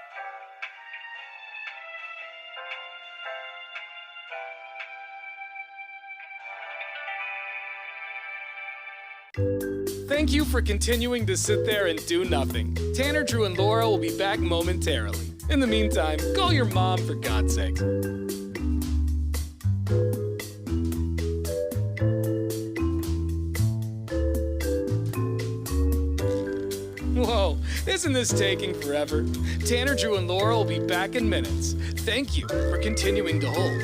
Thank you for continuing to sit there and do nothing. Tanner, Drew, and Laura will be back momentarily. In the meantime, call your mom for God's sake. Whoa, isn't this taking forever? Tanner, Drew, and Laura will be back in minutes. Thank you for continuing to hold.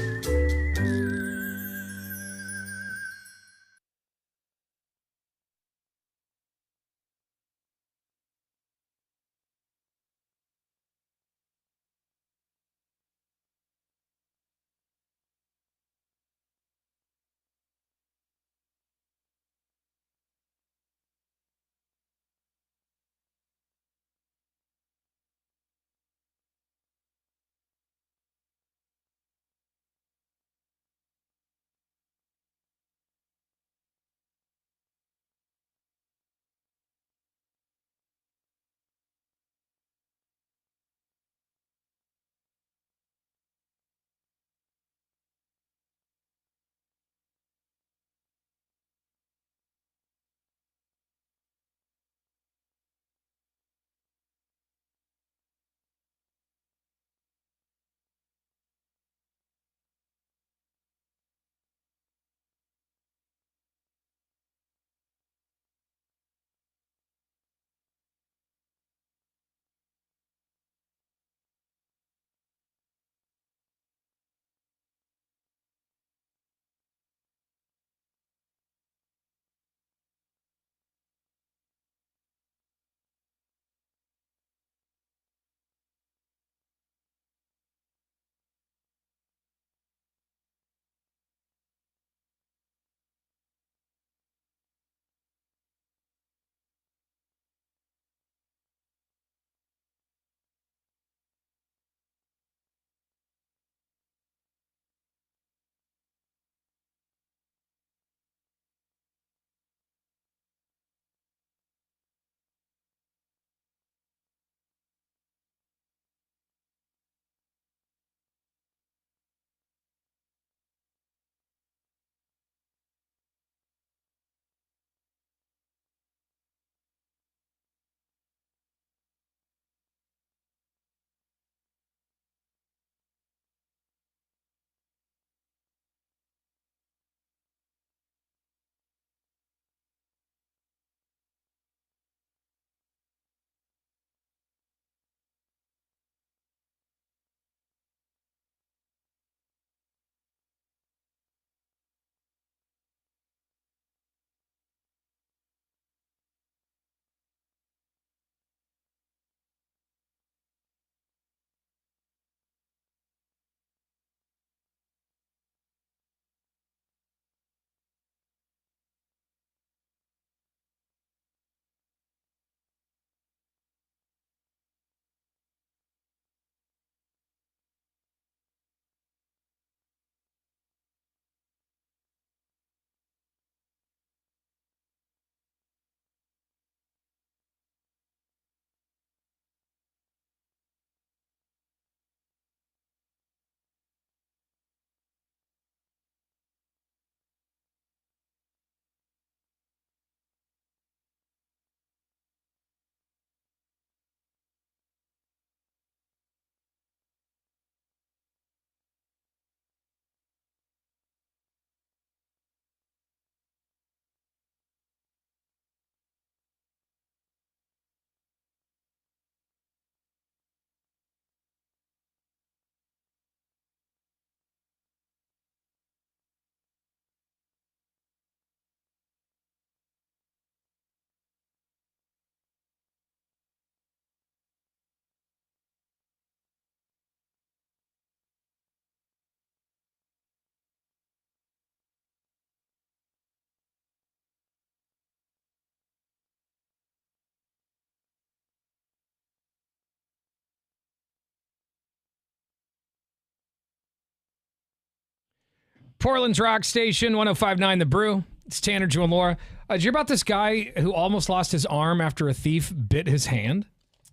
Portland's Rock Station, 105.9 The Brew. It's Tanner, Drew, and Laura. Did you hear about this guy who almost lost his arm after a thief bit his hand?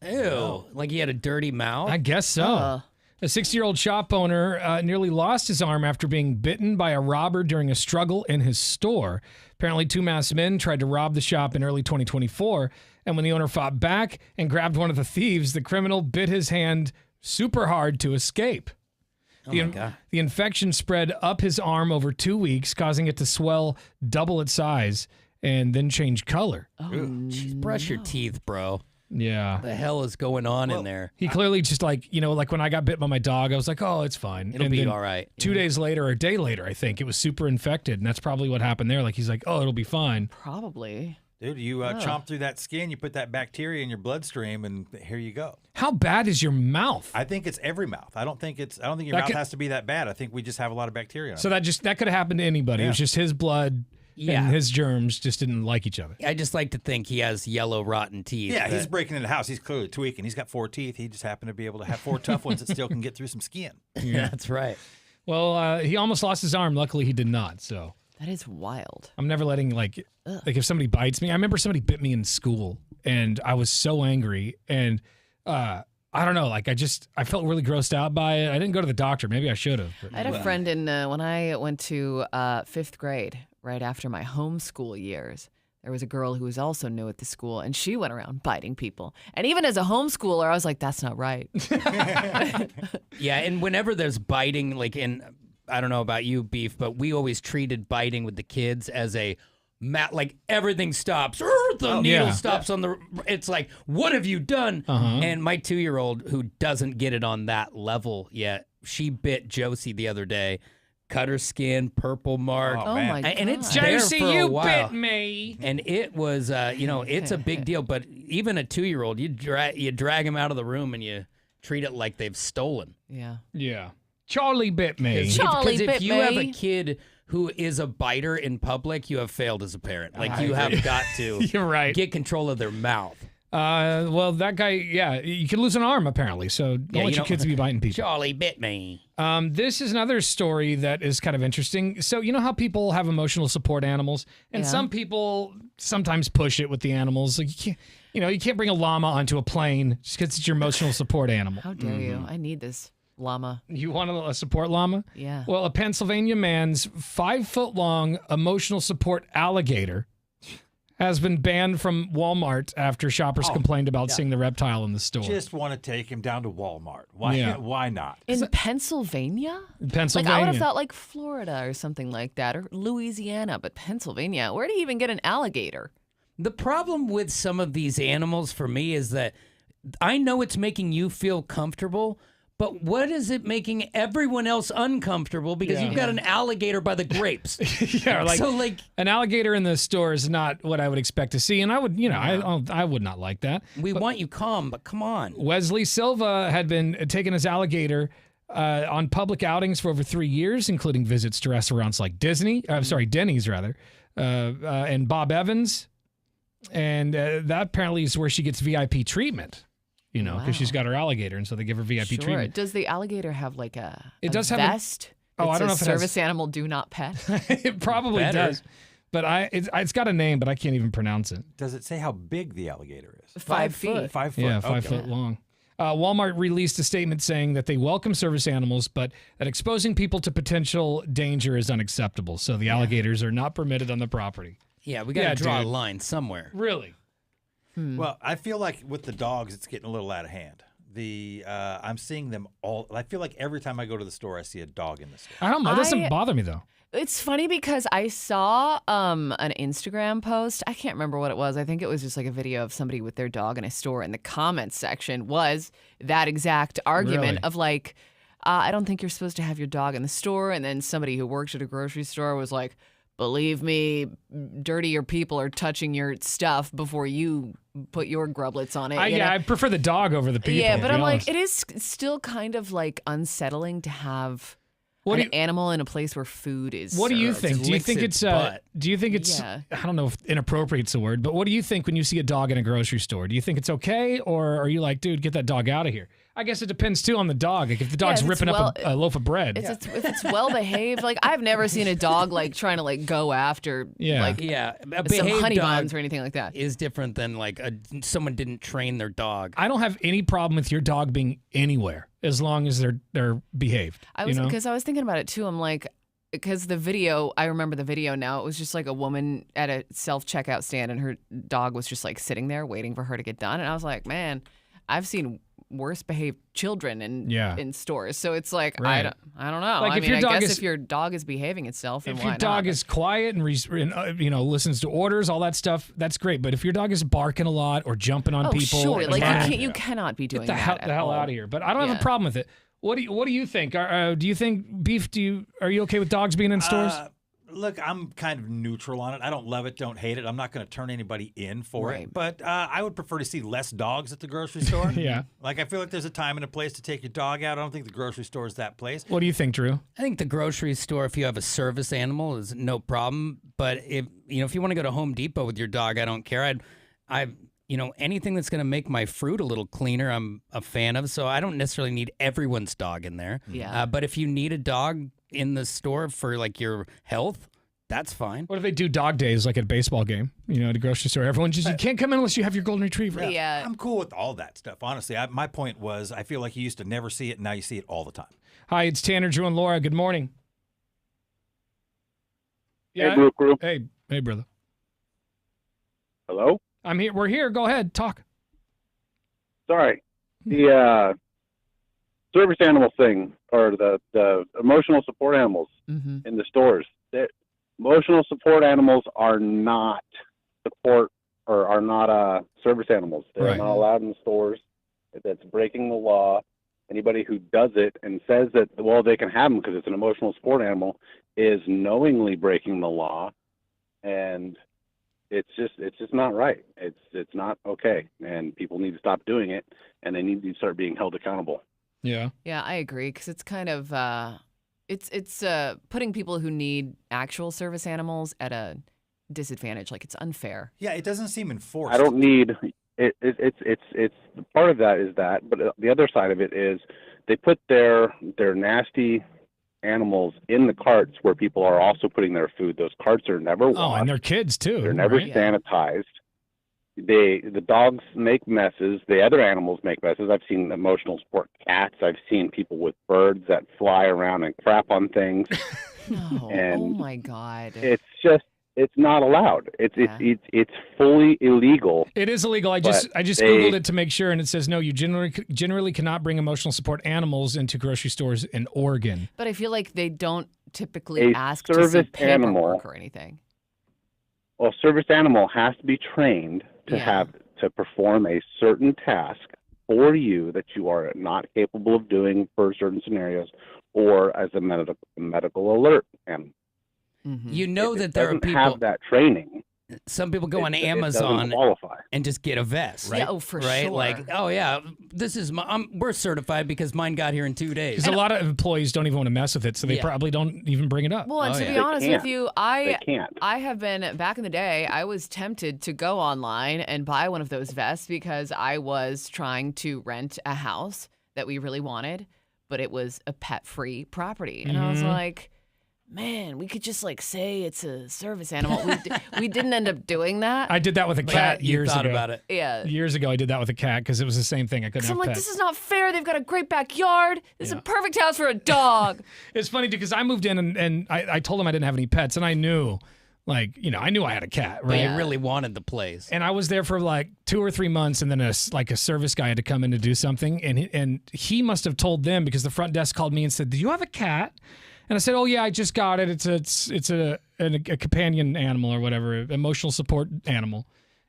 Ew. Like he had a dirty mouth? I guess so. A 60-year-old shop owner nearly lost his arm after being bitten by a robber during a struggle in his store. Apparently, 2 masked men tried to rob the shop in early 2024, and when the owner fought back and grabbed one of the thieves, the criminal bit his hand super hard to escape. The infection spread up his arm over 2 weeks, causing it to swell double its size and then change color. Oh, jeez, brush your teeth, bro. Yeah. What the hell is going on in there? He clearly just like when I got bit by my dog, I was like, oh, it's fine. It'll be all right. 2 days later, or a day later, I think, it was super infected. And that's probably what happened there. Like, he's like, oh, it'll be fine. Probably. Dude, you chomp through that skin, you put that bacteria in your bloodstream, and here you go. How bad is your mouth? I think it's every mouth. I don't think your mouth has to be that bad. I think we just have a lot of bacteria. So that could have happened to anybody. It was just his blood and his germs just didn't like each other. I just like to think he has yellow, rotten teeth. Yeah, he's breaking into the house. He's clearly tweaking. He's got 4 teeth. He just happened to be able to have 4 tough ones that still can get through some skin. Yeah, that's right. Well, he almost lost his arm. Luckily, he did not. So that is wild. I'm never letting like if somebody bites me. I remember somebody bit me in school, and I was so angry. And I don't know, like I felt really grossed out by it. I didn't go to the doctor. Maybe I should have. I had a friend when I went to 5th grade, right after my homeschool years. There was a girl who was also new at the school, and she went around biting people. And even as a homeschooler, I was like, that's not right. Yeah, and whenever there's biting, like I don't know about you, Beef, but we always treated biting with the kids as like everything stops. The needle stops on the. It's like, what have you done? And my 2-year-old, who doesn't get it on that level yet, she bit Josie the other day, cut her skin, purple mark. Oh my God! And it's there Josie, for a you while. bit me. And it was, it's a big deal. But even a 2-year-old, you drag him out of the room and you treat it like they've stolen. Yeah. Charlie bit me. Because if you have a kid who is a biter in public, you have failed as a parent. Like, you have got to You're right. get control of their mouth. Well, that guy, you can lose an arm, apparently, so don't let your kids be biting people. Charlie bit me. This is another story that is kind of interesting. So, you know how people have emotional support animals? And some people sometimes push it with the animals. Like, you can't bring a llama onto a plane just because it's your emotional support animal. How dare you? I need this llama. You want a support llama? Yeah. Well, a Pennsylvania man's 5-foot-long emotional support alligator has been banned from Walmart after shoppers complained about seeing the reptile in the store. Just want to take him down to Walmart. Why not? In Pennsylvania? Pennsylvania. Like, I would have thought like Florida or something like that, or Louisiana, but Pennsylvania. Where do you even get an alligator? The problem with some of these animals for me is that I know it's making you feel comfortable, but what is it making everyone else uncomfortable? Because you've got an alligator by the grapes. An alligator in the store is not what I would expect to see, and I would, I would not like that. We want you calm, but come on. Wesley Silva had been taking his alligator on public outings for over 3 years, including visits to restaurants like Denny's rather, and Bob Evans, and that apparently is where she gets VIP treatment. Because she's got her alligator, and so they give her VIP treatment. Does the alligator have like a does vest? I don't know if it service animal do not pet. It probably does, but it's got a name, but I can't even pronounce it. Does it say how big the alligator is? 5 feet. 5 foot. Yeah, 5 foot long. Walmart released a statement saying that they welcome service animals, but that exposing people to potential danger is unacceptable. So the alligators are not permitted on the property. Yeah, we got to draw a line somewhere. Really? Well, I feel like with the dogs, it's getting a little out of hand. I'm seeing them all. I feel like every time I go to the store, I see a dog in the store. I don't know. It doesn't bother me, though. It's funny because I saw an Instagram post. I can't remember what it was. I think it was just like a video of somebody with their dog in a store, and the comments section was that exact argument of like, I don't think you're supposed to have your dog in the store. And then somebody who works at a grocery store was like, believe me, dirtier people are touching your stuff before you put your grublets on it. I prefer the dog over the people. Yeah, but I'm like, it is still kind of like unsettling to have an animal in a place where food is What do you served. think? Do you think it's I don't know if inappropriate's the word, but what do you think when you see a dog in a grocery store? Do you think it's okay, or are you like, dude, get that dog out of here? I guess it depends too on the dog. Like if the dog's ripping up a loaf of bread. If it's well behaved, like I've never seen a dog like trying to like go after like a some behaved honey dog buns or anything like that. is different than like someone didn't train their dog. I don't have any problem with your dog being anywhere as long as they're behaved. Because I was thinking about it too. I'm like, because the video, I remember the video now. It was just like a woman at a self-checkout stand, and her dog was just like sitting there waiting for her to get done. And I was like, man, I've seen worse behaved children in stores. So it's like Right. I don't know. Like, I if mean, your I dog guess is- if your dog is behaving itself, then If why your dog not? is quiet and listens to orders, all that stuff, that's great. But if your dog is barking a lot or jumping on people, sure, and like running, you cannot be doing get the that. hell out of here. But I don't have Yeah. a problem with it. What do you think? Do you think beef? Are you okay with dogs being in stores? Look, I'm kind of neutral on it. I don't love it, don't hate it. I'm not going to turn anybody in for Right. it. But I would prefer to see less dogs at the grocery store. Yeah. Like, I feel like there's a time and a place to take your dog out. I don't think the grocery store is that place. What do you think, Drew? I think the grocery store, if you have a service animal, is no problem. But if you want to go to Home Depot with your dog, I don't care. Anything that's going to make my fruit a little cleaner, I'm a fan of. So I don't necessarily need everyone's dog in there. Yeah. But if you need a dog in the store for like your health, that's fine. What if they do dog days like at a baseball game? At a grocery store, everyone you can't come in unless you have your golden retriever. Yeah. I'm cool with all that stuff. Honestly, my point was I feel like you used to never see it, and now you see it all the time. Hi, it's Tanner, Drew, and Laura. Good morning. Hey, Brew Crew. Hey, brother. Hello? I'm here. We're here. Go ahead. Talk. Sorry. The service animal thing, or the emotional support animals in the stores. Emotional support animals are not service animals. They're not allowed in the stores. That's breaking the law. Anybody who does it and says that, well, they can have them because it's an emotional support animal is knowingly breaking the law, and it's just not right. It's not okay, and people need to stop doing it, and they need to start being held accountable. Yeah. Yeah, I agree, because it's kind of it's putting people who need actual service animals at a disadvantage. Like, it's unfair. Yeah, it doesn't seem enforced. I don't need it. It's part of that is that, but the other side of it is they put their nasty animals in the carts where people are also putting their food. Those carts are never washed. Oh, and they're kids too. They're never right? sanitized. The dogs make messes. The other animals make messes. I've seen emotional support cats. I've seen people with birds that fly around and crap on things. No. And oh my God. It's not allowed. It's fully illegal. It is illegal. I just Googled it to make sure, and it says no. You generally cannot bring emotional support animals into grocery stores in Oregon. But I feel like they don't typically ask to see service paperwork animal or anything. Well, service animal has to be trained to perform a certain task for you that you are not capable of doing for certain scenarios, or as a medical alert animal. You know If that it there are doesn't people have that training. Some people go on it doesn't Amazon qualify. and just get a vest. Yeah, oh, for right? sure. Like, oh yeah, this is we're certified because mine got here in 2 days. Because a lot of employees don't even want to mess with it, so they Yeah. probably don't even bring it up. Well, and to be honest with you, I have been, back in the day, I was tempted to go online and buy one of those vests because I was trying to rent a house that we really wanted, but it was a pet-free property. And I was like, man, we could just like say it's a service animal. We didn't end up doing that. I did that with a cat years ago. about it. Yeah. Years ago, I did that with a cat because it was the same thing. I couldn't So have I'm like, pets. this is not fair. They've got a great backyard. This is a perfect house for a dog. It's funny because I moved in and I told them I didn't have any pets, and I knew, I knew I had a cat, But right? you really wanted the place. And I was there for like 2 or 3 months, and then a service guy had to come in to do something, and he must have told them because the front desk called me and said, "Do you have a cat?" And I said, "Oh yeah, I just got it. It's a companion animal or whatever, emotional support animal."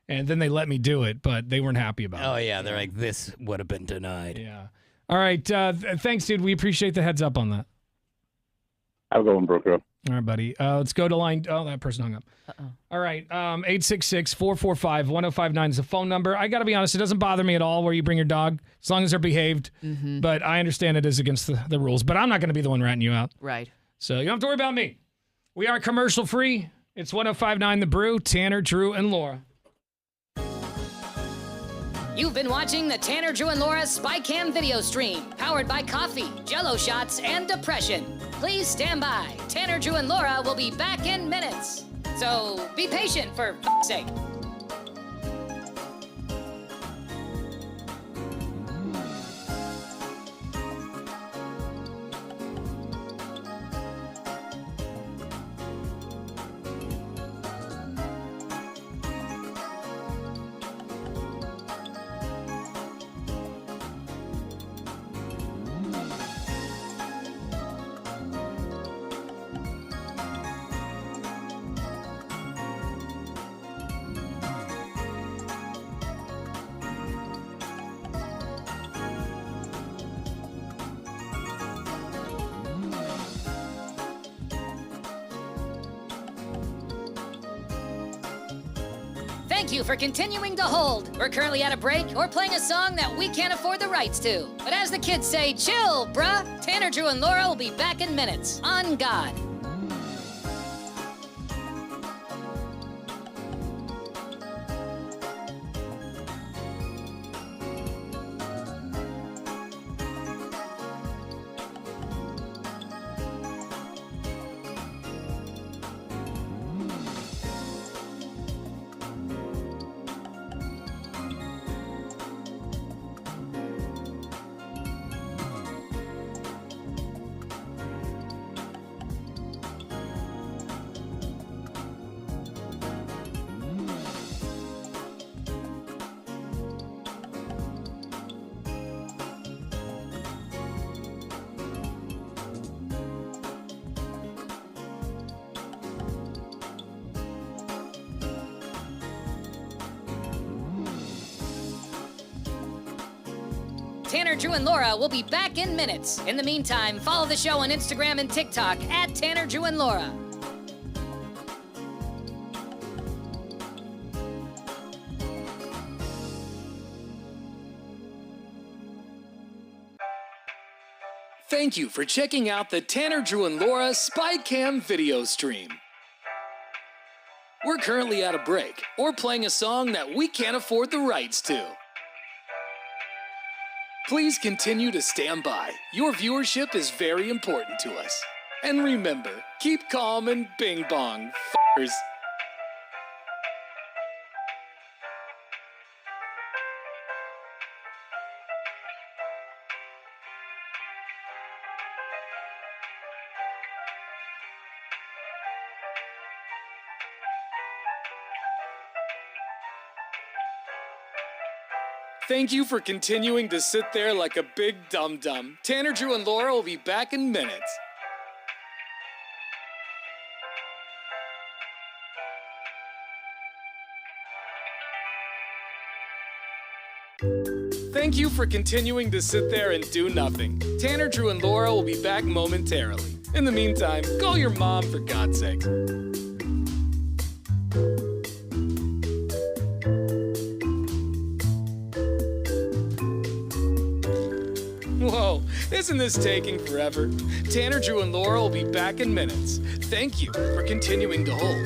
And then they let me do it, but they weren't happy about it. Oh yeah, they're like, this would have been denied. Yeah. All right. Thanks, dude. We appreciate the heads up on that. Have a good one, broker. All right, buddy. Let's go to line. Oh, that person hung up. All right. 866-445-1059 is the phone number. I got to be honest, it doesn't bother me at all where you bring your dog, as long as they're behaved. Mm-hmm. But I understand it is against the rules. But I'm not going to be the one ratting you out. Right. So you don't have to worry about me. We are commercial free. It's 1059 The Brew, Tanner, Drew, and Laura. You've been watching the Tanner, Drew, and Laura SpyCam video stream, powered by coffee, Jello shots, and depression. Please stand by. Tanner, Drew, and Laura will be back in minutes. So be patient, for f***'s sake. Thank you for continuing to hold. We're currently at a break or playing a song that we can't afford the rights to. But as the kids say, chill, bruh. Tanner, Drew, and Laura will be back in minutes. On God. Tanner, Drew, and Laura will be back in minutes. In the meantime, follow the show on Instagram and TikTok at Tanner, Drew, and Laura. Thank you for checking out the Tanner, Drew, and Laura SpyCam video stream. We're currently at a break or playing a song that we can't afford the rights to. Please continue to stand by. Your viewership is very important to us. And remember, keep calm and bing bong, f***ers. Thank you for continuing to sit there like a big dum-dum. Tanner, Drew, and Laura will be back in minutes. Thank you for continuing to sit there and do nothing. Tanner, Drew, and Laura will be back momentarily. In the meantime, call your mom for God's sake. Whoa, isn't this taking forever? Tanner, Drew, and Laura will be back in minutes. Thank you for continuing to hold.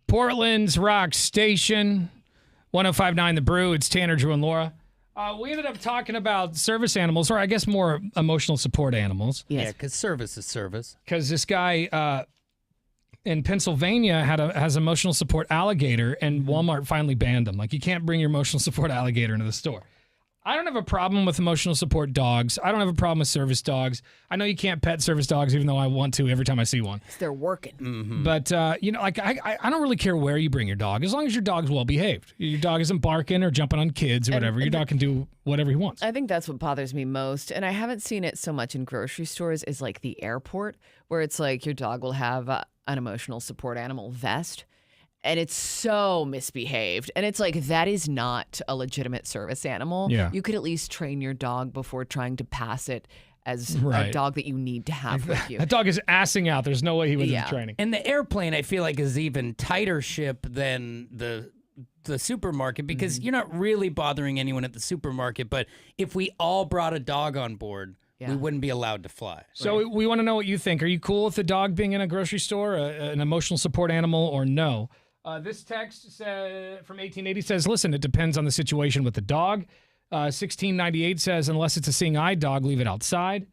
Portland's Rock Station, 105.9 The Brew. It's Tanner, Drew, and Laura. We ended up talking about service animals, or I guess more emotional support animals. Yeah, because service is service. Because this guy in Pennsylvania has emotional support alligator, and Walmart finally banned him. Like, you can't bring your emotional support alligator into the store. I don't have a problem with emotional support dogs. I don't have a problem with service dogs. I know you can't pet service dogs, even though I want to every time I see one. They're working. Mm-hmm. But, I don't really care where you bring your dog, as long as your dog's well behaved. Your dog isn't barking or jumping on kids or whatever. Your dog can do whatever he wants. I think that's what bothers me most. And I haven't seen it so much in grocery stores is like the airport, where it's like your dog will have an emotional support animal vest. And it's so misbehaved. And it's like, that is not a legitimate service animal. Yeah. You could at least train your dog before trying to pass it as Right. a dog that you need to have with you. That dog is assing out. There's no way he was in training. And the airplane, I feel like, is even tighter ship than the supermarket, because you're not really bothering anyone at the supermarket. But if we all brought a dog on board, we wouldn't be allowed to fly. So we want to know what you think. Are you cool with the dog being in a grocery store, an emotional support animal, or no? This text from 1880 says, listen, it depends on the situation with the dog. 1698 says, unless it's a seeing eye dog, leave it outside.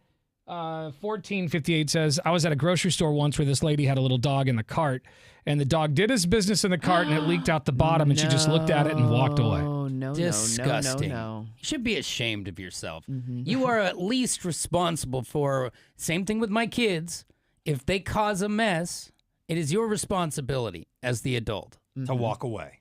1458 says, I was at a grocery store once where this lady had a little dog in the cart, and the dog did his business in the cart, and it leaked out the bottom, and she just looked at it and walked away. Oh, no, Disgusting. no. You should be ashamed of yourself. You are at least responsible for, same thing with my kids, if they cause a mess, it is your responsibility as the adult to walk away.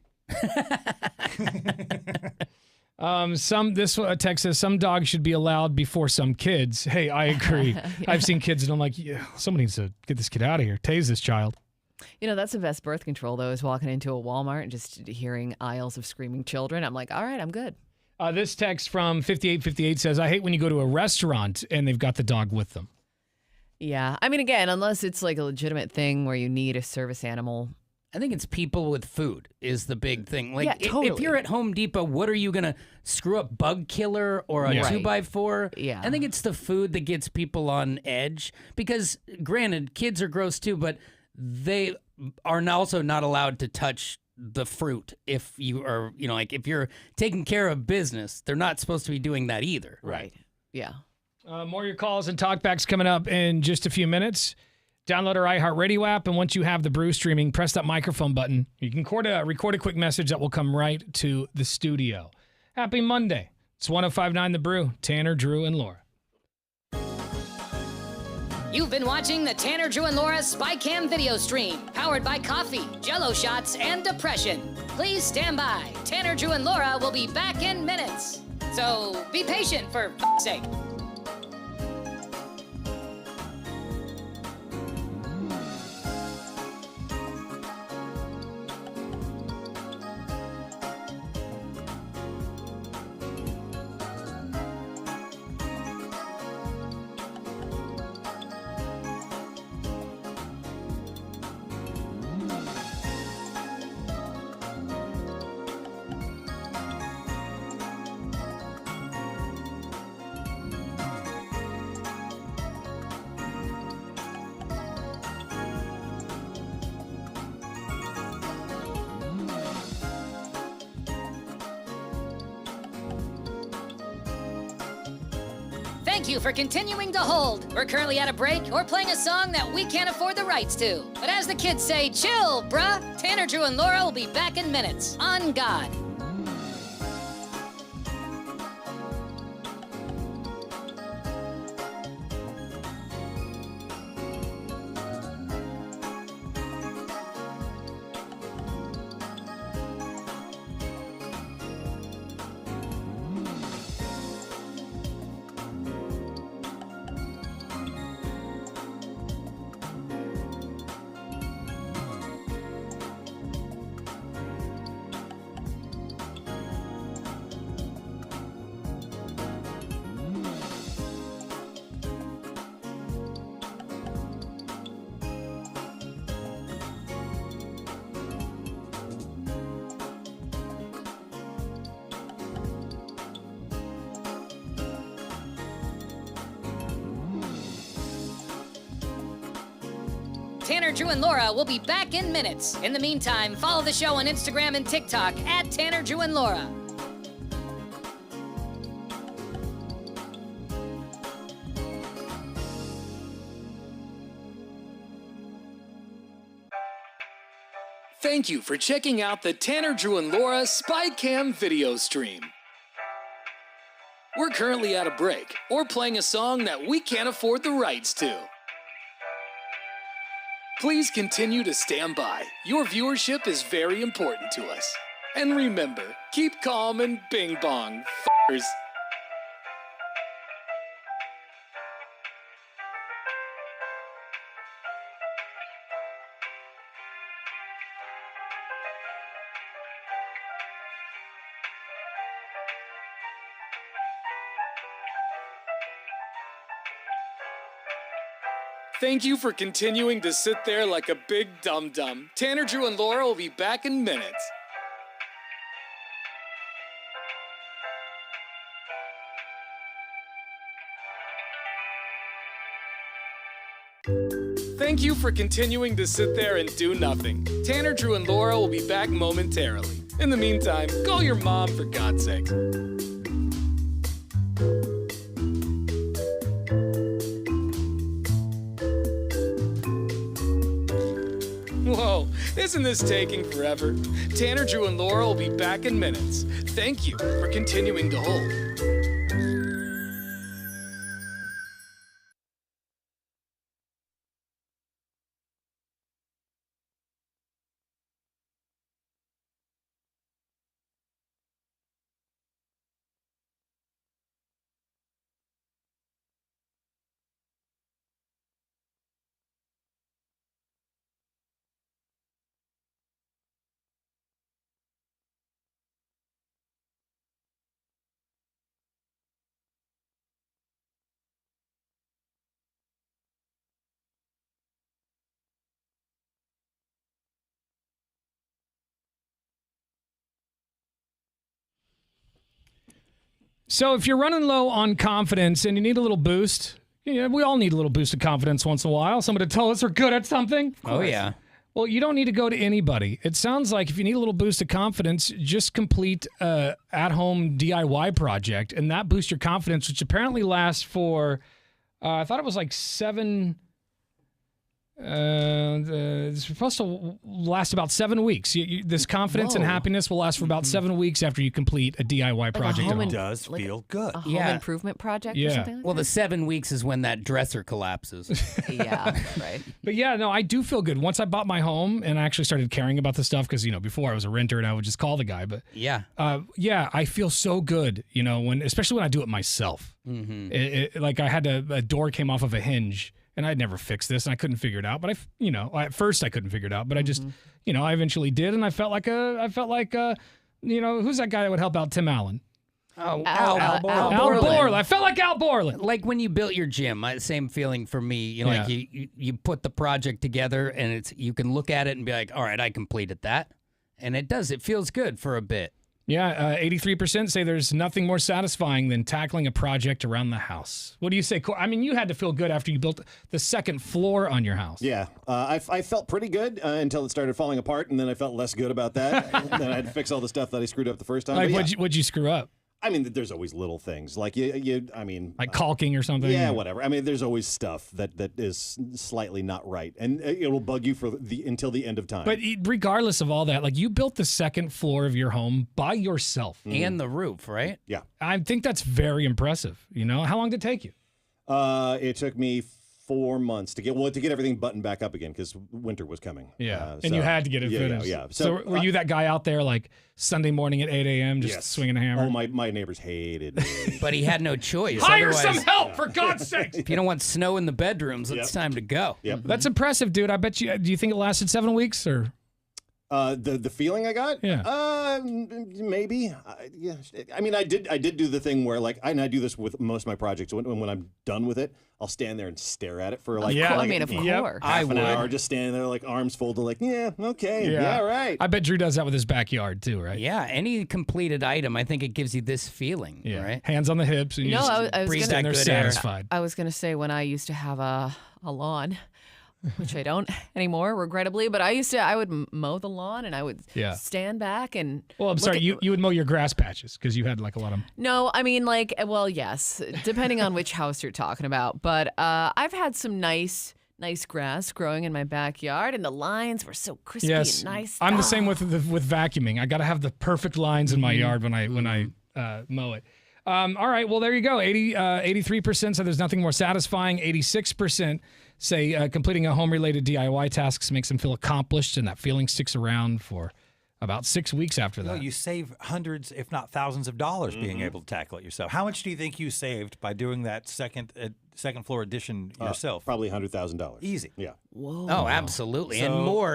This text says some dogs should be allowed before some kids. Hey, I agree. I've seen kids and I'm like, yeah, someone needs to get this kid out of here. Tase this child. You know, that's the best birth control, though, is walking into a Walmart and just hearing aisles of screaming children. I'm like, all right, I'm good. This text from 5858 says, I hate when you go to a restaurant and they've got the dog with them. Yeah. I mean, again, unless it's like a legitimate thing where you need a service animal. I think it's people with food is the big thing. Like, Yeah, totally. if you're at Home Depot, what are you going to screw up Bug Killer or a Yeah. 2x4? Yeah. I think it's the food that gets people on edge because, granted, kids are gross too, but they are also not allowed to touch the fruit if you are, like if you're taking care of business, they're not supposed to be doing that either. Right. Yeah. More of your calls and talkbacks coming up in just a few minutes. Download our iHeartRadio app, and once you have the Brew streaming, press that microphone button. You can record a quick message that will come right to the studio. Happy Monday. It's 105.9 The Brew. Tanner, Drew, and Laura. You've been watching the Tanner, Drew, and Laura SpyCam video stream, powered by coffee, Jell-O shots, and depression. Please stand by. Tanner, Drew, and Laura will be back in minutes. So be patient, for f***'s sake. Thank you for continuing to hold. We're currently at a break or playing a song that we can't afford the rights to. But as the kids say, chill, bruh. Tanner, Drew, and Laura will be back in minutes. On God. Tanner, Drew, and Laura will be back in minutes. In the meantime, follow the show on Instagram and TikTok at Tanner, Drew, and Laura. Thank you for checking out the Tanner, Drew, and Laura SpyCam video stream. We're currently at a break or playing a song that we can't afford the rights to. Please continue to stand by. Your viewership is very important to us. And remember, keep calm and bing bong, f***ers. Thank you for continuing to sit there like a big dum-dum. Tanner, Drew, and Laura will be back in minutes. Thank you for continuing to sit there and do nothing. Tanner, Drew, and Laura will be back momentarily. In the meantime, call your mom for God's sake. Whoa, isn't this taking forever? Tanner, Drew, and Laura will be back in minutes. Thank you for continuing to hold. So if you're running low on confidence and you need a little boost, we all need a little boost of confidence once in a while. Somebody to tell us we're good at something. Oh, yeah. Well, you don't need to go to anybody. It sounds like if you need a little boost of confidence, just complete a at-home DIY project, and that boosts your confidence, which apparently lasts for, I thought it was like 7... it's supposed to last about 7 weeks. This confidence and happiness will last for about 7 weeks after you complete a DIY project. It does feel good. A home improvement project or something like Well, that? the 7 weeks is when that dresser collapses. Yeah, right. But yeah, no, I do feel good. Once I bought my home and I actually started caring about the stuff, because, before I was a renter and I would just call the guy. But yeah, I feel so good, especially when I do it myself. Mm-hmm. Like I had a door came off of a hinge. And I'd never fixed this, and I couldn't figure it out. But at first I couldn't figure it out. But I just, I eventually did, and I felt like who's that guy that would help out Tim Allen? Oh, Al Borland. I felt like Al Borland. Like when you built your gym, same feeling for me. Like you put the project together, and you can look at it and be like, all right, I completed that, and it does. It feels good for a bit. Yeah, 83% say there's nothing more satisfying than tackling a project around the house. What do you say, Cor? I mean, you had to feel good after you built the second floor on your house. Yeah, I felt pretty good until it started falling apart, and then I felt less good about that. And then I had to fix all the stuff that I screwed up the first time. Like, But what'd you screw up? I mean, there's always little things like like caulking or something. Yeah, whatever. I mean, there's always stuff that is slightly not right, and it'll bug you until the end of time. But regardless of all that, like you built the second floor of your home by yourself and the roof, right? Yeah, I think that's very impressive. How long did it take you? It took me 4 months to get everything buttoned back up again because winter was coming. Yeah, and you had to get it finished. Yeah. So were you that guy out there like Sunday morning at 8 a.m. just swinging a hammer? Oh, my neighbors hated me. But he had no choice. Hire some help, for God's sake! If you don't want snow in the bedrooms, it's time to go. Yep. That's impressive, dude. I bet you. Do you think it lasted 7 weeks or? The feeling I got? Yeah. Maybe. Yeah. I mean, I did do the thing where I do this with most of my projects. When I'm done with it, I'll stand there and stare at it for of course. half an hour, just standing there arms folded, okay, yeah, right. I bet Drew does that with his backyard too, right? Yeah. Any completed item, I think it gives you this feeling, right? Hands on the hips, and you just breathe in there satisfied. I was gonna say when I used to have a lawn. which I don't anymore, regrettably. But I would mow the lawn and I would stand back and. Well, I'm sorry, you would mow your grass patches because you had like a lot of. No, I mean well, yes, depending on which house you're talking about. But I've had some nice grass growing in my backyard, and the lines were so crispy and nice. I'm the same with vacuuming. I got to have the perfect lines in my yard when I mow it. All right, well, there you go. 83% say there's nothing more satisfying. 86% say completing a home-related DIY tasks makes them feel accomplished, and that feeling sticks around for about 6 weeks after that. You save hundreds, if not thousands of dollars being able to tackle it yourself. How much do you think you saved by doing that second floor addition yourself? Probably $100,000. Easy. Yeah. Whoa. Oh, absolutely. So,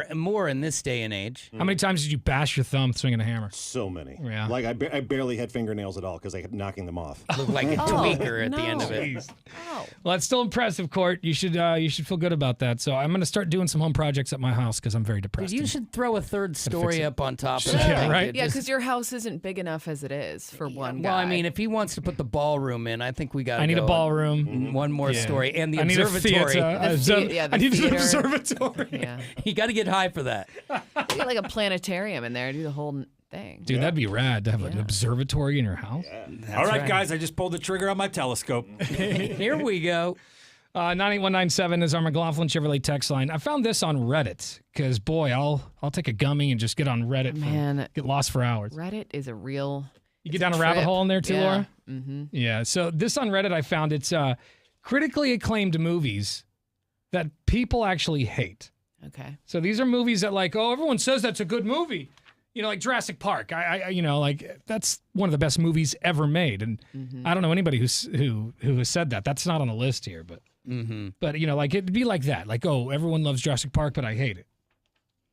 and more in this day and age. How many times did you bash your thumb swinging a hammer? So many. Yeah. Like I barely had fingernails at all because I kept knocking them off. Looked like a tweaker at the end of it. Well, that's still impressive, Court. You should feel good about that. So I'm going to start doing some home projects at my house because I'm very depressed. You should throw a third story up on top of that. Yeah, right? Yeah, because your house isn't big enough as it is for one guy. Well, I mean, if he wants to put the ballroom in, I think we got to I need a ballroom. One more story. And the I need observatory. I need an observatory. Yeah. You got to get high for that. You get like a planetarium in there, do the whole thing. Dude, that'd be rad to have an observatory in your house. All right, guys, I just pulled the trigger on my telescope. Here we go. 98197 is our McLaughlin Chevrolet text line. I found this on Reddit because, boy, I'll take a gummy and just get on Reddit. Get lost for hours. Reddit is a real. You get down a rabbit hole in there too, Laura? Mm-hmm. Yeah. So this on Reddit I found, it's critically acclaimed movies that people actually hate. Okay. So these are movies that everyone says that's a good movie. Like Jurassic Park. That's one of the best movies ever made. And I don't know anybody who has said that. That's not on the list here, but it'd be like that. Everyone loves Jurassic Park, but I hate it.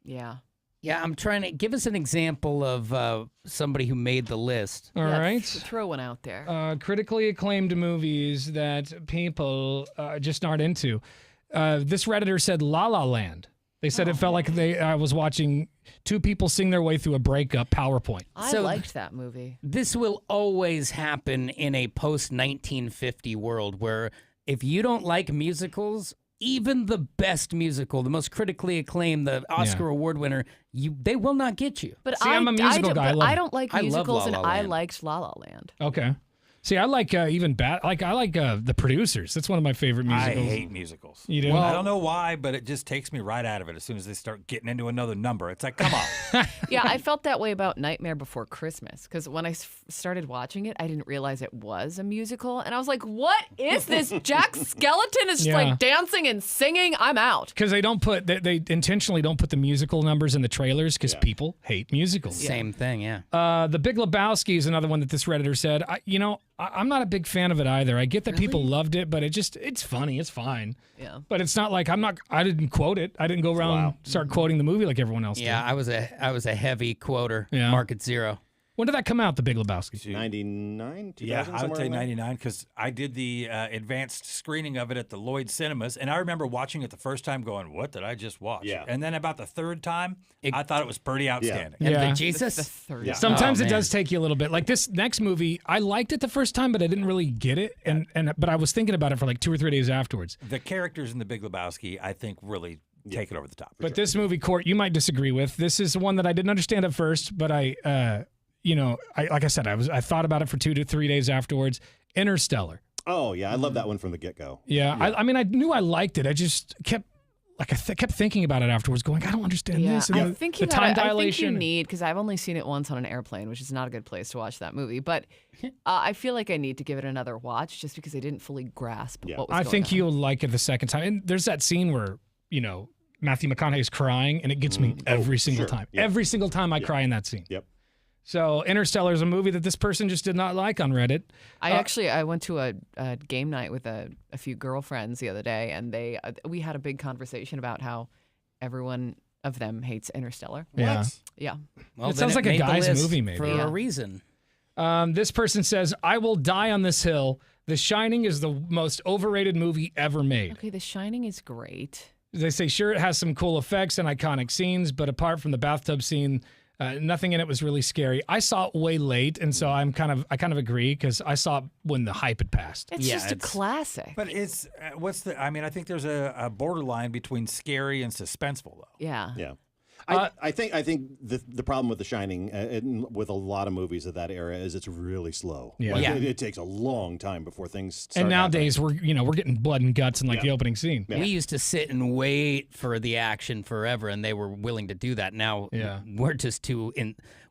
Yeah. Yeah, I'm trying to give us an example of somebody who made the list. All right. Throw one out there. Critically acclaimed movies that people just aren't into. This Redditor said La La Land. They said it felt like I was watching two people sing their way through a breakup PowerPoint. I liked that movie. This will always happen in a post-1950 world where if you don't like musicals, even the best musical, the most critically acclaimed, the Oscar award winner, they will not get you. But I'm a musical guy. I don't like musicals, La La I Land. liked La La Land. Okay. See, I like even bad. I like The Producers. That's one of my favorite musicals. I hate musicals. You do? Well, I don't know why, but it just takes me right out of it as soon as they start getting into another number. It's like, come on. Yeah, I felt that way about Nightmare Before Christmas because when I started watching it, I didn't realize it was a musical, and I was like, "What is this? Jack Skellington is like dancing and singing. I'm out." Because they intentionally don't put the musical numbers in the trailers because people hate musicals. Same thing, yeah. The Big Lebowski is another one that this Redditor said. I'm not a big fan of it either. I get that people loved it, but it's funny. It's fine. Yeah. But it's not like I didn't quote it. I didn't go around start quoting the movie like everyone else did. Yeah, I was a heavy quoter. Yeah. Mark at 0. When did that come out, The Big Lebowski? 99, 2000, Yeah, I would say somewhere in there? 99 because I did the advanced screening of it at the Lloyd Cinemas, and I remember watching it the first time going, what did I just watch? Yeah. And then about the third time, I thought it was pretty outstanding. And Yeah. the Jesus? The third. Yeah. Sometimes Oh, it man. does take you a little bit. Like this next movie, I liked it the first time, but I didn't really get it. But I was thinking about it for like 2 or 3 days afterwards. The characters in The Big Lebowski, I think, really take it over the top. But this movie, Court, you might disagree with. This is one that I didn't understand at first, but I like I said, I thought about it for 2 to 3 days afterwards. Interstellar. Oh, yeah. I love that one from the get-go. Yeah. I mean, I knew I liked it. I just kept kept thinking about it afterwards, going, I don't understand this. And I think the time dilation. I think you need, because I've only seen it once on an airplane, which is not a good place to watch that movie. But I feel like I need to give it another watch just because I didn't fully grasp what was going on. I think you'll like it the second time. And there's that scene where, Matthew McConaughey's crying, and it gets me every single time. Yeah. Every single time I cry in that scene. Yep. So Interstellar is a movie that this person just did not like on Reddit. I went to a game night with a few girlfriends the other day, and we had a big conversation about how everyone of them hates Interstellar. Yeah. What? Yeah. Well, it sounds like a guy's movie, maybe. For a reason. This person says, I will die on this hill. The Shining is the most overrated movie ever made. Okay, The Shining is great. They say, sure, it has some cool effects and iconic scenes, but apart from the bathtub scene, Nothing in it was really scary. I saw it way late, and so I kind of agree because I saw it when the hype had passed. It's just a classic. But it's I think there's a borderline between scary and suspenseful, though. Yeah. Yeah. I think the problem with The Shining and with a lot of movies of that era is it's really slow. Yeah. Like, it takes a long time before things start And nowadays we're getting blood and guts in the opening scene. We used to sit and wait for the action forever, and they were willing to do that. Now we're just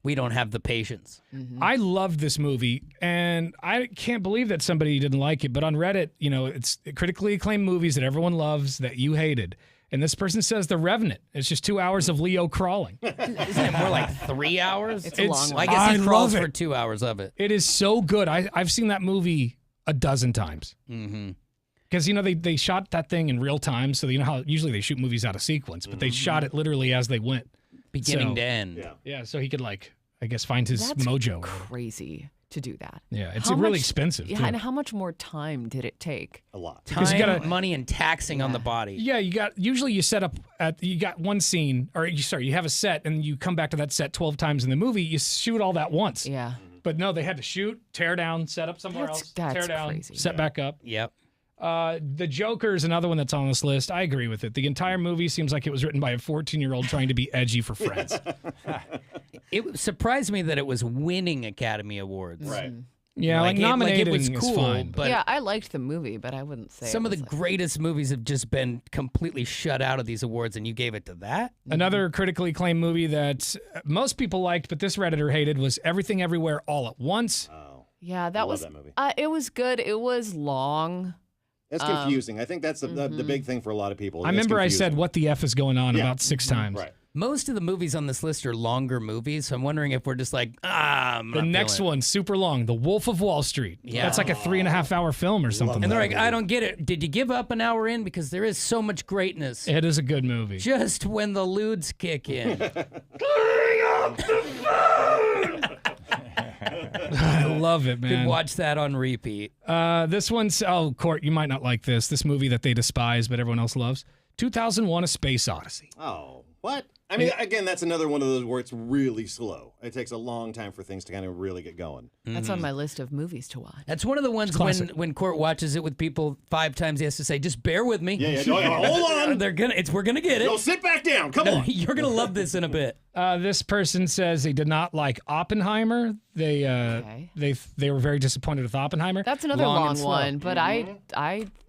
we don't have the patience. I loved this movie, and I can't believe that somebody didn't like it. But on Reddit, it's critically acclaimed movies that everyone loves that you hated. And this person says The Revenant. It's just 2 hours of Leo crawling. Isn't it more like 3 hours? It's a long one. I guess he crawls love for it. 2 hours of it. It is so good. I've seen that movie a dozen times. Because, they shot that thing in real time. So, how usually they shoot movies out of sequence, but they shot it literally as they went. Beginning to end. Yeah, so he could, find his mojo. Crazy to do that. Yeah, it's really expensive. Yeah, too. and how much more time did it take? A lot. Time, you gotta- money, and taxing on the body. Yeah, usually you set up you got one scene, or you have a set and you come back to that set 12 times in the movie, you shoot all that once. Yeah. But no, they had to shoot, tear down, set up somewhere else, tear down, crazy. set back up. Yep. The Joker is another one that's on this list. I agree with it. The entire movie seems like it was written by a 14-year-old trying to be edgy for friends. It surprised me that it was winning Academy Awards. Right. Yeah, nominating it was is cool, fine. but yeah, I liked the movie, but I wouldn't say some it of the was greatest movies have just been completely shut out of these awards, and you gave it to that? Another critically acclaimed movie that most people liked, but this Redditor hated, was Everything Everywhere All at Once. Yeah, that was. that movie. It was good. It was long. It's confusing. I think that's the big thing for a lot of people. I remember I said, "What the F is going on?" about 6 times. Right. Most of the movies on this list are longer movies, so I'm wondering if we're just like, I'm The not next feeling it. one, super long, The Wolf of Wall Street. Yeah. That's like a 3.5-hour film or something. And they're like, I don't get it. Did you give up an hour in? Because there is so much greatness. It is a good movie. Just when the lewds kick in. I love it, man. Could watch that on repeat. This one's, Court, you might not like this. This movie that they despise, but everyone else loves. 2001: A Space Odyssey. Oh, what? I mean, again, that's another one of those where it's really slow. It takes a long time for things to kind of really get going. That's on my list of movies to watch. That's one of the ones when Court watches it with people 5 times, he has to say, just bear with me. Yeah. Hold on. We're gonna get it. No, sit back down. Come on. You're gonna love this in a bit. This person says they did not like Oppenheimer. They were very disappointed with Oppenheimer. That's another Long long and slow. one, but I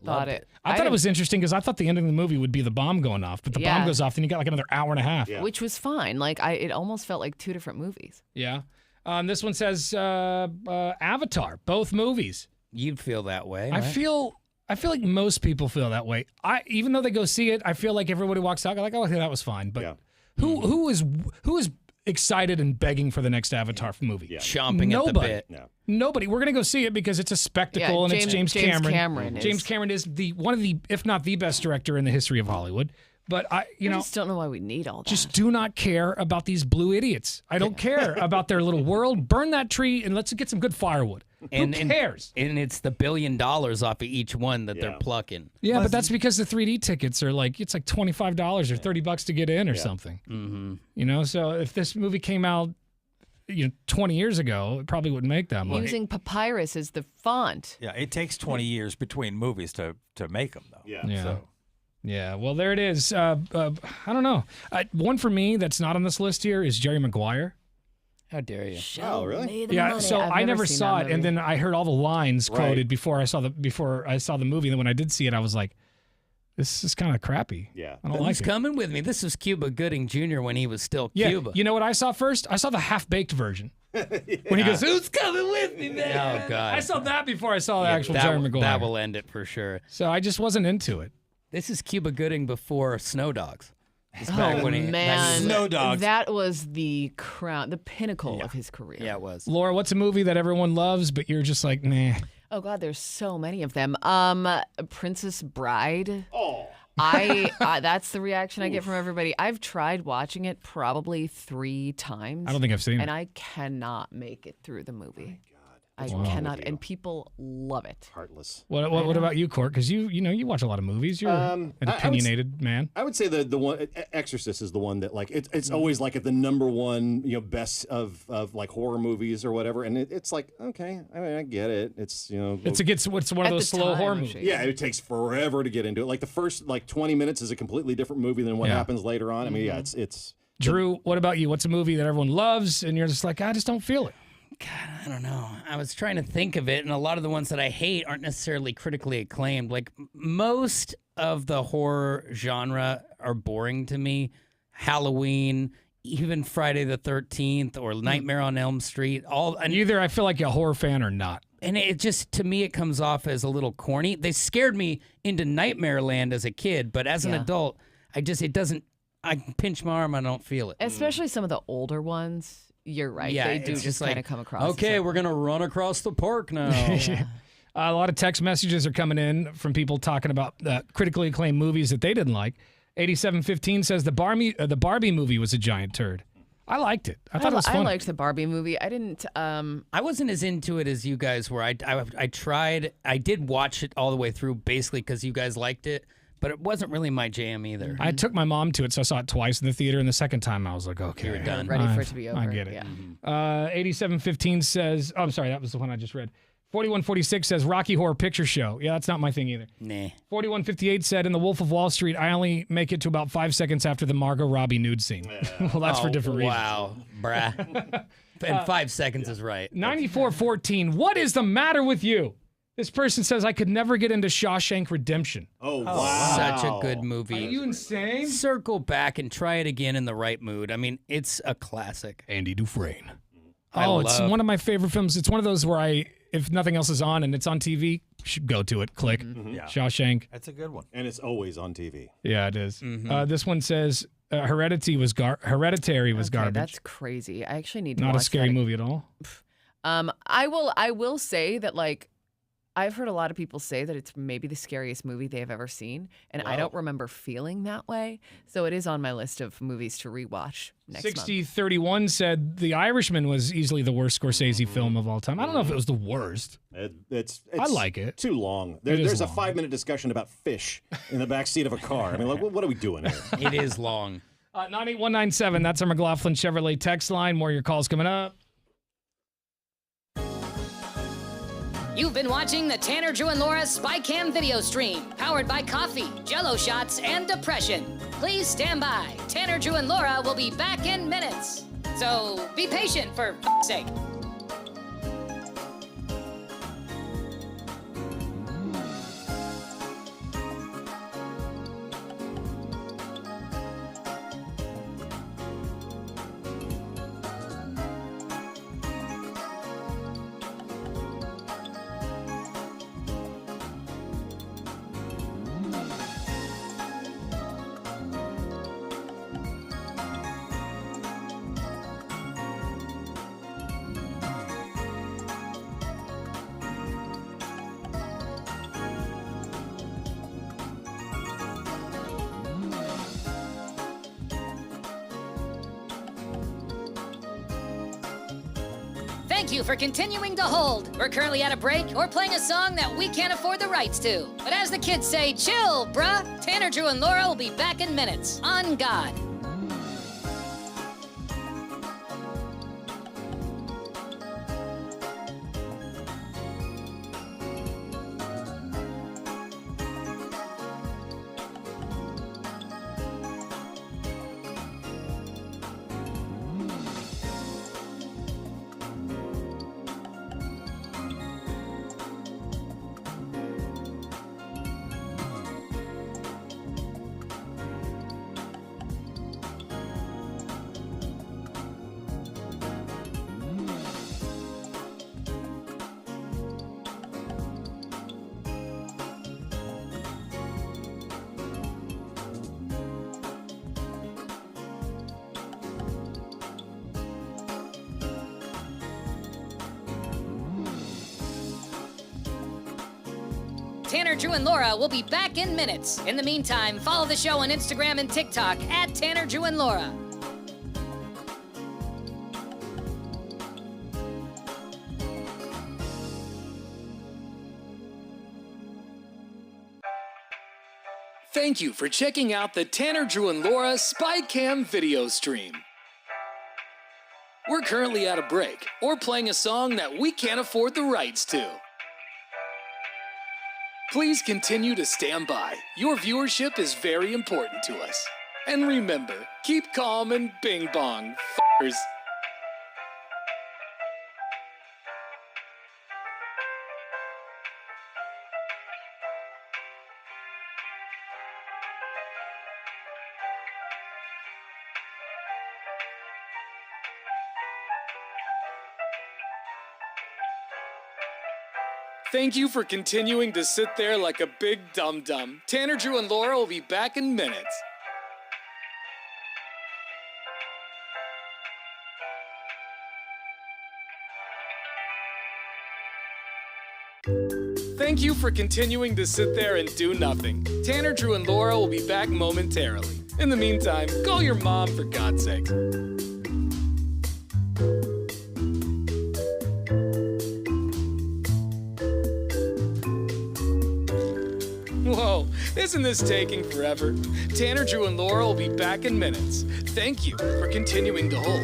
thought it. I thought it was interesting because I thought the ending of the movie would be the bomb going off, but the bomb goes off, then you got like another hour and a half. Which was fine. It almost felt like 2 different movies. Yeah. This one says Avatar, both movies. You'd feel that way. I right? feel like most people feel that way. Even though they go see it, I feel like everybody walks out like, oh, okay, that was fine. But who is excited and begging for the next Avatar movie? Chomping at the bit. No. Nobody. We're gonna go see it because it's a spectacle and it's James Cameron. James Cameron is one of the, if not the best director in the history of Hollywood. But I just don't know why we need all that. Just do not care about these blue idiots. I don't care about their little world. Burn that tree and let's get some good firewood. Who cares? And it's the $1 billion off of each one that they're plucking. Yeah, but that's because the 3D tickets are it's like $25 or $30 to get in or something. Mm-hmm. So if this movie came out 20 years ago, it probably wouldn't make that much. Using papyrus as the font. Yeah, it takes 20 years between movies to make them, though. Yeah. So. Yeah, well, there it is. I don't know. One for me that's not on this list here is Jerry Maguire. How dare you? Oh, really? Yeah, so I never saw it, and then I heard all the lines quoted before I saw the movie. And then when I did see it, I was like, "This is kind of crappy." Yeah, I don't like Who's it. coming with me? This was Cuba Gooding Jr. when he was still Cuba. You know what I saw first? I saw the half-baked version. When he goes, "Who's coming with me, man?" Oh God! I saw that before I saw the actual Jerry Maguire. That will end it for sure. So I just wasn't into it. This is Cuba Gooding before Snow Dogs. Man, Snow Dogs. That was the crown, the pinnacle of his career. Yeah, it was. Laura, what's a movie that everyone loves, but you're just like, nah? Oh God, there's so many of them. Princess Bride. Oh. That's the reaction I get from everybody. I've tried watching it probably 3 times. I don't think I've seen it. And I cannot make it through the movie. I Wow. cannot, and people love it. Heartless. What about you, Court? Because you watch a lot of movies. You're an opinionated man. I would say the one Exorcist is the one that like it's always like at the number one best of like horror movies or whatever, and it's like okay, I mean I get it. It's It's one of those slow horror movies. Yeah, it takes forever to get into it. Like the first 20 minutes is a completely different movie than what happens later on. I mean, yeah, it's. Drew, what about you? What's a movie that everyone loves and you're just like I just don't feel it? I don't know. I was trying to think of it, and a lot of the ones that I hate aren't necessarily critically acclaimed. Like most of the horror genre are boring to me. Halloween, even Friday the 13th, or Nightmare on Elm Street. And either I feel like a horror fan or not. And it just, to me, it comes off as a little corny. They scared me into Nightmare Land as a kid, but as an adult, I pinch my arm, I don't feel it. Especially some of the older ones. You're right. Yeah, they do it's just like, kind of come across. Okay, we're going to run across the park now. A lot of text messages are coming in from people talking about critically acclaimed movies that they didn't like. 8715 says the Barbie movie was a giant turd. I liked it. I thought it was fun. I liked the Barbie movie. I didn't. I wasn't as into it as you guys were. I tried. I did watch it all the way through, basically because you guys liked it. But it wasn't really my jam either. I took my mom to it, so I saw it twice in the theater, and the second time I was like, okay. You're done. Ready for it to be over. I get it. Yeah. 8715 says, I'm sorry, that was the one I just read. 4146 says, Rocky Horror Picture Show. Yeah, that's not my thing either. Nah. 4158 said, in The Wolf of Wall Street, I only make it to about 5 seconds after the Margot Robbie nude scene. Well, that's for different reasons. Wow, bruh. And 5 seconds is right. 9414, what is the matter with you? This person says, I could never get into Shawshank Redemption. Oh, wow. Such a good movie. Are you insane? Circle back and try it again in the right mood. I mean, it's a classic. Andy Dufresne. Oh, it's one of my favorite films. It's one of those where if nothing else is on and it's on TV, should go to it. Click. Yeah. Shawshank. That's a good one. And it's always on TV. Yeah, it is. This one says, Hereditary was garbage. That's crazy. I actually need to Not watch a scary that. movie at all. I will say that like I've heard a lot of people say that it's maybe the scariest movie they have ever seen, and I don't remember feeling that way. So it is on my list of movies to rewatch next month. 6031 said The Irishman was easily the worst Scorsese film of all time. I don't know if it was the worst. It's I like it. Too long. It is There's a long. 5-minute discussion about fish in the back seat of a car. I mean, like, what are we doing here? It is long. 98197, that's our McLaughlin Chevrolet text line. More of your calls coming up. You've been watching the Tanner, Drew, and Laura SpyCam video stream, powered by coffee, Jell-O shots, and depression. Please stand by. Tanner, Drew, and Laura will be back in minutes. So be patient, for f***'s sake. Thank you for continuing to hold. We're currently at a break or playing a song that we can't afford the rights to. But as the kids say, chill, bruh. Tanner, Drew, and Laura will be back in minutes. On God. Tanner, Drew, and Laura will be back in minutes. In the meantime, follow the show on Instagram and TikTok at Tanner, Drew, and Laura. Thank you for checking out the Tanner, Drew, and Laura SpyCam video stream. We're currently at a break or playing a song that we can't afford the rights to. Please continue to stand by. Your viewership is very important to us. And remember, keep calm and bing bong, f***ers. Thank you for continuing to sit there like a big dum-dum. Tanner, Drew, and Laura will be back in minutes. Thank you for continuing to sit there and do nothing. Tanner, Drew, and Laura will be back momentarily. In the meantime, call your mom for God's sake. Whoa, isn't this taking forever? Tanner, Drew, and Laura will be back in minutes. Thank you for continuing to hold.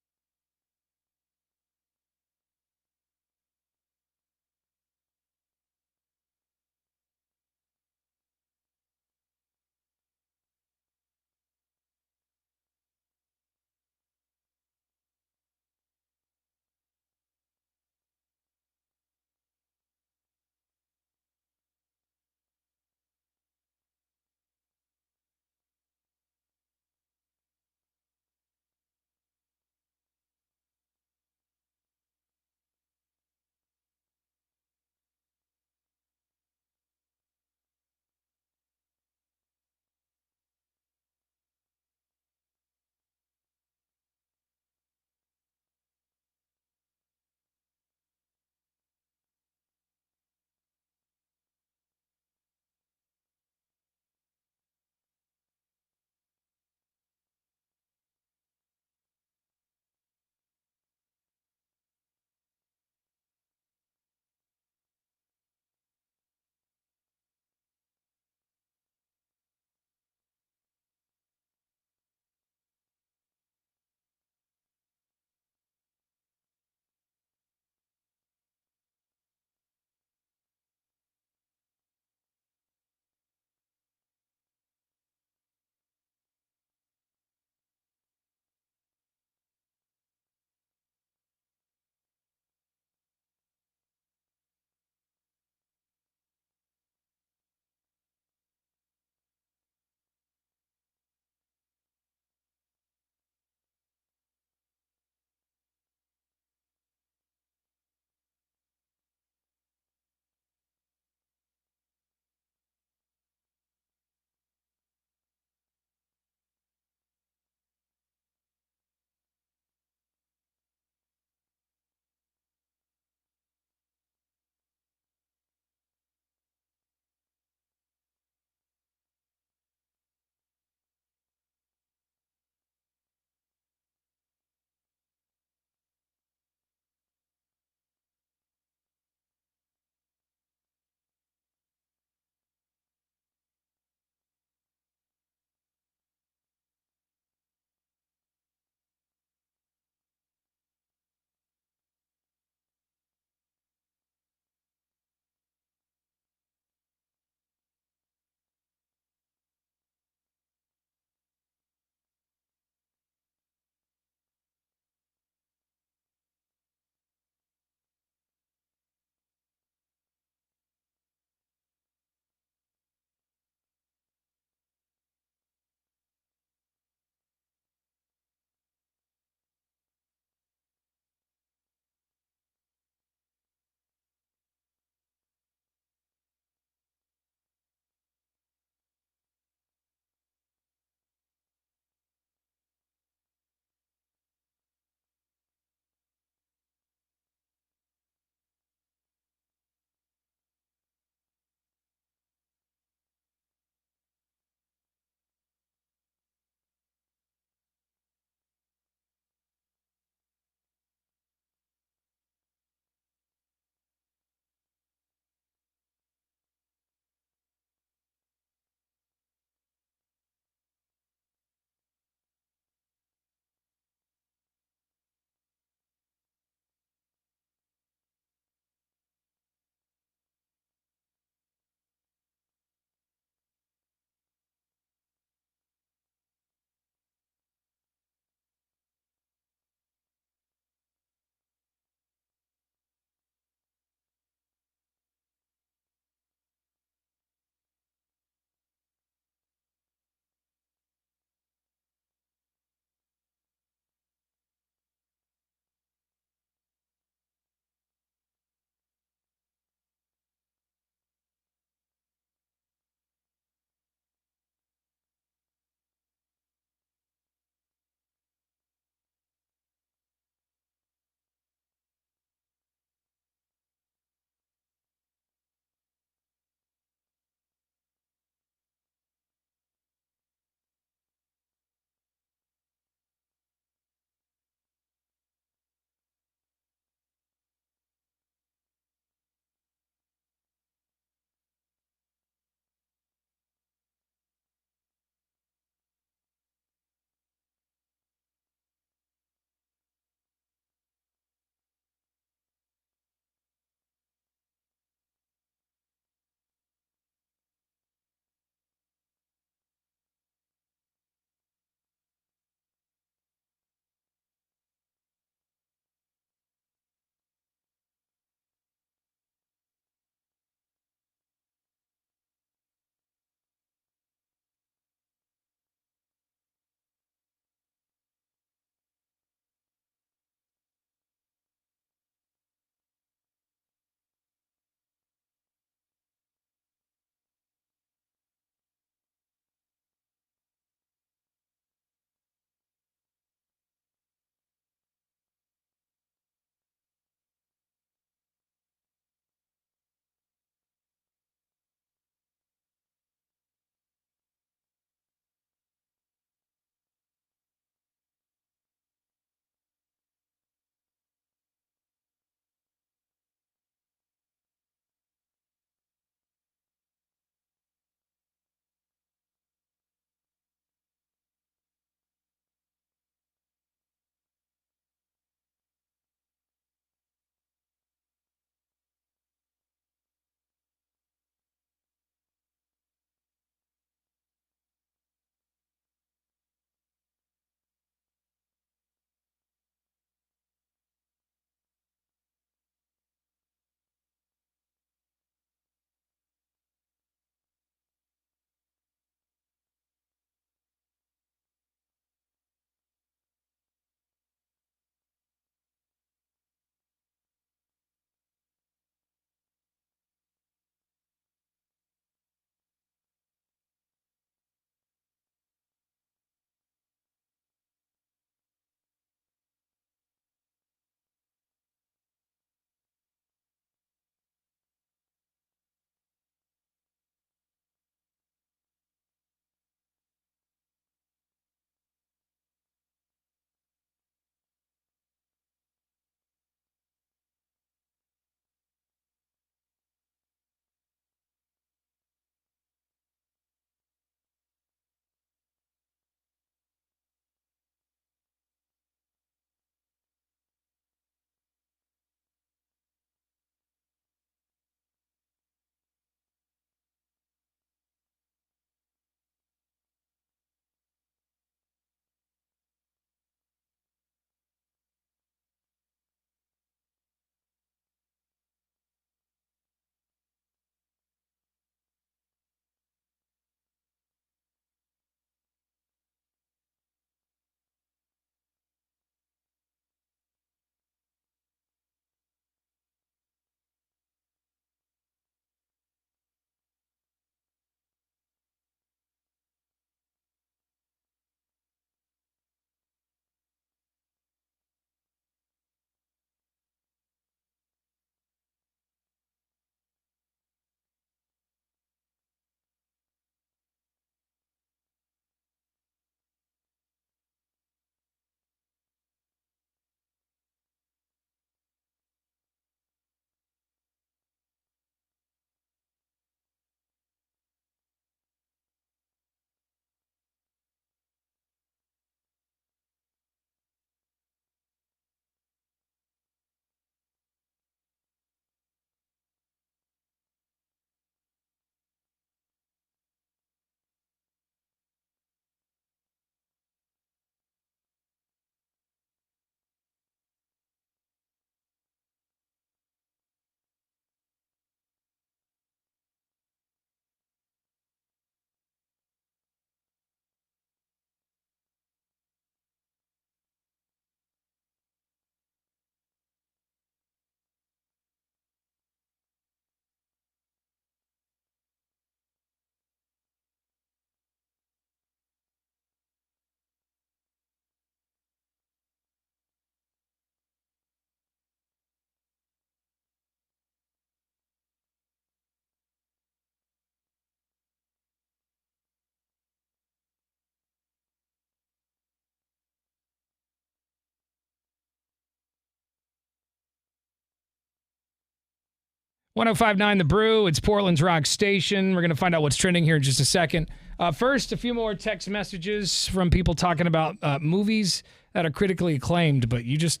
1059 The Brew. It's Portland's rock station. We're going to find out what's trending here in just a second. First, a few more text messages from people talking about movies that are critically acclaimed, but you just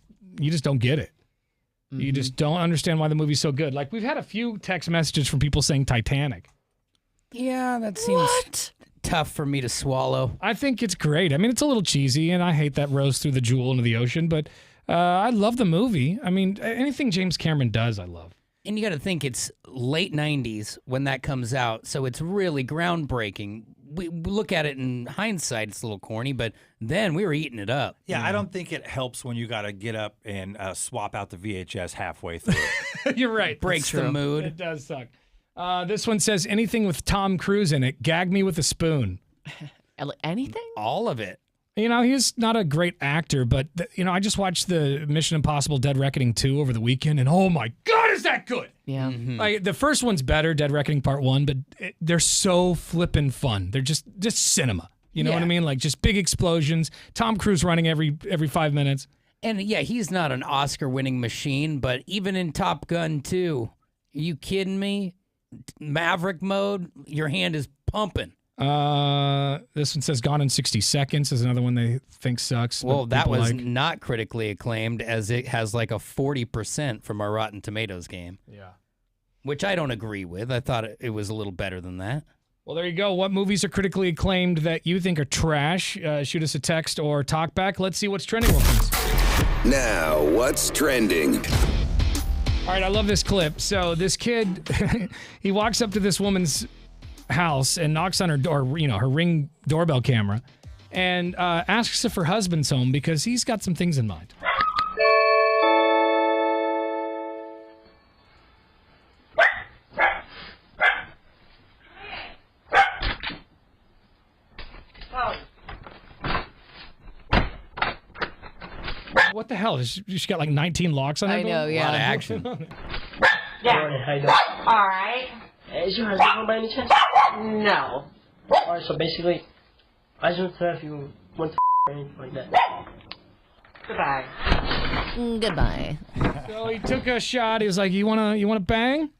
don't get it. You just don't understand why the movie's so good. Like, we've had a few text messages from people saying Titanic. Yeah, that seems tough for me to swallow. I think it's great. I mean, it's a little cheesy, and I hate that Rose threw the jewel into the ocean, but I love the movie. I mean, anything James Cameron does, I love. And you got to think it's late 90s when that comes out, so it's really groundbreaking. We look at it in hindsight, it's a little corny, but then we were eating it up. Yeah, I don't think it helps when you got to get up and swap out the VHS halfway through. You're right. Breaks the mood. It does suck. This one says, anything with Tom Cruise in it, gag me with a spoon. Anything? All of it. You know, he's not a great actor, but, I just watched the Mission Impossible Dead Reckoning 2 over the weekend, and oh my God, is that good? Yeah. Like, the first one's better, Dead Reckoning Part 1, but they're so flippin' fun. They're just cinema. You know what I mean? Like, just big explosions. Tom Cruise running every 5 minutes. And yeah, he's not an Oscar-winning machine, but even in Top Gun 2, are you kidding me? Maverick mode, your hand is pumping. This one says Gone in 60 Seconds is another one they think sucks. Well, that was not critically acclaimed, as it has like a 40% from our Rotten Tomatoes game. Yeah. Which I don't agree with. I thought it was a little better than that. Well, there you go. What movies are critically acclaimed that you think are trash? Shoot us a text or talk back. Let's see what's trending. Now, what's trending? All right, I love this clip. So this kid, he walks up to this woman's house and knocks on her door, her Ring doorbell camera, and asks if her husband's home because he's got some things in mind. What the hell? She got like 19 locks on her door? I know, yeah. A lot of action. Yeah. How you doing? All right. Is your husband home by any chance? No. All right, so basically, I just want to know if you want to or anything like that. Goodbye. Goodbye. So he took a shot. He was like, "You wanna bang?"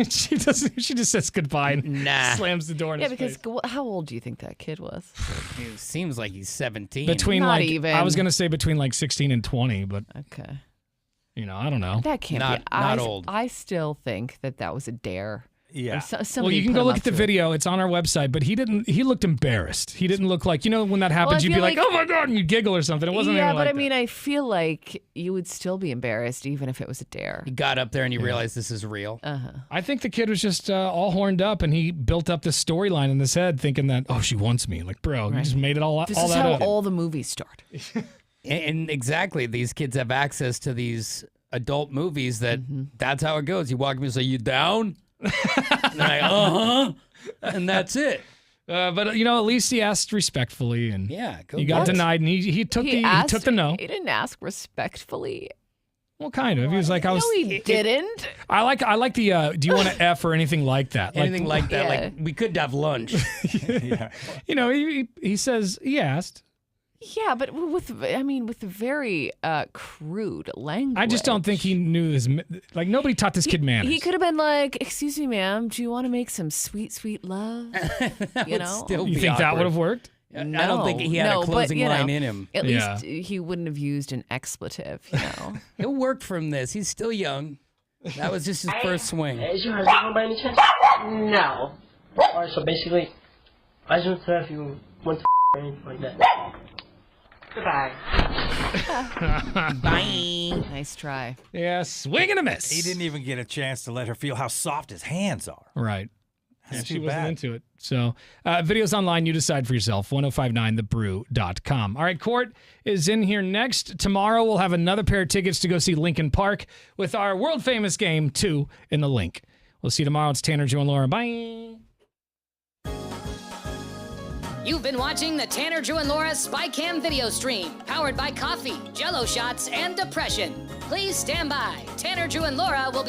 She doesn't. She just says goodbye and slams the door in his face. How old do you think that kid was? It seems like he's 17. Between Not even. I was gonna say between like 16 and 20, but okay. I don't know. That can't be. Not old. I still think that was a dare. Yeah. Well, you can go look at the video. It's on our website, but he looked embarrassed. He didn't look like, when that happens, you'd be like, oh my God, and you'd giggle or something. It wasn't anything like that. Yeah, but I mean, I feel like you would still be embarrassed even if it was a dare. You got up there and you realized this is real. I think the kid was just all horned up, and he built up this storyline in his head thinking that, oh, she wants me. Like, bro, you just made it all This all is that how up. all the movies start. And exactly, these kids have access to these adult movies that's how it goes. You walk up and say, you down? And I, and that's it. But at least he asked respectfully, and he got denied, and he took the no. He didn't ask respectfully. Well, kind of. He was like, No, he didn't. I like the. Do you want to F or anything like that? Anything like that. Yeah. Like we could have lunch. Yeah. He says he asked. Yeah, but with very crude language. I just don't think he knew his. Like, nobody taught this kid manners. He could have been like, "Excuse me, ma'am, do you want to make some sweet, sweet love?" You think that would have worked? I don't think he had a closing line in him. At least he wouldn't have used an expletive. He'll work from this. He's still young. That was just his first swing. Is your husband home by any chance? No. All right, so basically, I just want to know if you want to or anything like that. Goodbye. Bye. Nice try. Yeah, swing and a miss. He didn't even get a chance to let her feel how soft his hands are. Right. That's she too wasn't bad. into it. So, videos online, you decide for yourself. 1059thebrew.com. All right, Court is in here next. Tomorrow we'll have another pair of tickets to go see Linkin Park with our world famous game 2 in the link. We'll see you tomorrow. It's Tanner, Joe, and Laura. Bye. You've been watching the Tanner, Drew, and Laura SpyCam video stream, powered by coffee, Jell-O shots, and depression. Please stand by. Tanner, Drew, and Laura will be